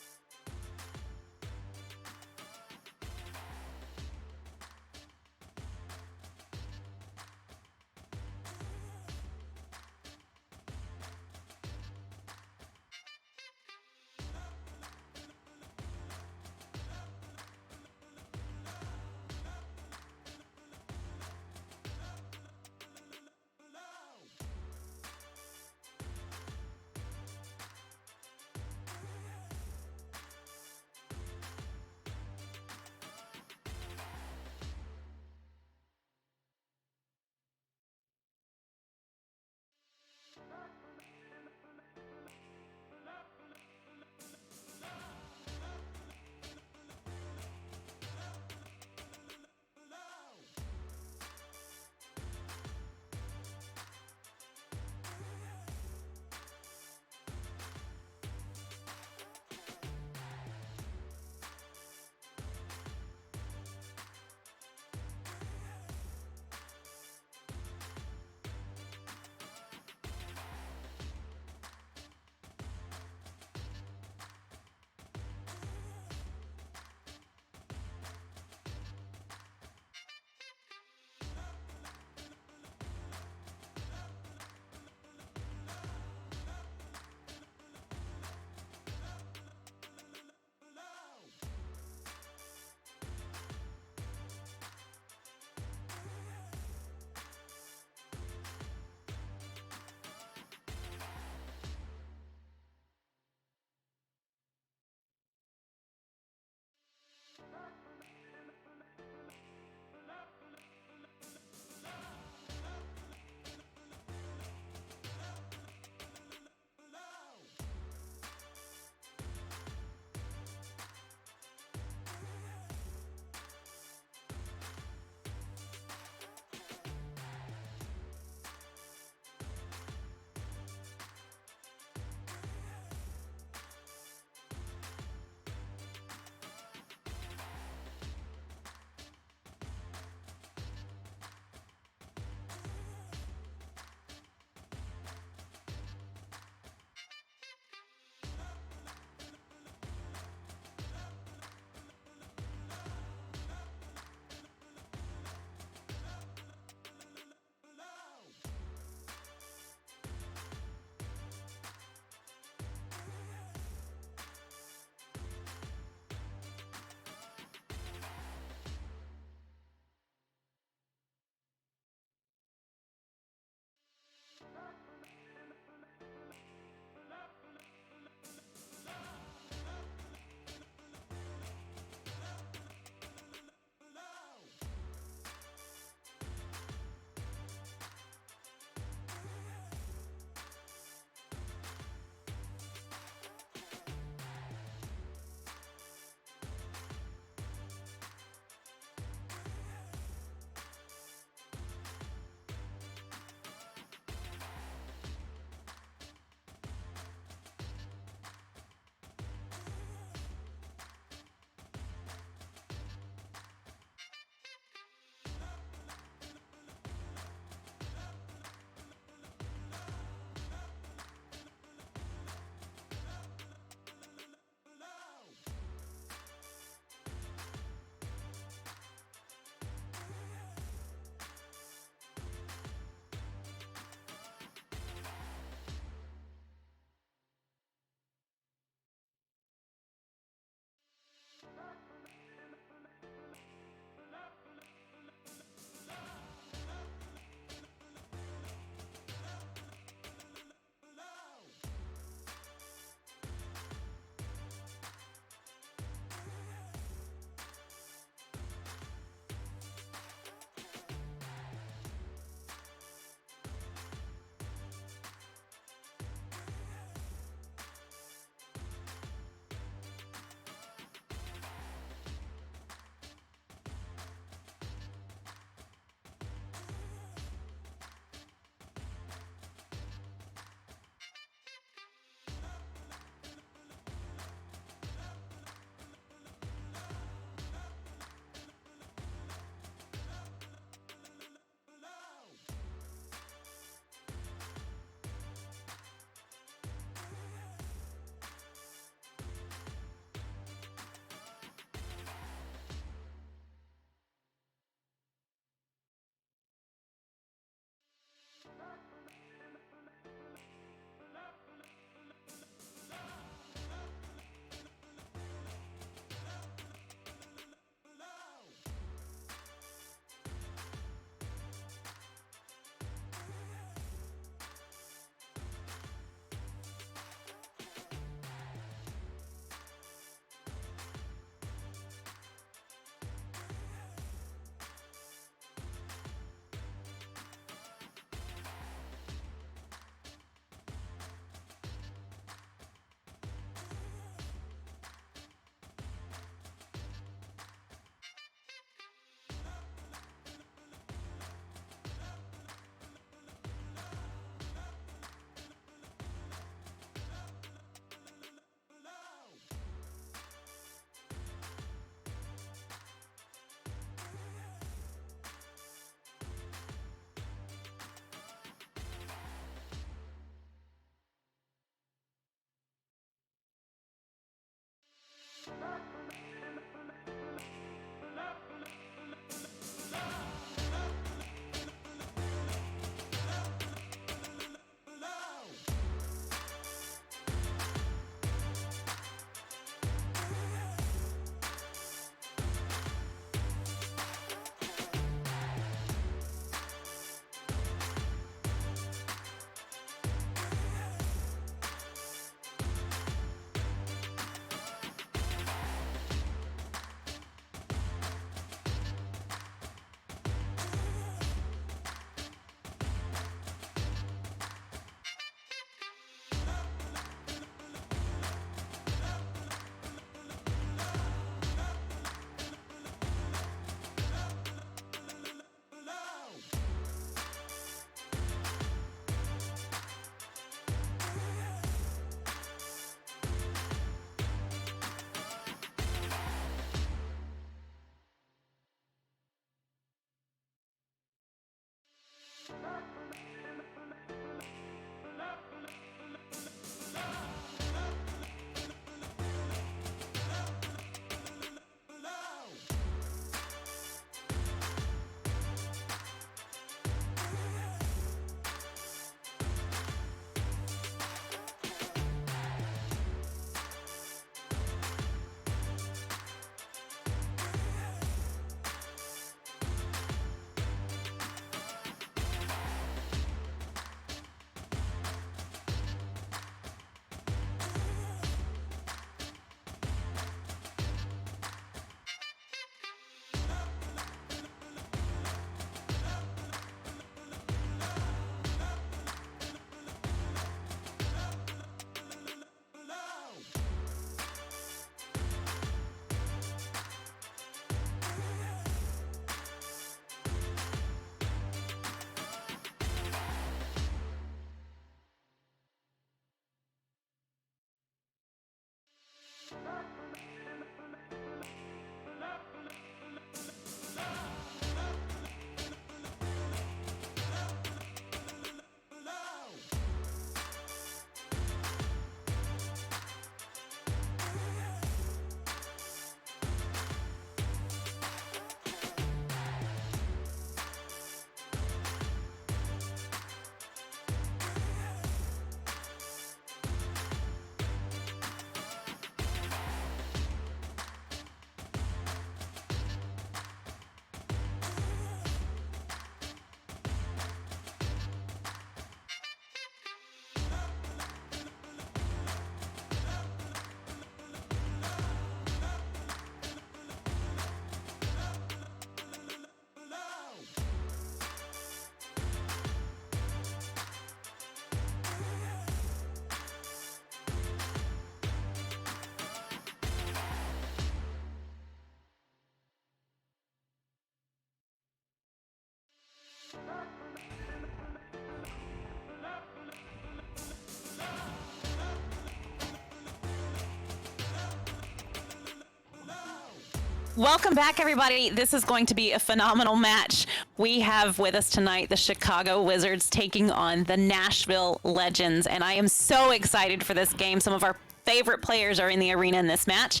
Welcome back, everybody. This is going to be a phenomenal match. We have with us tonight the Chicago Wizards taking on the Nashville Legends, and I am so excited for this game. Some of our favorite players are in the arena in this match.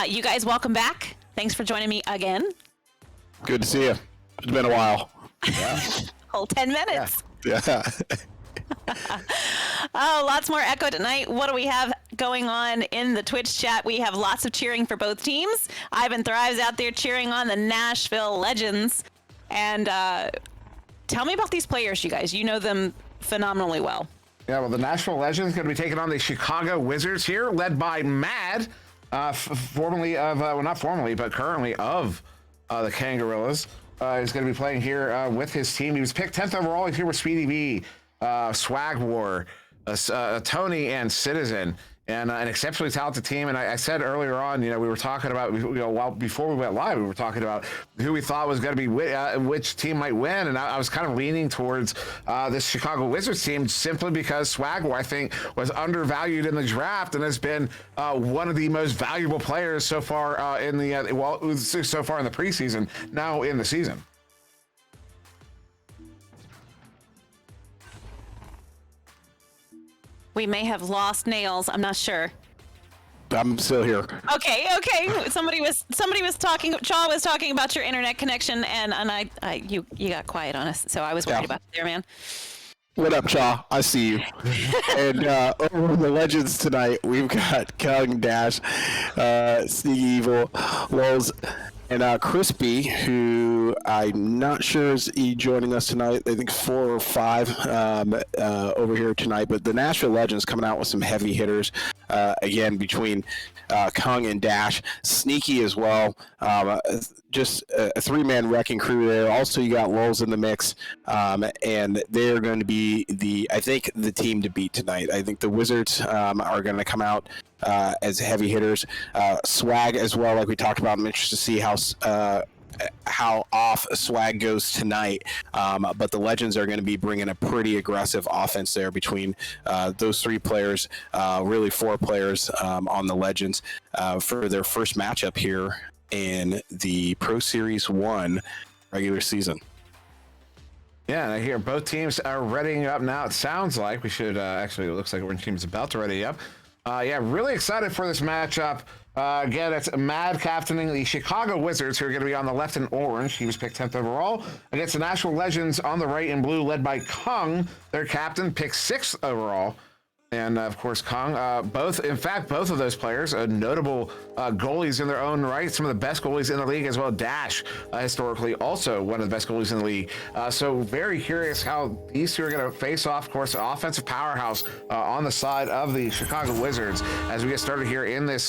You guys, welcome back. Thanks for joining me again.
Good to see you. It's been a while.
Whole 10 minutes.
Yeah.
Oh, lots more Echo tonight. What do we have going on in the Twitch chat? We have lots of cheering for both teams. Ivan Thrives out there cheering on the Nashville Legends. And tell me about these players, you guys. You know them phenomenally well.
Yeah, well, the Nashville Legends going to be taking on the Chicago Wizards here, led by Mad, formerly of, well, not formerly, but currently of the Kangaroos. He's going to be playing here with his team. He was picked 10th overall. He's here with Speedy B, Swag War, Tony, and Citizen, and an exceptionally talented team. And I said earlier on, we were talking about, before we went live, we were talking about who we thought was going to be which team might win, and I was kind of leaning towards this Chicago Wizards team simply because Swag War, I think, was undervalued in the draft and has been one of the most valuable players so far in the so far in the preseason, now in the season.
We may have lost Nails. I'm not sure.
I'm still here.
Okay. Somebody was talking. Chaw was talking about your internet connection, and you got quiet on us, so I was worried about you there, man.
What up, Chaw? I see you. And over the Legends tonight, we've got Kung, Dash, Sneaky Evil, Lulz, and Crispy, who I'm not sure is joining us tonight. I think 4 or 5 over here tonight. But the Nashville Legends coming out with some heavy hitters again between Kung and Dash, Sneaky as well. Just a 3-man wrecking crew there. Also, you got Lulz in the mix, and they're going to be I think the team to beat tonight. I think the Wizards are going to come out as heavy hitters. Swag as well, like we talked about. I'm interested to see how off Swag goes tonight. But the Legends are going to be bringing a pretty aggressive offense there between those 3 players, really 4 players on the Legends for their first matchup here in the Pro Series 1 regular season.
Yeah, and I hear both teams are readying up now. It sounds like we should actually, it looks like one team's about to ready up. Yeah, really excited for this matchup. Again, it's Mad captaining the Chicago Wizards, who are going to be on the left in orange. He was picked 10th overall. Against the Nashville Legends on the right in blue, led by Kung, their captain, picked 6th overall. And of course, Kung, both of those players, notable goalies in their own right, some of the best goalies in the league, as well. Dash, historically, also one of the best goalies in the league. So very curious how these 2 are going to face off. Of course, offensive powerhouse on the side of the Chicago Wizards as we get started here in this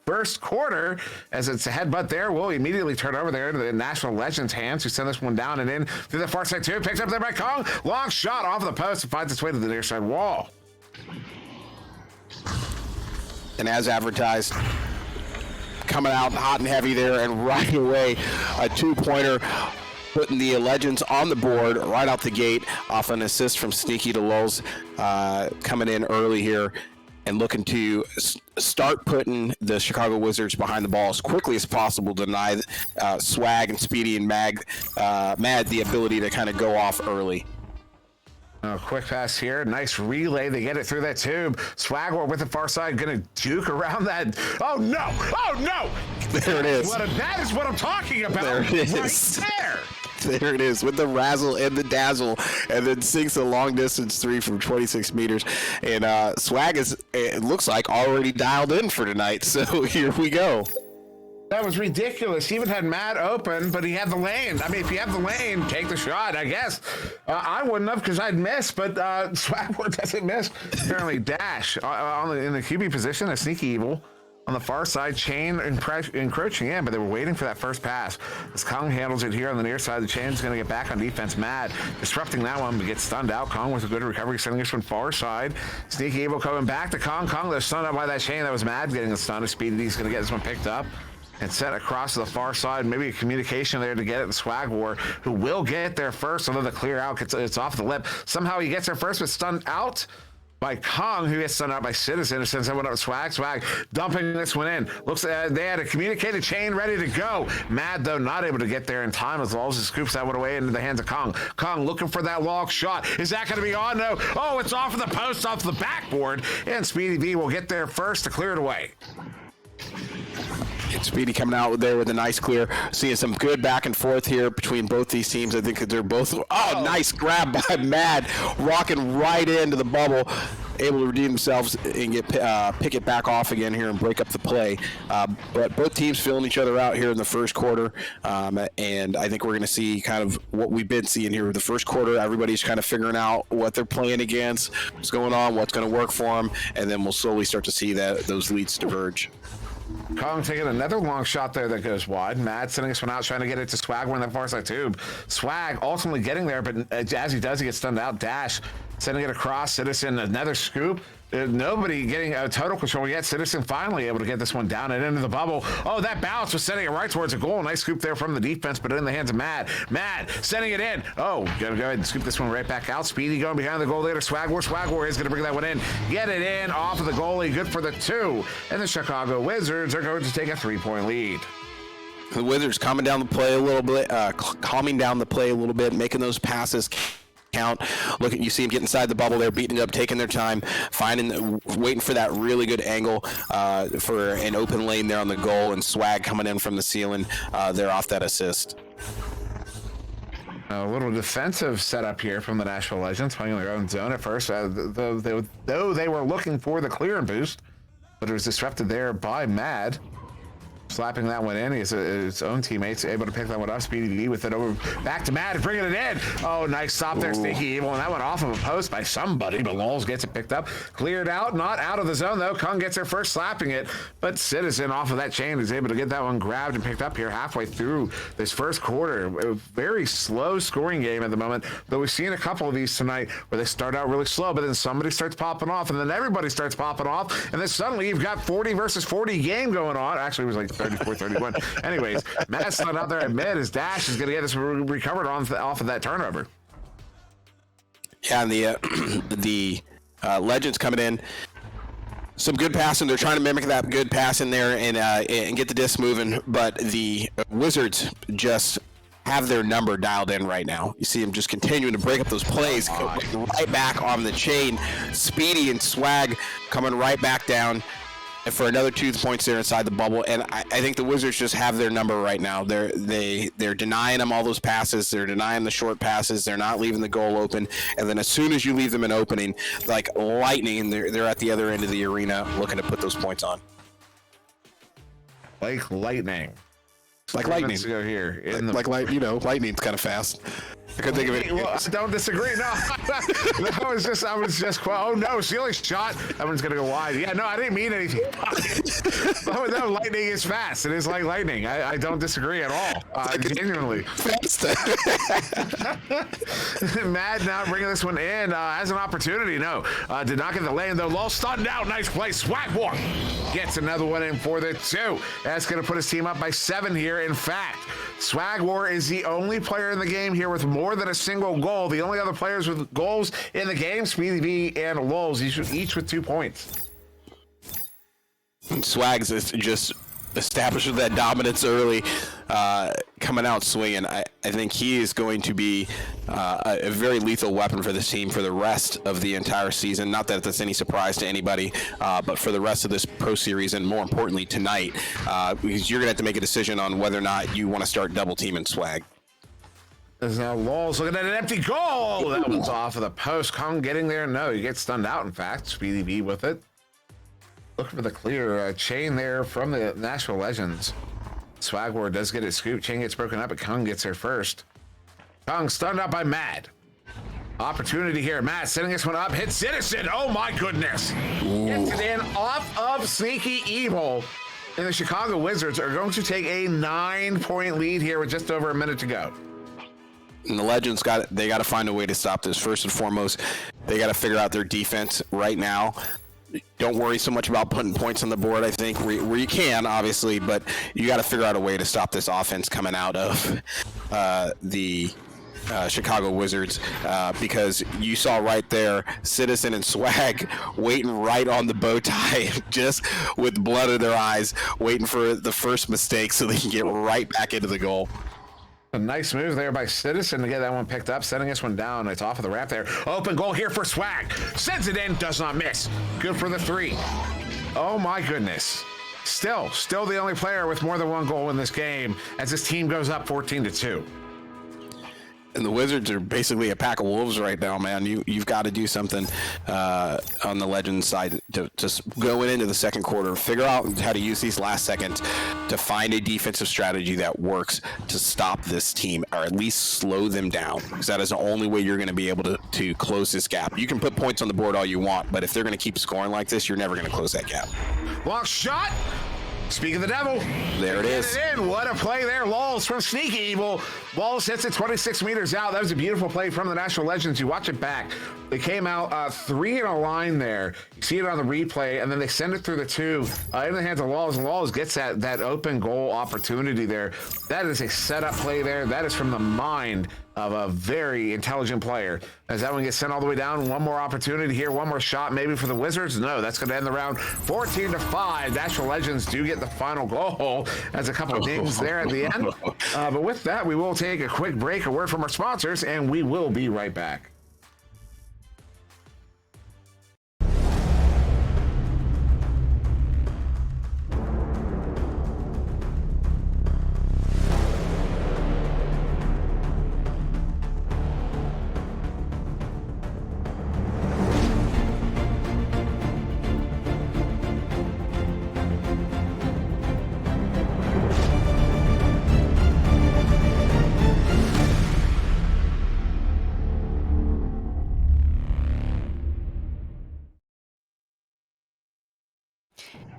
first quarter. As it's a headbutt there, we'll immediately turn over there to the National Legends hands, who send this one down and in through the far side too. Picked up there by Kung. Long shot off of the post and finds its way to the near side wall.
And as advertised, coming out hot and heavy there, and right away, a 2-pointer, putting the Legends on the board right out the gate off an assist from Sneaky to Lulz, coming in early here and looking to start putting the Chicago Wizards behind the ball as quickly as possible to deny Swag and Speedy and Mad the ability to kind of go off early.
Quick pass here. Nice relay. They get it through that tube. Swagwar with the far side. Going to juke around that. Oh, no. Oh, no.
There it is.
That is what I'm talking about.
There it is.
Right there.
There it is with the razzle and the dazzle, and then sinks a long distance 3 from 26 meters. And Swag is, it looks like, already dialed in for tonight. So here we go.
That was ridiculous. He even had Matt open, but he had the lane. I mean, if you have the lane, take the shot, I guess. I wouldn't have because I'd miss, but Swagward doesn't miss. Apparently, Dash in the QB position, a Sneaky Evil. On the far side, Chain encroaching in, but they were waiting for that first pass. As Kong handles it here on the near side, the Chain's going to get back on defense. Mad disrupting that one, but gets stunned out. Kong with a good recovery, sending this one far side. Sneaky Evil coming back to Kong. Kong, they're stunned out by that Chain. That was Mad getting the stun. Speedy, he's going to get this one picked up and set across to the far side. Maybe a communication there to get it to Swag War, who will get there first, although the clear out, it's off the lip. Somehow he gets there first, but stunned out. by Kong, who gets sent out by Citizen, sends that one up Swag. Swag dumping this one in. Looks like they had a communicated chain ready to go. Mad, though, not able to get there in time as Lulz scoops that one away into the hands of Kong. Kong looking for that long shot. Is that going to be on? No. Oh, it's off of the post, off the backboard. And Speedy V will get there first to clear it away.
Speedy coming out there with a nice clear. Seeing some good back and forth here between both these teams. I think that they're both. Oh, nice grab by Mad, rocking right into the bubble, able to redeem themselves and get pick it back off again here and break up the play. But both teams filling each other out here in the first quarter, and I think we're going to see kind of what we've been seeing here in the first quarter. Everybody's kind of figuring out what they're playing against, what's going on, what's going to work for them, and then we'll slowly start to see that those leads diverge.
Kong taking another long shot there that goes wide. Mad sending this one out, trying to get it to Swag in that far side tube. Swag ultimately getting there, but as he does, he gets stunned out. Dash sending it across. Citizen, another scoop. Nobody getting total control yet. Citizen finally able to get this one down and into the bubble. Oh, that bounce was sending it right towards a goal. Nice scoop there from the defense, but in the hands of Mad. Mad sending it in. Oh, gonna go ahead and scoop this one right back out. Speedy going behind the goal later. Swag War is gonna bring that one in. Get it in off of the goalie. Good for the 2. And the Chicago Wizards are going to take a 3-point lead.
The Wizards calming down the play a little bit, making those passes count. Look at, you see him get inside the bubble there, beating it up, taking their time, waiting for that really good angle for an open lane there on the goal, and Swag coming in from the ceiling there off that assist.
A little defensive setup here from the Nashville Legends, playing in their own zone at first, though they were looking for the clear and boost, but it was disrupted there by Mad. Slapping that one in. His own teammates able to pick that one up. Speedy V with it over back to Mad and bringing it in. Oh, nice stop there, Sneaky Evil. And that went off of a post by somebody, but Lulz gets it picked up. Cleared out, not out of the zone though. Kung gets there first, slapping it. But Citizen off of that chain is able to get that one grabbed and picked up here halfway through this first quarter. A very slow scoring game at the moment, though we've seen a couple of these tonight where they start out really slow, but then somebody starts popping off, and then everybody starts popping off, and then suddenly you've got 40 versus 40 game going on. Actually, it was like 34-31. Anyways, Matt's not out there at mid. His dash is going to get us recovered off of that turnover.
Yeah, and the Legends coming in. Some good passing. They're trying to mimic that good pass in there and get the disc moving. But the Wizards just have their number dialed in right now. You see them just continuing to break up those plays, right back on the chain. Speedy and Swag coming right back down for another 2 points there inside the bubble, and I think the Wizards just have their number right now. They're denying them all those passes. They're denying the short passes. They're not leaving the goal open. And then as soon as you leave them an opening, like lightning, they're at the other end of the arena looking to put those points on.
Like lightning.
Like lightning.
Let's go here.
Lightning's kind of fast. I couldn't think of it.
Well, I don't disagree. No, I was just, oh no, ceiling shot. That one's gonna go wide. Yeah, no, I didn't mean anything. Oh no, lightning is fast. It is like lightning. I don't disagree at all. Genuinely. Mad now bringing this one in as an opportunity. No, did not get the lane though. Lulz stunned out. Nice play. Swag War gets another one in for the 2. That's gonna put his team up by 7 here. In fact, Swag War is the only player in the game here with more than a single goal. The only other players with goals in the game, Speedy V and Lulz, each with 2 points.
And Swag's just established that dominance early, coming out swinging. I think he is going to be a very lethal weapon for this team for the rest of the entire season. Not that that's any surprise to anybody, but for the rest of this Pro Series, and more importantly tonight, because you're going to have to make a decision on whether or not you want to start double teaming Swag.
There's now Lulz looking at an empty goal. That one's off of the post. Kong getting there. No, he gets stunned out, in fact. Speedy V with it. Looking for the clear chain there from the Nashville Legends. Swag War does get it scooped. Chain gets broken up, but Kong gets there first. Kong stunned out by Mad. Opportunity here. Mad setting this one up. Hit Citizen. Oh my goodness. Gets it in off of Sneaky Evil. And the Chicago Wizards are going to take a 9-point lead here with just over a minute to go.
And the Legends got to find a way to stop this. First and foremost, they got to figure out their defense right now. Don't worry so much about putting points on the board, I think, where you can, obviously, but you got to figure out a way to stop this offense coming out of the Chicago Wizards because you saw right there Citizen and Swag waiting right on the bow tie, just with blood in their eyes, waiting for the first mistake so they can get right back into the goal.
A nice move there by Citizen to get that one picked up, setting this one down. It's off of the wrap there. Open goal here for Swag. Sends it in, does not miss. Good for the 3. Oh my goodness. Still the only player with more than one goal in this game as this team goes up 14-2.
And the Wizards are basically a pack of wolves right now, man. You've got to do something on the Legends side to go into the second quarter, figure out how to use these last seconds to find a defensive strategy that works to stop this team, or at least slow them down, because that is the only way you're going to be able to close this gap. You can put points on the board all you want, but if they're going to keep scoring like this, you're never going to close that gap.
Long shot. Speak of the devil.
There it is.
Get it in. What a play there. Lulz from Sneaky Evil. Lulz hits it 26 meters out. That was a beautiful play from the National Legends. You watch it back. They came out 3 in a line there. You see it on the replay, and then they send it through the 2 into the hands of Lulz, and Lulz gets that open goal opportunity there. That is a setup play there. That is from the mind of a very intelligent player. As that one gets sent all the way down, one more opportunity here, one more shot maybe for the Wizards. No, that's going to end the round 14-5. National Legends do get the final goal. That's a couple of dings there at the end. But with that, we will take a quick break, a word from our sponsors, and we will be right back.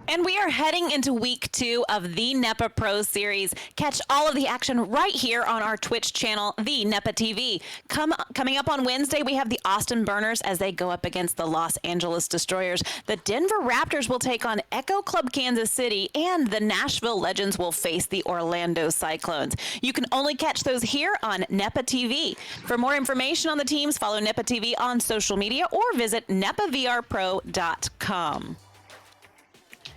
And we are heading into week 2 of the NEPA Pro Series. Catch all of the action right here on our Twitch channel, the NEPA TV. Coming up on Wednesday, we have the Austin Burners as they go up against the Los Angeles Destroyers. The Denver Raptors will take on Echo Club Kansas City, and the Nashville Legends will face the Orlando Cyclones. You can only catch those here on NEPA TV. For more information on the teams, follow NEPA TV on social media or visit nepavrpro.com.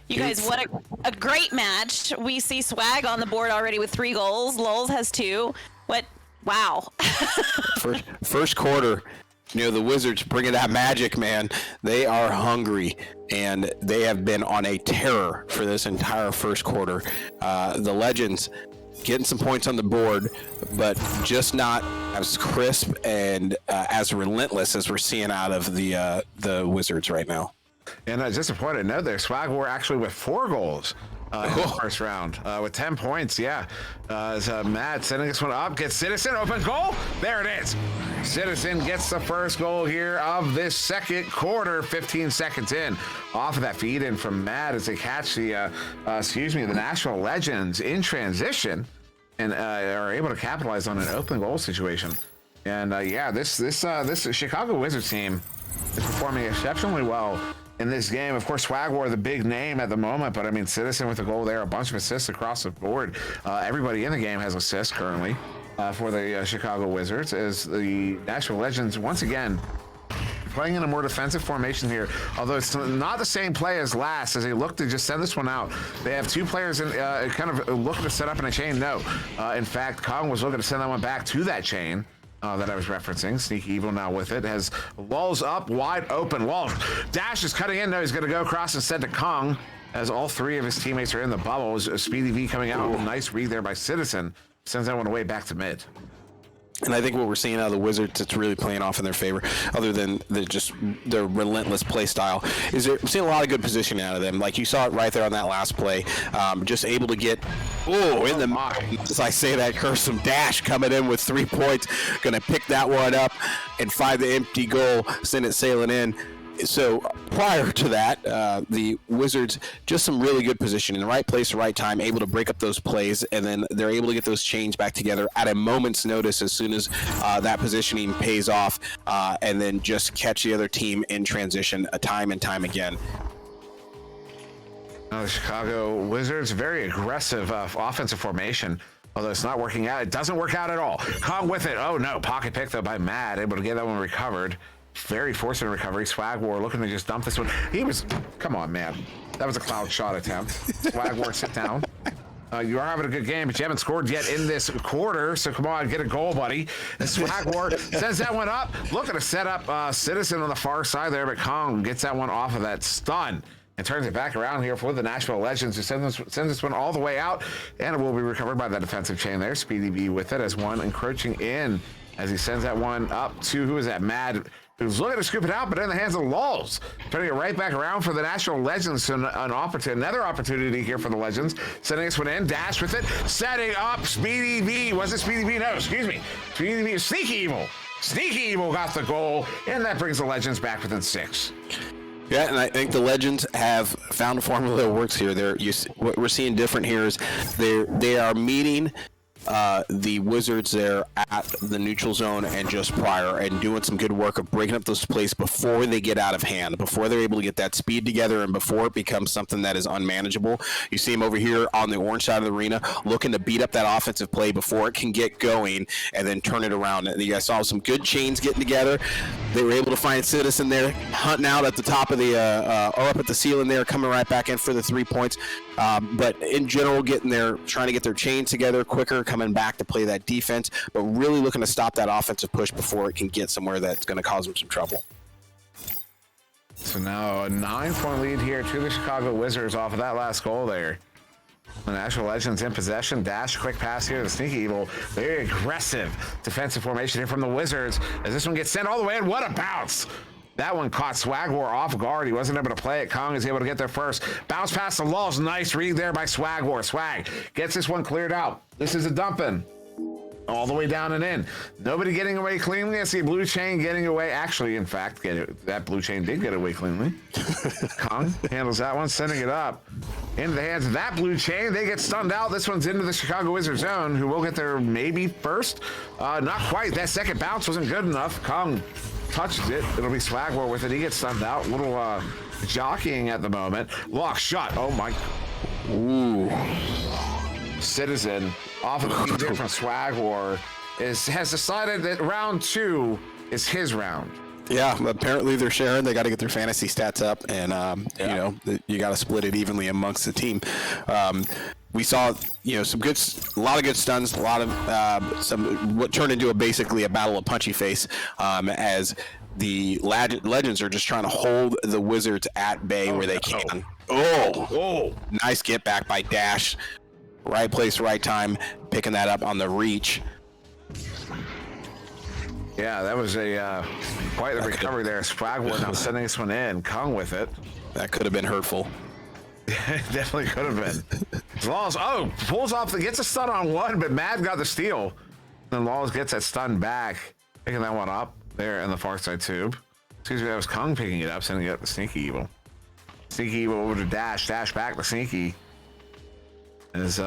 You guys, what a great match. We see Swag on the board already with 3 goals. Lulz has 2. Wow.
First quarter, the Wizards bringing that magic, man. They are hungry, and they have been on a terror for this entire first quarter. The Legends getting some points on the board, but just not as crisp and as relentless as we're seeing out of the Wizards right now.
And just a point of note there, Swag were actually with 4 goals in the first round with 10 points. Yeah. As Matt sending this one up, gets Citizen, open goal. There it is. Citizen gets the first goal here of this second quarter, 15 seconds in. Off of that feed in from Matt as they catch the National Legends in transition and are able to capitalize on an open goal situation. And this Chicago Wizards team is performing exceptionally well in this game. Of course, Swag were the big name at the moment, but I mean, Citizen with a goal there, a bunch of assists across the board. Everybody in the game has assists currently for the Chicago Wizards, as the National Legends once again playing in a more defensive formation here, although it's not the same play as last as they look to just send this one out. They have 2 players in, kind of looking to set up in a chain. No, in fact, Kong was looking to send that one back to that chain that I was referencing. Sneaky Evil now with it, has Lulz up wide open. Lulz Dash is cutting in. No, he's going to go across instead to Kong, as all 3 of his teammates are in the bubble. Speedy V coming out. Nice read there by Citizen. Sends that one away back to mid.
And I think what we're seeing out of the Wizards, it's really playing off in their favor, other than their relentless play style, is we're seeing a lot of good positioning out of them. Like you saw it right there on that last play, just able to get, in the mind, as I say that, curse, some Dash coming in with 3 points, going to pick that one up and find the empty goal, send it sailing in. So prior to that, the Wizards, just some really good position in the right place, the right time, able to break up those plays, and then they're able to get those chains back together at a moment's notice as soon as that positioning pays off, and then just catch the other team in transition time and time again.
The Chicago Wizards, very aggressive offensive formation. Although it's not working out. It doesn't work out at all. Kong with it. Oh, no. Pocket pick, though, by Mad. Able to get that one recovered. Very fortunate recovery. Swag War looking to just dump this one. Come on, man. That was a cloud shot attempt. Swag War, sit down. You are having a good game, but you haven't scored yet in this quarter, so come on, get a goal, buddy. And Swag War sends that one up. Looking to set up Citizen on the far side there, but Kong gets that one off of that stun and turns it back around here for the Nashville Legends, who sends this one all the way out, and it will be recovered by the defensive chain there. Speedy B with it as one encroaching in as he sends that one up to, who is that, Mad, who's looking to scoop it out, but in the hands of Lulz. Turning it right back around for the National Legends. So another opportunity here for the Legends. Sending this one in, Dash with it, setting up Speedy B. Was it Speedy B? No, excuse me. Speedy B, Sneaky Evil. Sneaky Evil got the goal, and that brings the Legends back within 6.
Yeah, and I think the Legends have found a formula that works here. What we're seeing different here is they are meeting the Wizards there at the neutral zone and just prior, and doing some good work of breaking up those plays before they get out of hand, before they're able to get that speed together, and before it becomes something that is unmanageable. You see him over here on the orange side of the arena looking to beat up that offensive play before it can get going and then turn it around. And you guys saw some good chains getting together. They were able to find Citizen there hunting out at the top of the or up at the ceiling there, coming right back in for the 3 points. But in general, getting there, trying to get their chains together quicker, coming back to play that defense, but really looking to stop that offensive push before it can get somewhere that's going to cause them some trouble.
So now a 9-point lead here to the Chicago Wizards off of that last goal there. The National Legends in possession. Dash, quick pass here to the Sneaky Evil. Very aggressive defensive formation here from the Wizards as this one gets sent all the way in. What a bounce! That one caught Swag War off guard. He wasn't able to play it. Kong is able to get there first. Bounce past the Lulz. Nice read there by Swag War. Swag gets this one cleared out. This is a dumping. All the way down and in. Nobody getting away cleanly. I see Blue Chain getting away. Actually, in fact, that Blue Chain did get away cleanly. Kong handles that one, sending it up into the hands of that Blue Chain. They get stunned out. This one's into the Chicago Wizards zone, who will get there maybe first. Not quite. That second bounce wasn't good enough. Kong touches it. It'll be Swag War with it. He gets stunned out. Little jockeying at the moment. Lock shot. Oh my. Ooh. Citizen off of the different Swag War has decided that round 2 is his round.
Yeah, apparently they're sharing. They got to get their fantasy stats up, and you know, you got to split it evenly amongst the team. We saw, you know, a lot of good stuns, a lot of what turned into basically a battle of punchy face, as the Legends are just trying to hold the Wizards at bay where they can. Nice get back by Dash. Right place, right time, picking that up on the reach.
Yeah, that was a quite a recovery there. Swag War now sending this one in. Kong with it.
That could have been hurtful.
Definitely could have been. Lulz, pulls off, gets a stun on one, but Mad got the steal. Then Lulz gets that stun back, picking that one up there in the far side tube. Excuse me, that was Kong picking it up, sending it up to Sneaky Evil. Sneaky Evil over to Dash back to Sneaky. As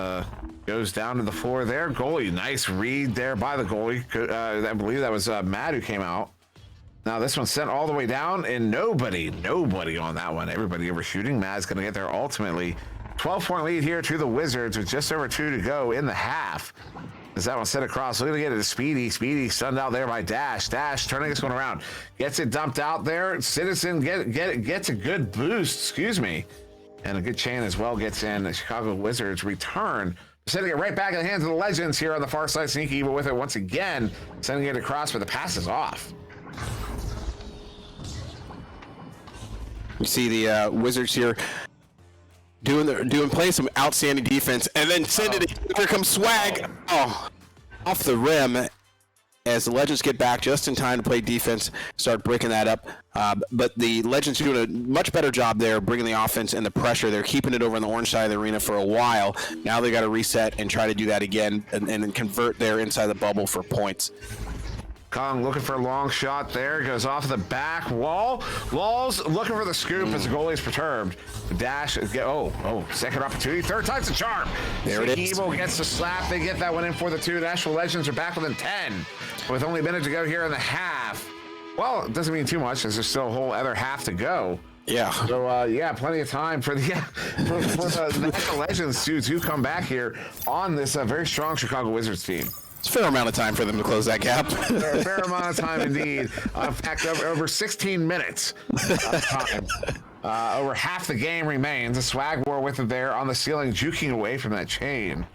goes down to the floor there. Goalie, nice read there by the goalie. I believe that was Matt who came out. Now this one's sent all the way down, and nobody on that one. Everybody overshooting. Matt's going to get there ultimately. 12-point lead here to the Wizards with just over 2 to go in the half. As that one sent across, looking to get it to Speedy. Speedy stunned out there by Dash. Dash turning this one around. Gets it dumped out there. Citizen gets a good boost, excuse me. And a good chain as well gets in. The Chicago Wizards return, sending it right back in the hands of the Legends here on the far side. Sneaky Evil with it once again, sending it across, but the pass is off.
You see the Wizards here playing some outstanding defense, and then send it. Here comes Swag. Off the rim. As the Legends get back just in time to play defense, start breaking that up. But the Legends are doing a much better job there, bringing the offense and the pressure. They're keeping it over on the orange side of the arena for a while. Now they got to reset and try to do that again and then convert there inside the bubble for points.
Kong looking for a long shot there. Goes off the back wall. Lulz looking for the scoop as the goalie is perturbed. Dash. Second opportunity. Third time's a charm.
There it is.
Evil gets the slap. They get that one in for the 2. National Legends are back within 10 with only a minute to go here in the half. Well, it doesn't mean too much as there's still a whole other half to go.
Yeah.
So yeah, plenty of time for the for the National Legends to come back here on this very strong Chicago Wizards team.
It's a fair amount of time for them to close that gap.
A fair amount of time indeed. In fact, over 16 minutes of time. Over half the game remains. The Swag War with it there on the ceiling, juking away from that chain.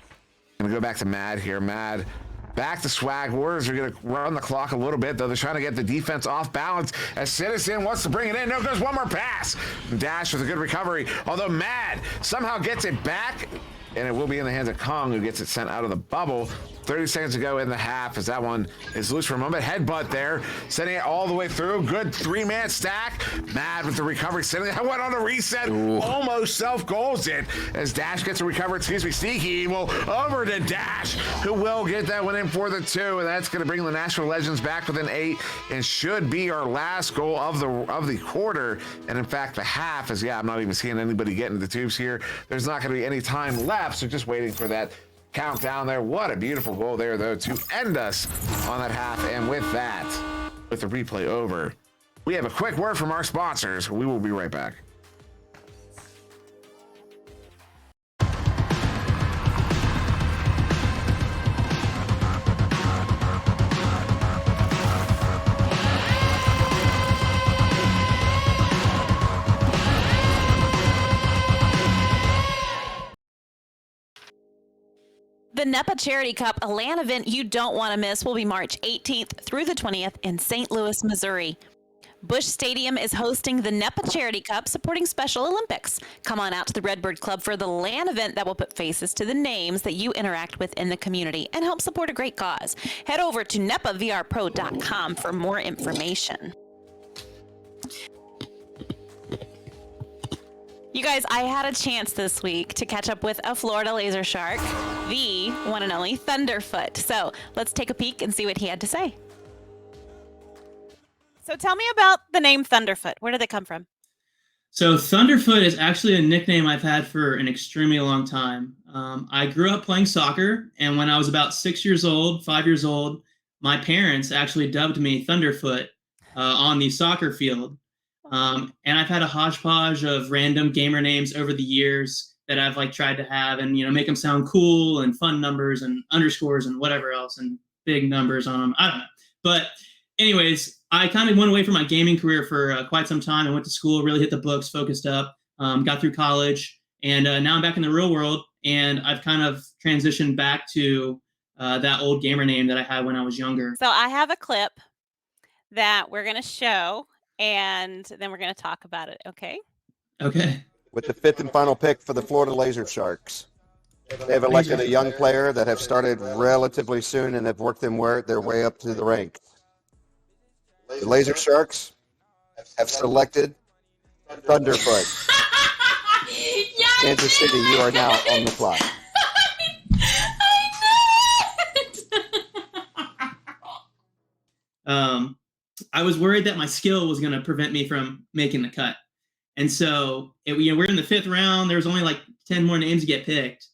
Gonna go back to Mad here. Mad back to Swag Wars. They're going to run the clock a little bit, though. They're trying to get the defense off balance as Citizen wants to bring it in. No, goes one more pass. Dash with a good recovery, although Mad somehow gets it back, and it will be in the hands of Kong, who gets it sent out of the bubble. 30 seconds to go in the half as that one is loose for a moment. Headbutt there, sending it all the way through. Good three-man stack. Mad with the recovery, sending that one on a reset.
Ooh.
Almost self-goals it as Dash gets a recovery. Sneaky Evil over to Dash, who will get that one in for the 2, and that's going to bring the National Legends back within 8 and should be our last goal of the quarter, and in fact the half. As I'm not even seeing anybody getting the tubes here. There's not going to be any time left, so just waiting for that countdown there. What a beautiful goal there, though, to end us on that half. And with that, with the replay over, we have a quick word from our sponsors. We will be right back.
The NEPA Charity Cup, a LAN event you don't want to miss, will be March 18th through the 20th in St. Louis, Missouri. Busch Stadium is hosting the NEPA Charity Cup, supporting Special Olympics. Come on out to the Redbird Club for the LAN event that will put faces to the names that you interact with in the community and help support a great cause. Head over to nepavrpro.com for more information. You guys, I had a chance this week to catch up with a Florida laser shark, the one and only Thunderfoot. So let's take a peek and see what he had to say.
So tell me about the name Thunderfoot. Where did it come from?
So Thunderfoot is actually a nickname I've had for an extremely long time. I grew up playing soccer, and when I was about 5 years old, my parents actually dubbed me Thunderfoot on the soccer field. And I've had a hodgepodge of random gamer names over the years that I've tried to have and, make them sound cool and fun numbers and underscores and whatever else and big numbers on them. I don't know. But anyways, I kind of went away from my gaming career for quite some time. I went to school, really hit the books, focused up, got through college, and now I'm back in the real world. And I've kind of transitioned back to that old gamer name that I had when I was younger.
So I have a clip that we're going to show, and then we're going to talk about it, okay?
Okay.
With the 5th and final pick for the Florida Laser Sharks, they've elected a young player that have started relatively soon and have worked their way up to the ranks. The Laser Sharks have selected Thunderfoot. Kansas City, you are now on the clock.
I was worried that my skill was going to prevent me from making the cut. And so we're in the 5th round. There was only 10 more names to get picked.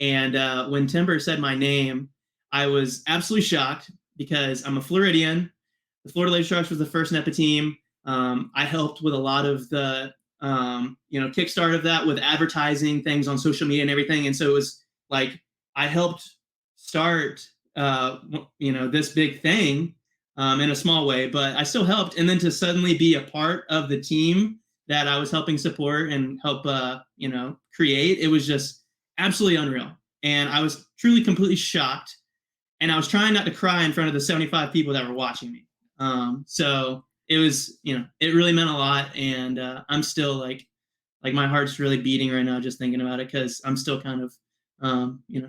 And when Timber said my name, I was absolutely shocked because I'm a Floridian. The Florida Laser Sharks was the first NEPA team. I helped with a lot of the, kickstart of that with advertising things on social media and everything. And so it was I helped start, this big thing in a small way, but I still helped. And then to suddenly be a part of the team that I was helping support and help, create, it was just absolutely unreal. And I was truly completely shocked. And I was trying not to cry in front of the 75 people that were watching me. So it was, it really meant a lot. And I'm still my heart's really beating right now just thinking about it because I'm still kind of,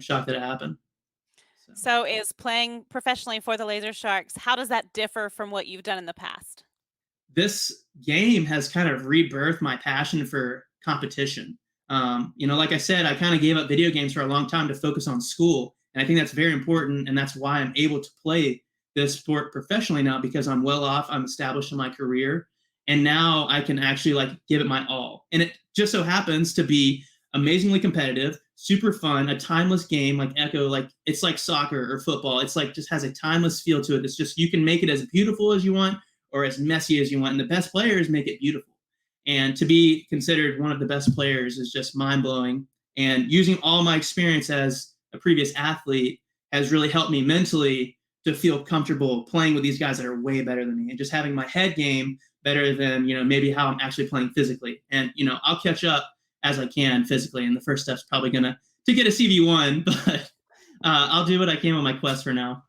shocked that it happened.
So is playing professionally for the Laser Sharks, how does that differ from what you've done in the past?
This game has kind of rebirthed my passion for competition. Like I said, I kind of gave up video games for a long time to focus on school. And I think that's very important. And that's why I'm able to play this sport professionally now because I'm well off. I'm established in my career. And now I can actually give it my all. And it just so happens to be amazingly competitive, super fun, a timeless game like Echo. It's like soccer or football. It's just has a timeless feel to it. It's just, you can make it as beautiful as you want or as messy as you want. And the best players make it beautiful. And to be considered one of the best players is just mind-blowing. And using all my experience as a previous athlete has really helped me mentally to feel comfortable playing with these guys that are way better than me, and just having my head game better than, maybe how I'm actually playing physically. And, I'll catch up as I can physically. And the first step's probably to get a CV1, but I'll do what I can on my quest for now.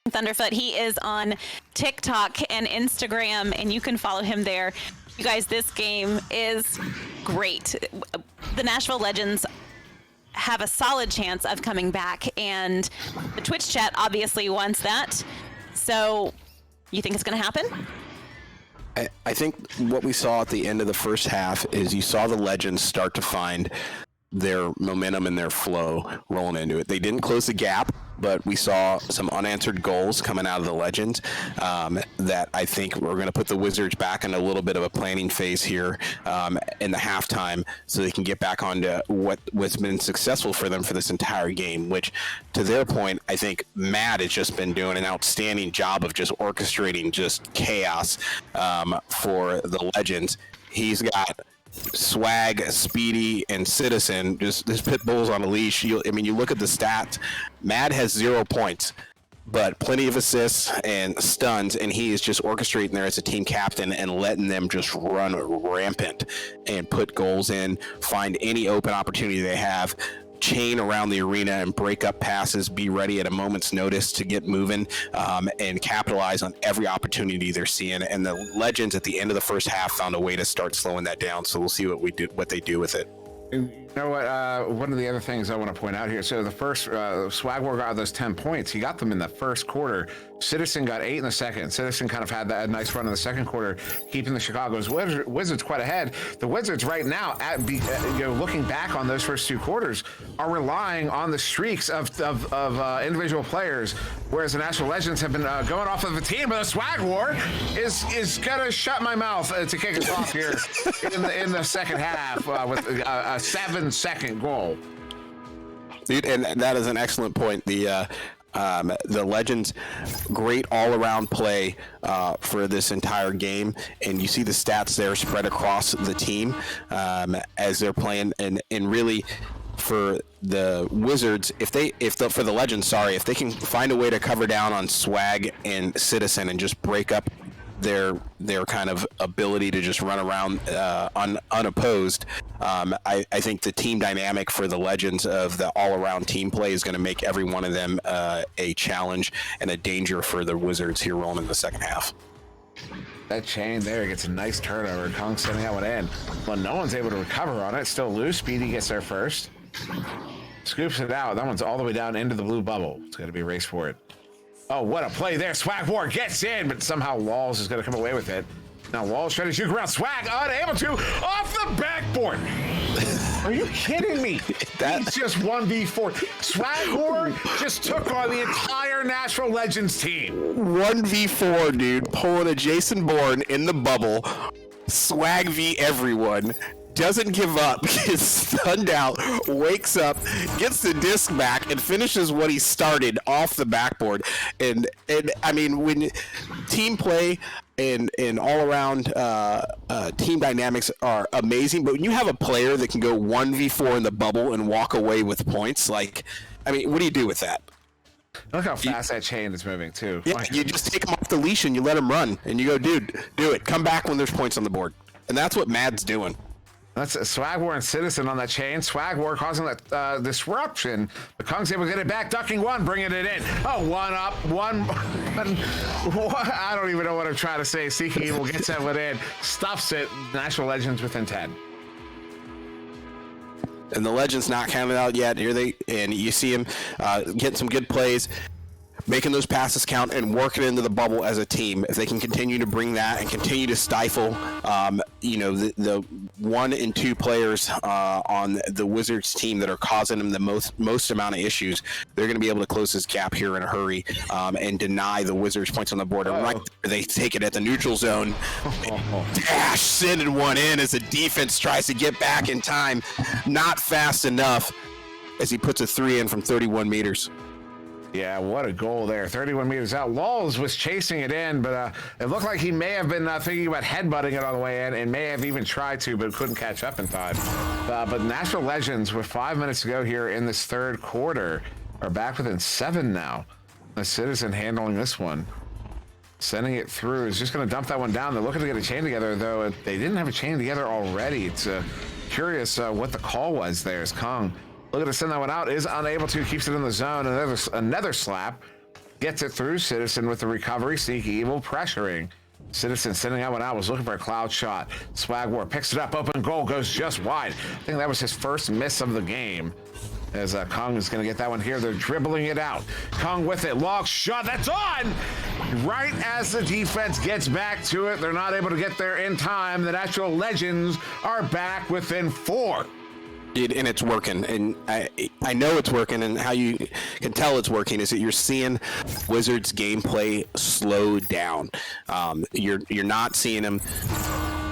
Thunderfoot, he is on TikTok and Instagram, and you can follow him there. You guys, this game is great. The Nashville Legends have a solid chance of coming back, and the Twitch chat obviously wants that. So you think it's going to happen?
I think what we saw at the end of the first half is you saw the Legends start to find their momentum and their flow rolling into it. They didn't close the gap, but we saw some unanswered goals coming out of the Legends that I think we're going to put the Wizards back in a little bit of a planning phase here in the halftime, so they can get back onto what's been successful for them for this entire game, which, to their point, I think Matt has just been doing an outstanding job of just orchestrating just chaos for the Legends. He's got Swag, Speedy, and Citizen, just pit bulls on a leash. You look at the stats. Mad has 0 points, but plenty of assists and stuns, and he is just orchestrating there as a team captain and letting them just run rampant and put goals in, find any open opportunity they have, chain around the arena and break up passes, be ready at a moment's notice to get moving, and capitalize on every opportunity they're seeing. And the Legends at the end of the first half found a way to start slowing that down. So we'll see what they do with it.
You know what? One of the other things I want to point out here. So the first Swagwar got those 10 points. He got them in the first quarter. Citizen got 8 in the second. Citizen kind of had that nice run in the second quarter, keeping the Chicago's Wizards quite ahead. The Wizards right now, looking back on those first 2 quarters, are relying on the streaks of individual players, whereas the National Legends have been going off of the team. But the Swagwar is gonna shut my mouth to kick us off here in the second half with a 7-second goal.
Dude, and that is an excellent point. The Legends, great all-around play for this entire game, and you see the stats there spread across the team as they're playing, and really for the Wizards, for the Legends, if they can find a way to cover down on Swag and Citizen and just break up their kind of ability to just run around unopposed, I think the team dynamic for the Legends of the all-around team play is going to make every one of them a challenge and a danger for the Wizards here rolling in the second half.
That chain there gets a nice turnover. Kong sending that one in. Well, no one's able to recover on it. Still loose. Speedy gets there first. Scoops it out. That one's all the way down into the blue bubble. It's going to be a race for it. Oh, what a play there. Swagwar gets in, but somehow Walls is going to come away with it. Now Walls trying to shoot around. Swag unable to. Off the backboard. Are you kidding me? That's just 1v4. Swagwar just took on the entire Nashville Legends team.
1v4, dude. Pulling a Jason Bourne in the bubble. Swag v everyone. Doesn't give up, gets stunned out, wakes up, gets the disc back, and finishes what he started off the backboard. And I mean, when team play and all around team dynamics are amazing, but when you have a player that can go 1v4 in the bubble and walk away with points, what do you do with that?
Look how fast that chain is moving too.
Yeah, you just take him off the leash and you let him run, and you go, dude, do it. Come back when there's points on the board. And that's what Mad's doing.
That's Swagwar and Citizen on that chain. Swagwar causing that disruption. But Kong's able to get it back, ducking one, bringing it in. Oh, one up, one. I don't even know what I'm trying to say. Seeking Evil gets that one in, stuffs it. National Legends within 10.
And the Legends not counted out yet. And you see him getting some good plays, making those passes count and working into the bubble as a team. If they can continue to bring that and continue to stifle, the 1 and 2 players on the Wizards team that are causing them the most amount of issues, they're going to be able to close this gap here in a hurry and deny the Wizards points on the board. And right there, they take it at the neutral zone, dash, sending one in as the defense tries to get back in time. Not fast enough as he puts a 3 in from 31 meters.
Yeah, what a goal there. 31 meters out. Lawls was chasing it in, but it looked like he may have been thinking about headbutting it on the way in and may have even tried to, but couldn't catch up in time. But Nashville Legends, with 5 minutes to go here in this third quarter, are back within 7 now. The Citizen handling this one. Sending it through. Is just going to dump that one down. They're looking to get a chain together, though. They didn't have a chain together already. It's curious what the call was there as Kong looking to send that one out, is unable to, keeps it in the zone. Another slap, gets it through. Citizen with the recovery. Sneaky Evil pressuring. Citizen sending that one out, was looking for a cloud shot. Swag War picks it up, open goal, goes just wide. I think that was his first miss of the game. As Kong is going to get that one here. They're dribbling it out. Kong with it. Long shot. That's on! Right as the defense gets back to it, they're not able to get there in time. The Nashville Legends are back within 4.
And it's working, and I know it's working, and how you can tell it's working is that you're seeing Wizards gameplay slow down. You're not seeing them,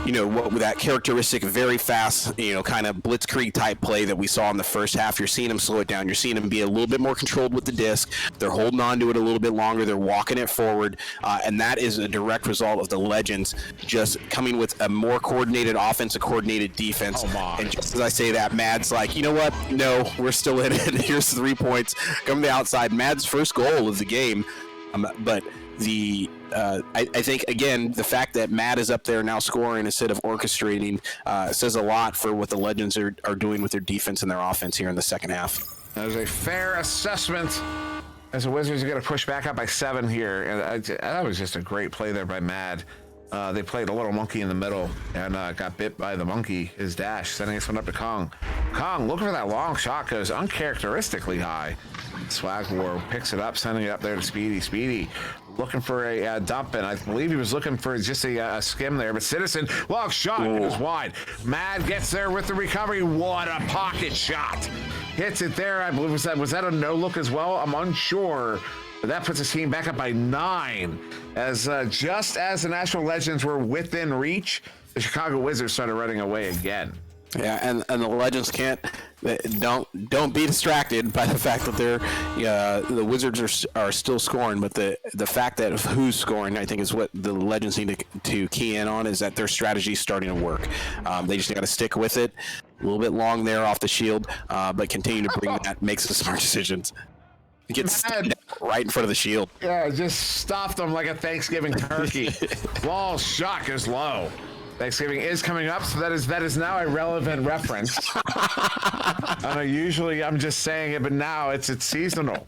with that characteristic, very fast, kind of blitzkrieg type play that we saw in the first half. You're seeing them slow it down. You're seeing them be a little bit more controlled with the disc. They're holding on to it a little bit longer. They're walking it forward, and that is a direct result of the Legends just coming with a more coordinated offense, a coordinated defense. And just as I say that, Mad's like, you know what? No, we're still in it. Here's 3 points coming to the outside. Mad's first goal of the game, but I think, again, the fact that Matt is up there now scoring instead of orchestrating says a lot for what the Legends are doing with their defense and their offense here in the second half.
That is a fair assessment, as the Wizards are going to push back up by 7 here. And that was just a great play there by Mad. They played a little monkey in the middle and got bit by the monkey, his dash, sending this one up to Kong. Kong looking for that long shot, goes uncharacteristically high. Swag War picks it up, sending it up there to Speedy. Speedy looking for a dump, and I believe he was looking for just a skim there, but Citizen, long shot, goes wide. Mad gets there with the recovery. What a pocket shot. Hits it there, I believe. Was that a no look as well? I'm unsure. But that puts his team back up by 9. As just as the Nashville Legends were within reach, the Chicago Wizards started running away again.
Yeah, and the Legends don't be distracted by the fact that the Wizards are still scoring, but the fact that who's scoring, I think, is what the Legends need to key in on, is that their strategy is starting to work. They just got to stick with it. A little bit long there off the shield, but continue to bring that, make some smart decisions. Gets right in front of the shield.
Yeah, just stopped them like a Thanksgiving turkey. Wall shot is low. Thanksgiving is coming up, so that is now a relevant reference. I know usually I'm just saying it, but now it's seasonal.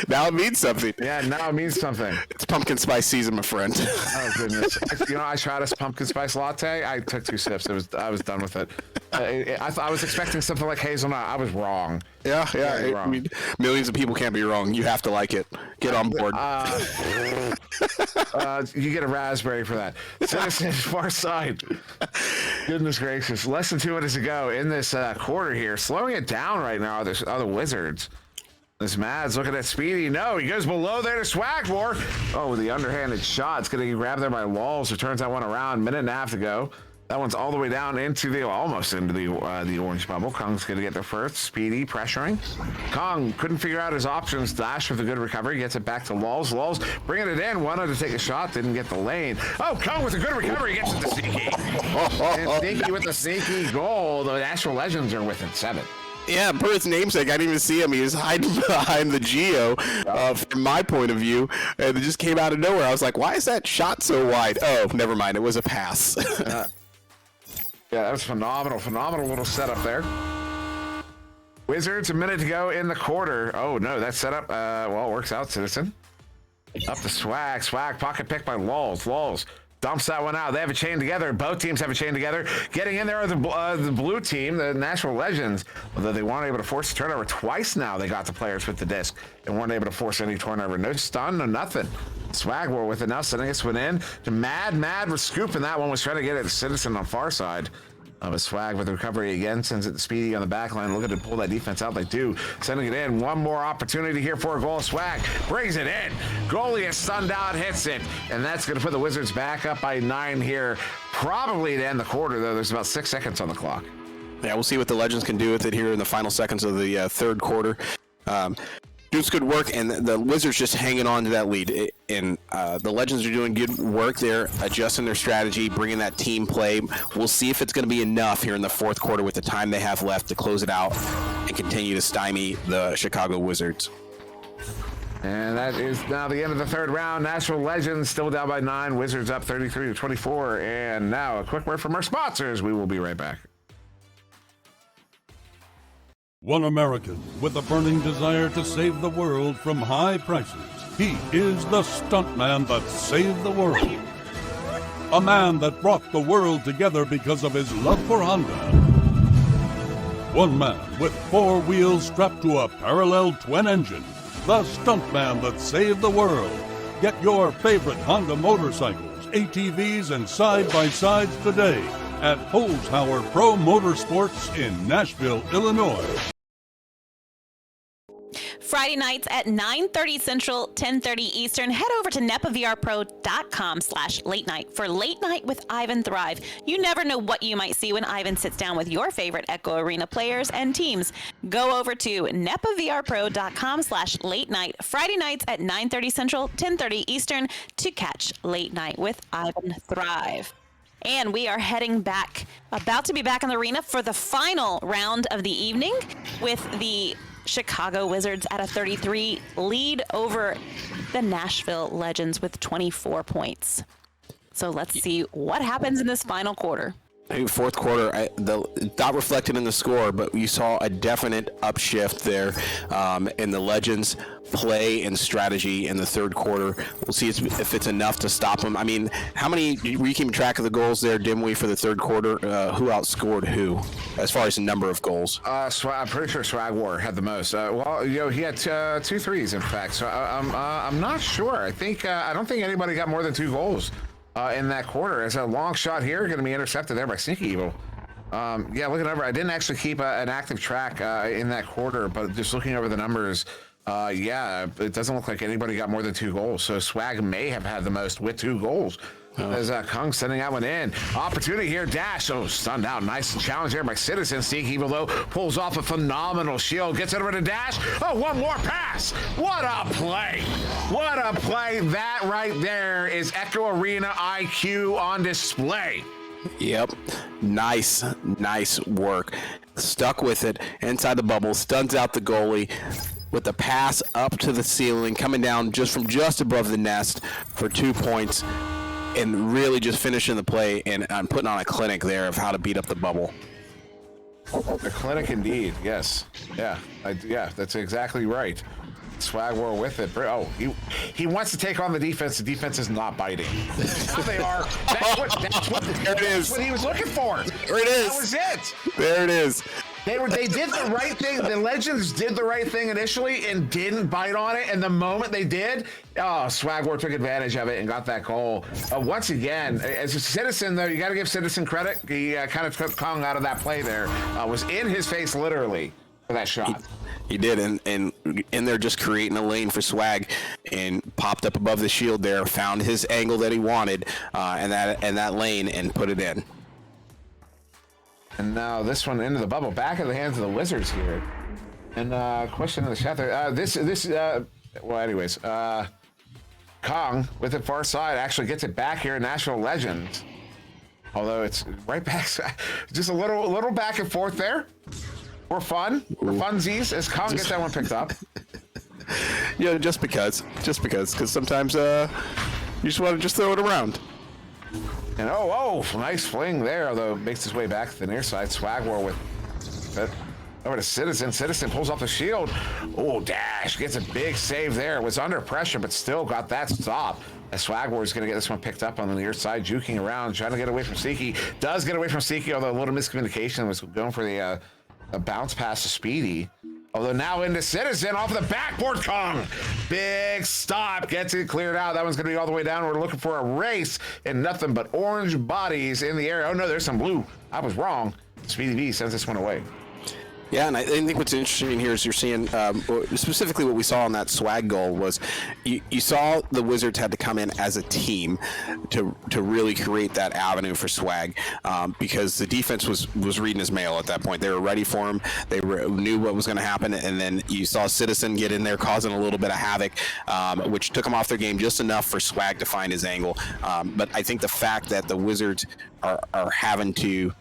Now it means something.
Yeah, now it means something.
It's pumpkin spice season, my friend.
Oh goodness! I tried a pumpkin spice latte. I took 2 sips. I was done with it. I was expecting something like hazelnut. I was wrong.
Yeah.
Wrong.
I mean, millions of people can't be wrong. You have to like it. Get on board.
You get a raspberry for that. Citizen far side. Goodness gracious! Less than 2 minutes to go in this quarter here. Slowing it down right now are the Wizards. This Mad's looking at Speedy. No, he goes below there to Swag War. Oh, the underhanded shot. It's going to get grabbed there by Walls, who turns that one around. Minute and a half to go. That one's all the way down almost into the orange bubble. Kong's going to get there first. Speedy pressuring. Kong couldn't figure out his options. Dash with a good recovery. Gets it back to Lulz. Lulz bringing it in. Wanted to take a shot. Didn't get the lane. Oh, Kong with a good recovery. Gets it to Sneaky. And Sneaky with the sneaky goal. The Nashville Legends are within 7.
Yeah, per his namesake, I didn't even see him. He was hiding behind the Geo, from my point of view, and it just came out of nowhere. I was like, why is that shot so wide? Oh, never mind. It was a pass.
Yeah, that was phenomenal little setup there. Wizards, a minute to go in the quarter. Oh, no, that setup, it works out, Citizen. Up to Swag. Swag, pocket pick by Lulz. Lulz dumps that one out. They have a chain together. Both teams have a chain together. Getting in there are the blue team, the Nashville Legends. Although they weren't able to force a turnover twice now, they got the players with the disc and weren't able to force any turnover. No stun, no nothing. Swag War with it now, sending this one in to Mad was scooping that one, was trying to get it to Citizen on far side. But Swag with the recovery again, sends it to Speedy on the back line, looking to pull that defense out. They do, sending it in. One more opportunity here for a goal. Swag brings it in. Goalie is stunned out, hits it, and that's going to put the Wizards back up by 9 here. Probably to end the quarter, though. There's about 6 seconds on the clock.
Yeah, we'll see what the Legends can do with it here in the final seconds of the third quarter. doing good work, and the Wizards just hanging on to that lead. And the Legends are doing good work there, adjusting their strategy, bringing that team play. We'll see if it's going to be enough here in the fourth quarter with the time they have left to close it out and continue to stymie the Chicago Wizards.
And that is now the end of the third round. Nashville Legends still down by 9. Wizards up 33-24. And now a quick word from our sponsors. We will be right back.
One American with a burning desire to save the world from high prices. He is the stuntman that saved the world. A man that brought the world together because of his love for Honda. One man with 4 wheels strapped to a parallel twin engine. The stuntman that saved the world. Get your favorite Honda motorcycles, ATVs, and side-by-sides today at Holzhauer Pro Motorsports in Nashville, Illinois.
Friday nights at 9:30 Central, 10:30 Eastern. Head over to nepavrpro.com/late night for Late Night with Ivan Thrive. You never know what you might see when Ivan sits down with your favorite Echo Arena players and teams. Go over to nepavrpro.com/late night Friday nights at 9:30 Central, 10:30 Eastern to catch Late Night with Ivan Thrive. And we are heading back, about to be back in the arena for the final round of the evening with the Chicago Wizards at a 33 lead over the Nashville Legends with 24 points. So let's see what happens in this final quarter.
I think fourth quarter, not reflected in the score, but you saw a definite upshift there in the Legends' play and strategy in the third quarter. We'll see if it's enough to stop them. I mean, were you keeping track of the goals there, Dimwee, for the third quarter? Who outscored who, as far as the number of goals?
I'm pretty sure Swag War had the most. He had 2 threes, in fact. So I'm not sure. I don't think anybody got more than 2 goals in that quarter. As a long shot here, going to be intercepted there by Sneaky Evil. Looking over, I didn't actually keep an active track in that quarter, but just looking over the numbers, it doesn't look like anybody got more than 2 goals. So Swag may have had the most with 2 goals. As Kung sending that one in. Opportunity here, dash. Stunned out. Nice challenge there by Citizen. Sneaky Evil, though, pulls off a phenomenal shield. Gets it over to dash. One more pass. What a play. What a play. That right there is Echo Arena IQ on display.
Yep. Nice work. Stuck with it inside the bubble. Stuns out the goalie with the pass up to the ceiling, coming down just above the nest for 2 points. And really just finishing the play, and I'm putting on a clinic there of how to beat up the bubble.
A clinic indeed, yes. Yeah, that's exactly right. Swag War with it. He wants to take on the defense. The defense is not biting. Now they are. That's what he was looking for.
There it is.
That was it.
There it is.
They did the right thing. The Legends did the right thing initially and didn't bite on it. And the moment they did, Swag War took advantage of it and got that goal. Once again, as a Citizen, though, you got to give Citizen credit. He kind of took Kong out of that play there. Was in his face literally for that shot.
He did, and in there just creating a lane for Swag, and popped up above the shield there, found his angle that he wanted, and that lane, and put it in.
And now this one into the bubble, back in the hands of the Wizards here. And question in the chat there. Kong with the far side actually gets it back here in National Legends. Although it's right back, just a little back and forth there. For funsies, as Kong gets that one picked up.
Just because, because sometimes you just want to throw it around.
And nice fling there, although makes his way back to the near side. Swag War with it over to Citizen. Citizen pulls off the shield. Dash gets a big save there. Was under pressure, but still got that stop. As Swag War is going to get this one picked up on the near side, juking around, trying to get away from Siki. Does get away from Siki, although a little miscommunication, was going for a bounce pass to Speedy. Although now into Citizen off the backboard. Kong. Big stop. Gets it cleared out. That one's going to be all the way down. We're looking for a race and nothing but orange bodies in the air. Oh, no, there's some blue. I was wrong. Speedy V sends this one away.
Yeah, and I think what's interesting here is you're seeing specifically what we saw on that swag goal was you saw the Wizards had to come in as a team to really create that avenue for swag because the defense was reading his mail at that point. They were ready for him. They knew what was going to happen, and then you saw Citizen get in there causing a little bit of havoc, which took him off their game just enough for swag to find his angle. But I think the fact that the Wizards are having to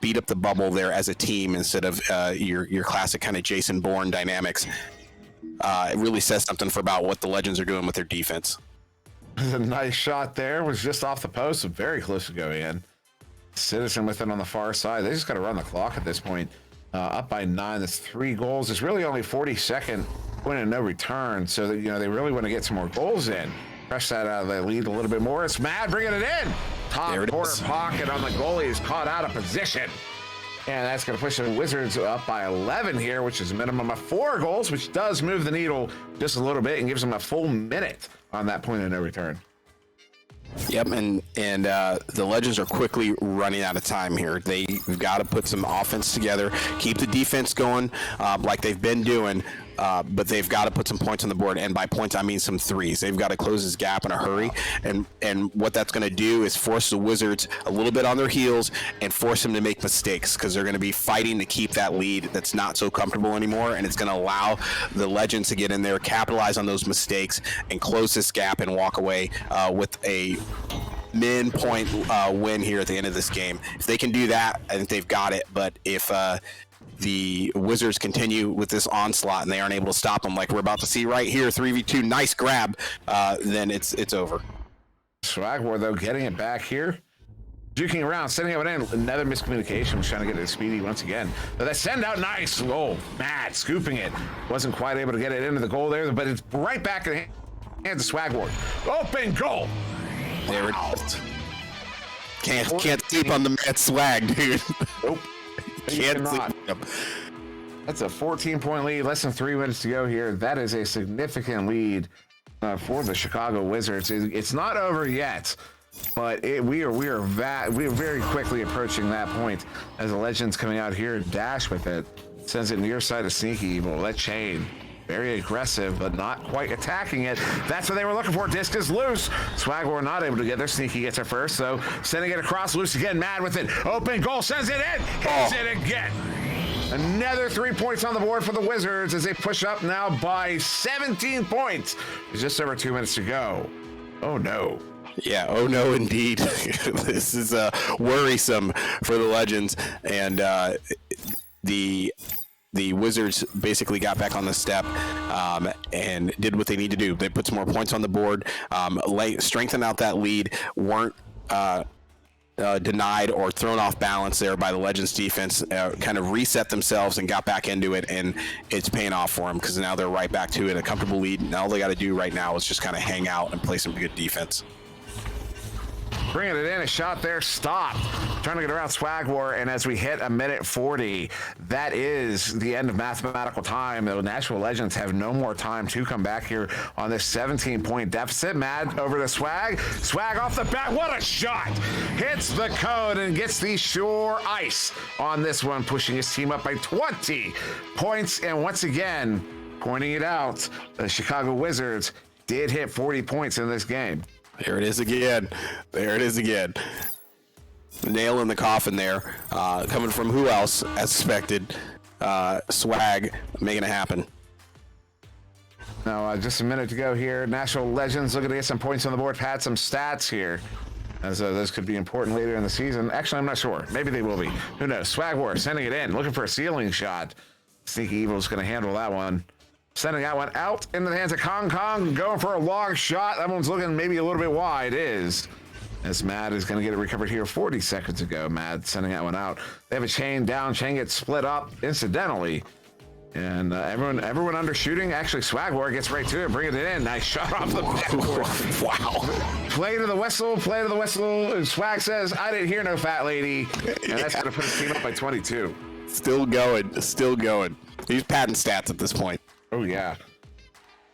beat up the bubble there as a team instead of your classic kind of Jason Bourne dynamics. It really says something for about what the Legends are doing with their defense.
A nice shot there, was just off the post, so very close to going in. Citizen with it on the far side. They just got to run the clock at this point. Up by 9, that's 3 goals. It's really only 42nd point and no return, so that, they really want to get some more goals in. Press that out of the lead a little bit more. It's Mad bringing it in. Top corner pocket on the goalie is caught out of position. And that's going to push the Wizards up by 11 here, which is a minimum of 4 goals, which does move the needle just a little bit and gives them a full minute on that point of no return.
Yep, and the Legends are quickly running out of time here. They've got to put some offense together, keep the defense going like they've been doing, but they've got to put some points on the board, and by points I mean some threes. They've got to close this gap in a hurry, and what that's going to do is force the Wizards a little bit on their heels and force them to make mistakes because they're going to be fighting to keep that lead that's not so comfortable anymore, and it's going to allow the Legends to get in there, capitalize on those mistakes, and close this gap and walk away with a min-point win here at the end of this game. If they can do that, I think they've got it, but if the Wizards continue with this onslaught and they aren't able to stop them like we're about to see right here, 3v2, nice grab, then it's over.
Swagwar, though, getting it back here. Juking around, sending it in. Another miscommunication. Was trying to get it speedy once again. But that send out, nice goal. Matt scooping it. Wasn't quite able to get it into the goal there, but it's right back in the hands of Swagwar. Open goal.
There it is. Can't sleep on the Matt swag, dude.
Nope.
Can't sleep on him.
That's a 14-point lead. Less than 3 minutes to go here. That is a significant lead for the Chicago Wizards. It's not over yet, but we are very quickly approaching that point as the Legends coming out here. Dash with it. Sends it near side of Sneaky Evil. That chain. Very aggressive, but not quite attacking it. That's what they were looking for. Disc is loose. Swagwar not able to get there. Sneaky gets it first, so sending it across. Loose again. Mad with it. Open goal. Sends it in. Hits it again. Another 3 points on the board for the Wizards as they push up now by 17 points. There's just over 2 minutes to go. Oh, no.
Yeah, oh no, indeed. This is worrisome for the Legends, and the Wizards basically got back on the step and did what they need to do. They put some more points on the board, strengthened out that lead, weren't denied or thrown off balance there by the Legends defense, kind of reset themselves and got back into it, and it's paying off for them because now they're right back to it, a comfortable lead, and all they got to do right now is just kind of hang out and play some good defense.
Bringing it in, a shot there, stopped. Trying to get around Swagwar, and as we hit a minute 40, that is the end of mathematical time. The Nashville Legends have no more time to come back here on this 17-point deficit. Mad over to Swag. Swag off the bat. What a shot! Hits the code and gets the shore ice on this one, pushing his team up by 20 points. And once again, pointing it out, the Chicago Wizards did hit 40 points in this game.
There it is again. There it is again. Nail in the coffin there. Coming from who else, as expected? Swag, making it happen.
Now, just a minute to go here. National Legends looking to get some points on the board. Pad some stats here, as those could be important later in the season. Actually, I'm not sure. Maybe they will be. Who knows? Swagwar sending it in, looking for a ceiling shot. Sneaky Evil's going to handle that one. Sending that one out into the hands of Kong Kong, going for a long shot. That one's looking maybe a little bit wide. It is. As Mad is going to get it recovered here 40 seconds ago. Mad sending that one out. They have a chain down. Chain gets split up incidentally. And everyone undershooting. Actually, Swagwar gets right to it, bringing it in. Nice shot off the backboard. Wow. Play to the whistle. Play to the whistle. And Swag says, I didn't hear no fat lady. And that's going to put his team up by 22.
Still going. Still going. He's padding stats at this point.
Oh, yeah.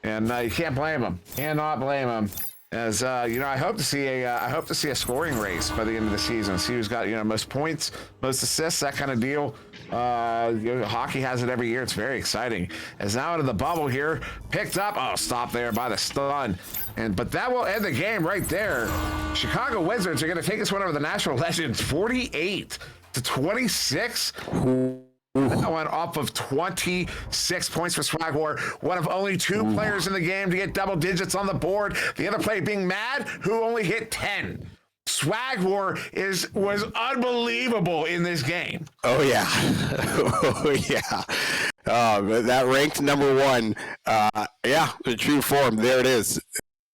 And you can't blame him. Cannot blame him. As I hope to see a scoring race by the end of the season. See who's got most points, most assists, that kind of deal. Hockey has it every year. It's very exciting. As now into the bubble here, picked up. Oh, stop there by the stun. But that will end the game right there. Chicago Wizards are going to take this one over the National Legends, 48-26. That one off of 26 points for Swagwar. One of only 2 players in the game to get double digits on the board. The other player being Mad, who only hit 10. Swagwar was unbelievable in this game.
Oh yeah, oh yeah. That ranked number 1. Yeah, the true form. There it is.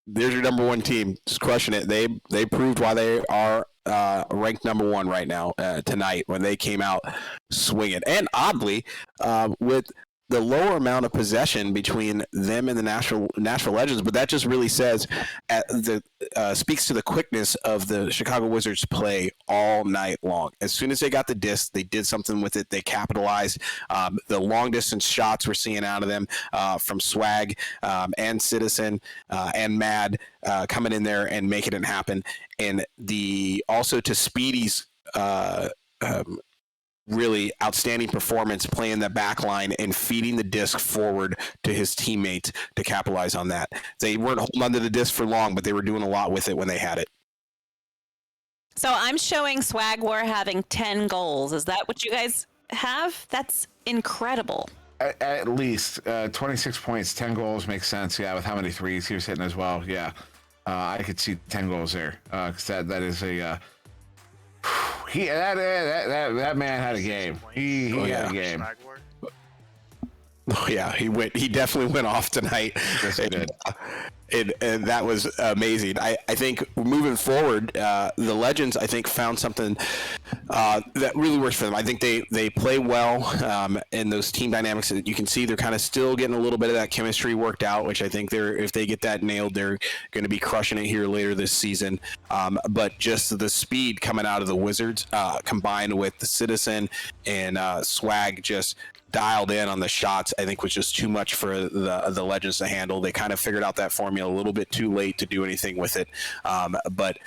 There's your number 1 team, just crushing it. They proved why they are ranked number 1 right now tonight when they came out swinging. And oddly, with the lower amount of possession between them and the National Legends, but that just really says speaks to the quickness of the Chicago Wizards play all night long. As soon as they got the disc, they did something with it. They capitalized. The long distance shots we're seeing out of them from Swag and Citizen and Mad coming in there and making it happen. And also to Speedy's really outstanding performance playing the back line and feeding the disc forward to his teammates to capitalize on that. They weren't holding onto the disc for long, but they were doing a lot with it when they had it.
So I'm showing Swagwar having 10 goals. Is that what you guys have? That's incredible.
At least 26 points, 10 goals makes sense. Yeah, with how many threes he was hitting as well. Yeah, I could see 10 goals there. Because that is a... that man had a game. He had a game.
Oh yeah, he definitely went off tonight.
Yes, he did.
And that was amazing. I think moving forward, the Legends, I think, found something that really works for them. I think they play well in those team dynamics. That you can see they're kind of still getting a little bit of that chemistry worked out, which I think if they get that nailed, they're going to be crushing it here later this season. But just the speed coming out of the Wizards, combined with the Citizen and Swag, just dialed in on the shots, I think was just too much for the Legends to handle. They kind of figured out that formula a little bit too late to do anything with it. But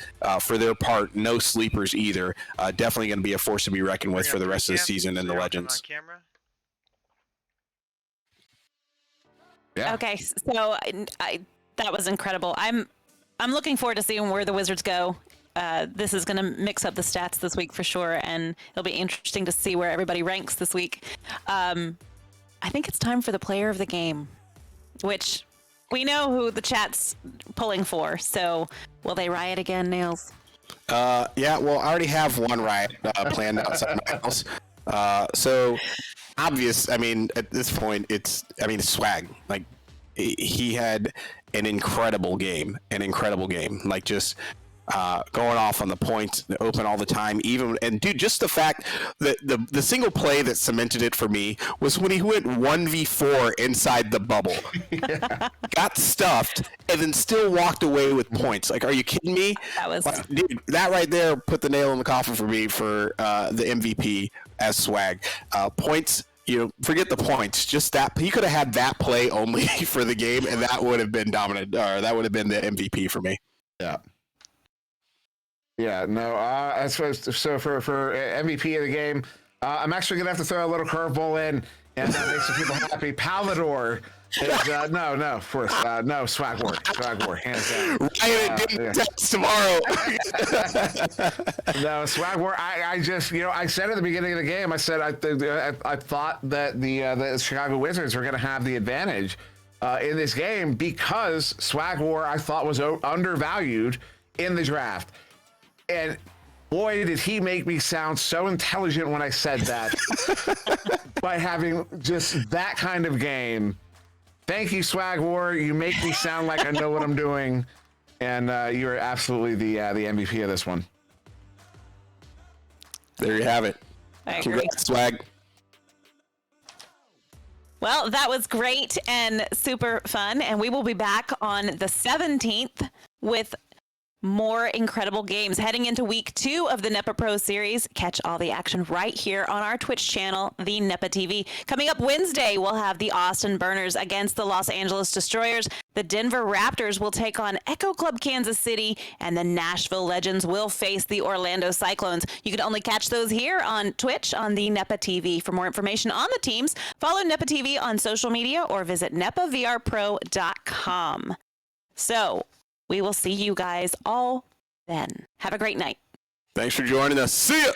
for their part, no sleepers either. Definitely going to be a force to be reckoned with for the rest of the season in the Legends.
Yeah.
Okay, so that was incredible. I'm looking forward to seeing where the Wizards go. This is going to mix up the stats this week for sure, and it'll be interesting to see where everybody ranks this week. I think it's time for the player of the game, which we know who the chat's pulling for. So will they riot again, Nails?
Yeah, well, I already have one riot planned outside my house. So obvious. I mean, at this point, it's Swag. Like, he had an incredible game. Like, just going off on the points, open all the time. And dude, just the fact that the single play that cemented it for me was when he went 1v4 inside the bubble, got stuffed, and then still walked away with points. Like, are you kidding me? Dude, that right there put the nail in the coffin for me for the MVP as Swag. Points. Forget the points. Just that he could have had that play only for the game, and that would have been dominant. Or that would have been the MVP for me.
Yeah. Yeah, no. So for MVP of the game, I'm actually gonna have to throw a little curveball in, and that makes some people happy. Palador is no, of course, no. Swagwar, hands down.
Ryan didn't text tomorrow.
No, Swagwar. I just, I said at the beginning of the game, I said I thought that the Chicago Wizards were gonna have the advantage in this game because Swagwar I thought was undervalued in the draft. And boy, did he make me sound so intelligent when I said that by having just that kind of game. Thank you, Swagwar. You make me sound like I know what I'm doing. And you are absolutely the MVP of this one.
There you have it.
I agree.
Congrats, Swag.
Well, that was great and super fun. And we will be back on the 17th with More incredible games heading into week 2 of the NEPA Pro Series. Catch all the action right here on our Twitch channel, the NEPA TV. Coming up Wednesday, we'll have the Austin Burners against the Los Angeles Destroyers. The Denver Raptors will take on Echo Club Kansas City, and the Nashville Legends will face the Orlando Cyclones. You can only catch those here on Twitch on the NEPA TV. For more information on the teams, follow NEPA TV on social media or visit nepavrpro.com. So, we will see you guys all then. Have a great night.
Thanks for joining us. See ya.